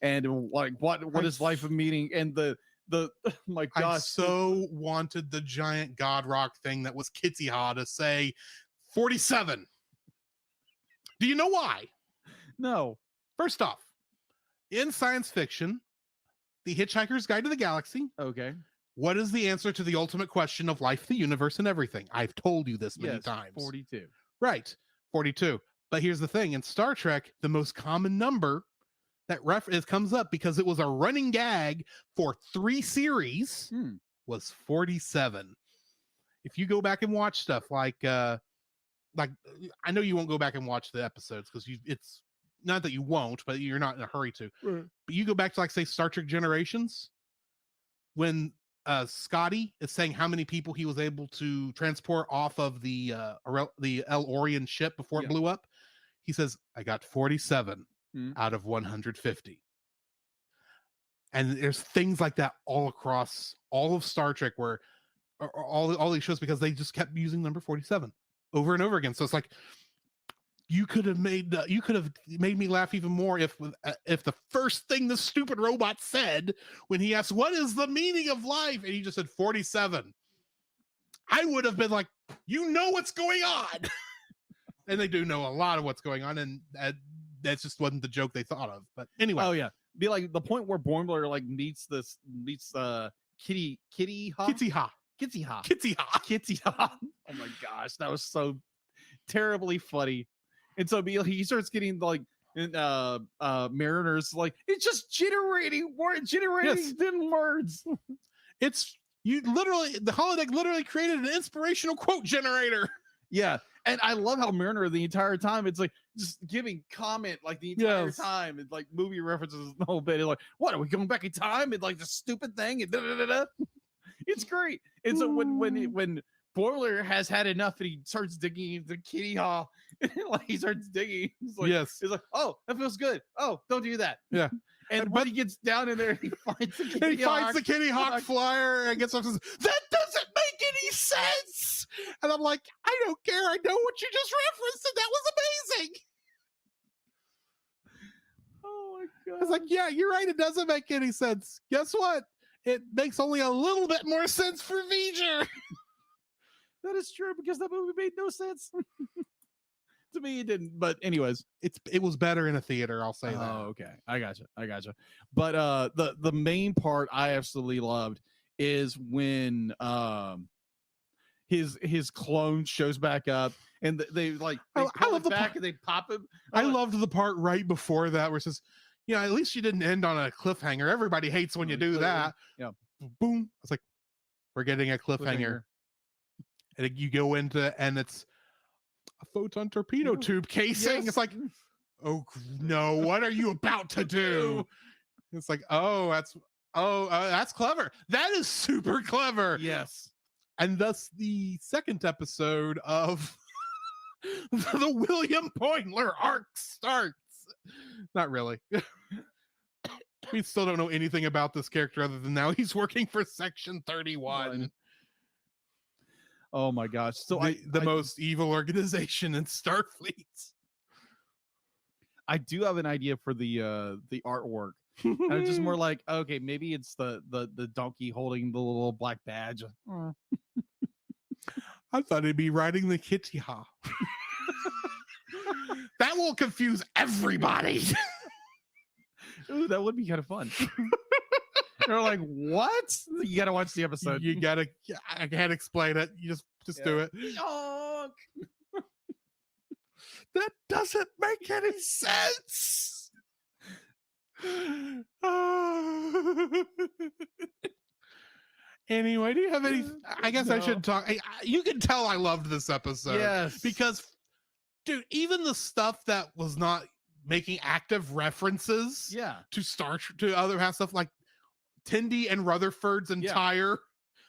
and like what is life of meaning, and the oh my gosh. I so wanted the giant God Rock thing that was Kitty Hawk to say 47. Do you know why? No. First off, in science fiction, The Hitchhiker's Guide to the Galaxy. Okay. What is the answer to the ultimate question of life, the universe, and everything? I've told you this many times. 42. Right. 42. But here's the thing. In Star Trek, the most common number that comes up because it was a running gag for 3 series was 47. If you go back and watch stuff like I know you won't go back and watch the episodes because it's not that you won't, but you're not in a hurry to. Right. But you go back to like say Star Trek Generations, when Scotty is saying how many people he was able to transport off of the El Orion ship before it blew up. He says, I got 47 out of 150. And there's things like that all across all of Star Trek where all these shows, because they just kept using number 47 over and over again. So it's like you could have made me laugh even more if the first thing the stupid robot said when he asked, "What is the meaning of life?" and he just said 47. I would have been like, you know what's going on. And they do know a lot of what's going on, and that just wasn't the joke they thought of. But anyway. Oh yeah. Be like the point where Boimler like meets Kitty Ha. Kitty Ha. Kitty Ha. Kitty Ha. Kitty Ha. Oh my gosh, that was so terribly funny. And so he starts getting like Mariner's like, it's just generating words. It's the holodeck literally created an inspirational quote generator. Yeah. And I love how Mariner the entire time, it's like just giving comment like the entire time. It's like movie references the whole bit. It's like, what, are we going back in time? And like the stupid thing and It's great. And so when Boiler has had enough and he starts digging into Kitty Ha, like he starts digging. He's like, he's like, oh, that feels good. Oh, don't do that. Yeah. And when he gets down in there, he finds the Kitty Hawk flyer and gets up and says, that doesn't make any sense. And I'm like, I don't care. I know what you just referenced, and that was amazing. Oh my god. I was like, yeah, you're right. It doesn't make any sense. Guess what? It makes only a little bit more sense for V'ger. That is true, because that movie made no sense. To me, it didn't. But anyways, it was better in a theater. I'll say that. Oh, okay. I gotcha. But the main part I absolutely loved is when his clone shows back up and they like they pull it back and they pop him. I loved the part right before that where it says, you know, at least you didn't end on a cliffhanger. Everybody hates when you do that. Yeah. Boom. It's like, we're getting a cliffhanger. And you go into, and it's a photon torpedo tube casing. Yes. It's like, oh no, what are you about to do? It's like, that's clever. That is super clever. Yes. And thus the second episode of the William Boimler arc starts. Not really. We still don't know anything about this character other than now he's working for Section 31. Oh my gosh. So the most evil organization in Starfleet. I do have an idea for the artwork. And it's just more like, okay, maybe it's the donkey holding the little black badge. I thought it'd be riding the Kitty Ha. That will confuse everybody. Ooh, that would be kind of fun. They're like, what? You gotta watch the episode. I can't explain it. You just do it. That doesn't make any sense. Anyway, do you have any? I guess I should talk. You can tell I loved this episode. Yes. Because, dude, even the stuff that was not making active references to other half stuff, like Tindy and Rutherford's entire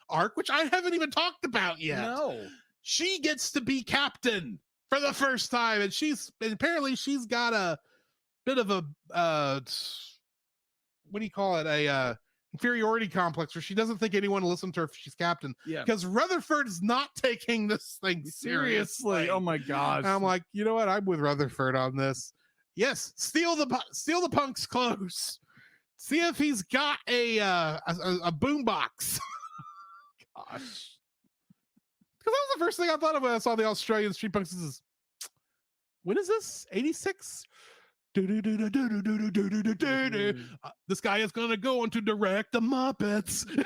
arc, which I haven't even talked about yet. No. She gets to be captain for the first time, and apparently she's got a bit of a what do you call it? A inferiority complex where she doesn't think anyone will listen to her if she's captain. Yeah. Because Rutherford's not taking this thing seriously. Oh my gosh. And I'm like, you know what? I'm with Rutherford on this. Yes, steal the punk's clothes. See if he's got a boombox. Gosh. Because that was the first thing I thought of when I saw the Australian Street Punks. When is this? 86? This guy is going to go on to direct the Muppets. Because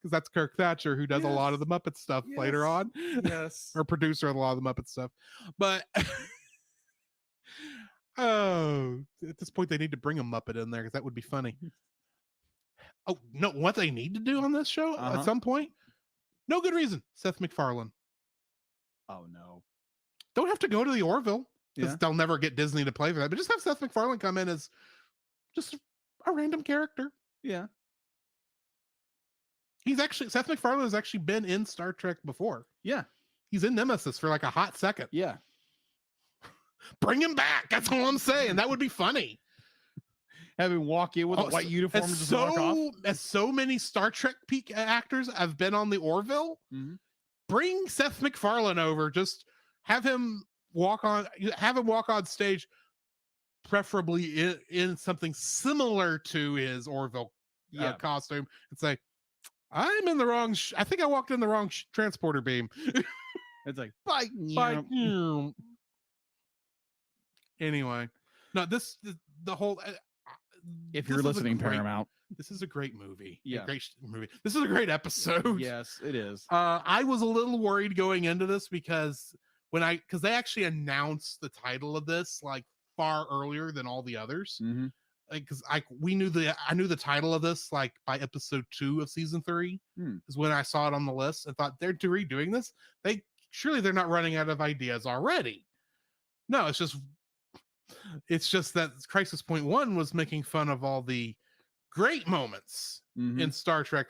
that's Kirk Thatcher, who does a lot of the Muppet stuff later on. Yes. Or producer of a lot of the Muppet stuff. But at this point, they need to bring a Muppet in there because that would be funny. Oh, no, what they need to do on this show at some point? No good reason. Seth MacFarlane. Oh, no. Don't have to go to the Orville because they'll never get Disney to play for that. But just have Seth MacFarlane come in as just a random character. Yeah. Seth MacFarlane has actually been in Star Trek before. Yeah. He's in Nemesis for like a hot second. Yeah. Bring him back. That's all I'm saying. That would be funny. Have him walk in with a white uniform and just walk off. As so many Star Trek peak actors have been on the Orville, bring Seth MacFarlane over. Just have him have him walk on stage, preferably in something similar to his Orville costume, and say, I'm in the wrong, I think I walked in the wrong transporter beam. It's like, bite. Anyway, no, the whole, if you're listening, Paramount, this is a great movie. Yeah. A great movie. This is a great episode. Yes, it is. I was a little worried going into this because they actually announced the title of this like far earlier than all the others. Mm-hmm. Because I knew the title of this like by episode 2 of season 3 is when I saw it on the list and thought they're redoing this. Surely they're not running out of ideas already. No, it's just that Crisis Point 1 was making fun of all the great moments in Star Trek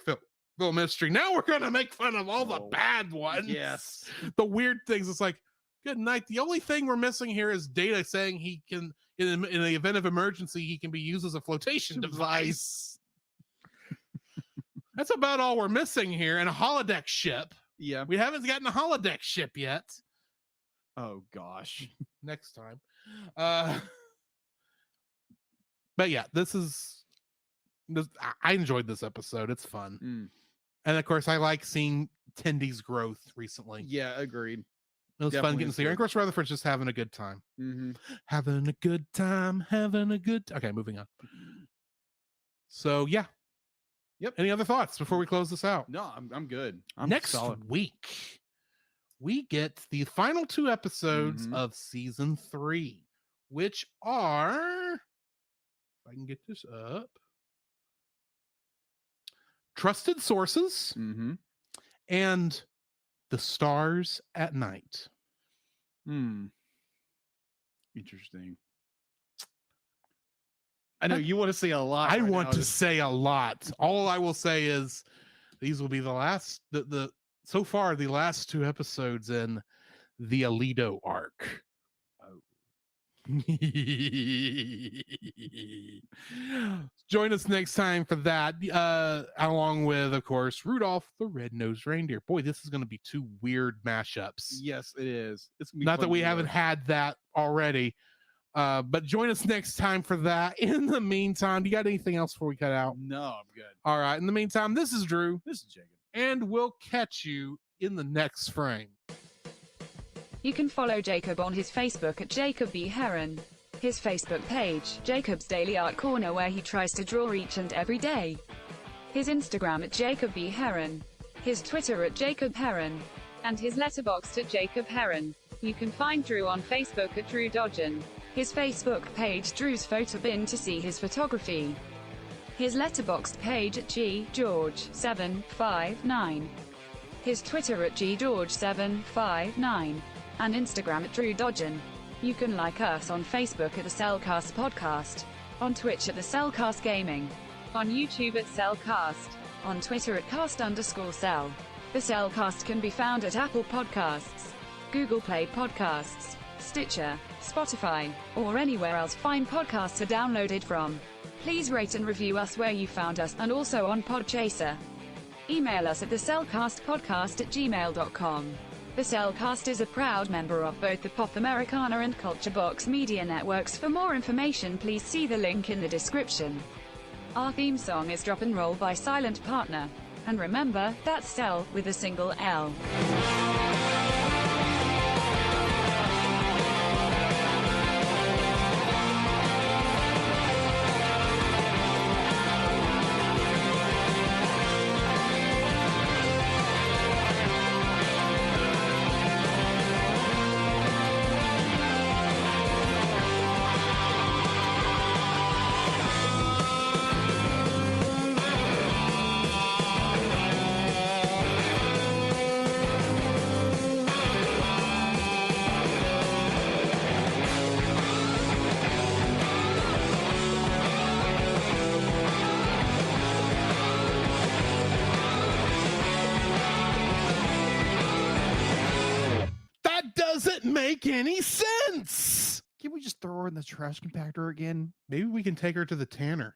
film history. Now we're gonna make fun of all the bad ones. Yes, the weird things. It's like, good night. The only thing we're missing here is Data saying he can, in the event of emergency, he can be used as a flotation device. That's about all we're missing here. And a holodeck ship. Yeah. We haven't gotten a holodeck ship yet. Oh, gosh. Next time. But yeah, I enjoyed this episode. It's fun. And of course, I like seeing Tendy's growth recently. Yeah, agreed. It was fun getting to see her. And of course, Rutherford's just having a good time. Having a good time. Okay, moving on. So, yeah. Yep. Any other thoughts before we close this out? No, I'm good. I'm Next solid. week, we get the final 2 episodes of season 3, which are, if I can get this up, Trusted Sources and The Stars at Night. Interesting. I know you want to say a lot. I want to say a lot. All I will say is these will be the last, so far, the last 2 episodes in the Alito arc. Join us next time for that, along with, of course, Rudolph the Red-Nosed Reindeer. Boy, this is going to be 2 weird mashups. Yes, it is. It's not that we haven't had that already, but join us next time for that. In the meantime, do you got anything else before we cut out? No, I'm good. All right. In the meantime, this is Drew. This is Jacob. And we'll catch you in the next frame. You can follow Jacob on his Facebook at Jacob B. Heron. His Facebook page, Jacob's Daily Art Corner, where he tries to draw each and every day. His Instagram at Jacob B. Heron. His Twitter at Jacob Heron. And his Letterboxd at Jacob Heron. You can find Drew on Facebook at Drew Dodgen. His Facebook page, Drew's Photo Bin, to see his photography. His Letterboxd page at GGeorge759. His Twitter at GGeorge759. And Instagram at Drew Dodgen. You can like us on Facebook at the Cellcast Podcast, on Twitch at the Cellcast Gaming, on YouTube at Cellcast, on Twitter at cast_cell. The Cellcast can be found at Apple Podcasts, Google Play Podcasts, Stitcher, Spotify, or anywhere else fine podcasts are downloaded from. Please rate and review us where you found us, and also on Podchaser. Email us at thecellcastpodcast@gmail.com. The Cellcast is a proud member of both the Pop Americana and Culture Box media networks. For more information, please see the link in the description. Our theme song is Drop and Roll by Silent Partner. And remember, that's Cell with a single L. Doesn't make any sense. Can we just throw her in the trash compactor again? Maybe we can take her to the tanner.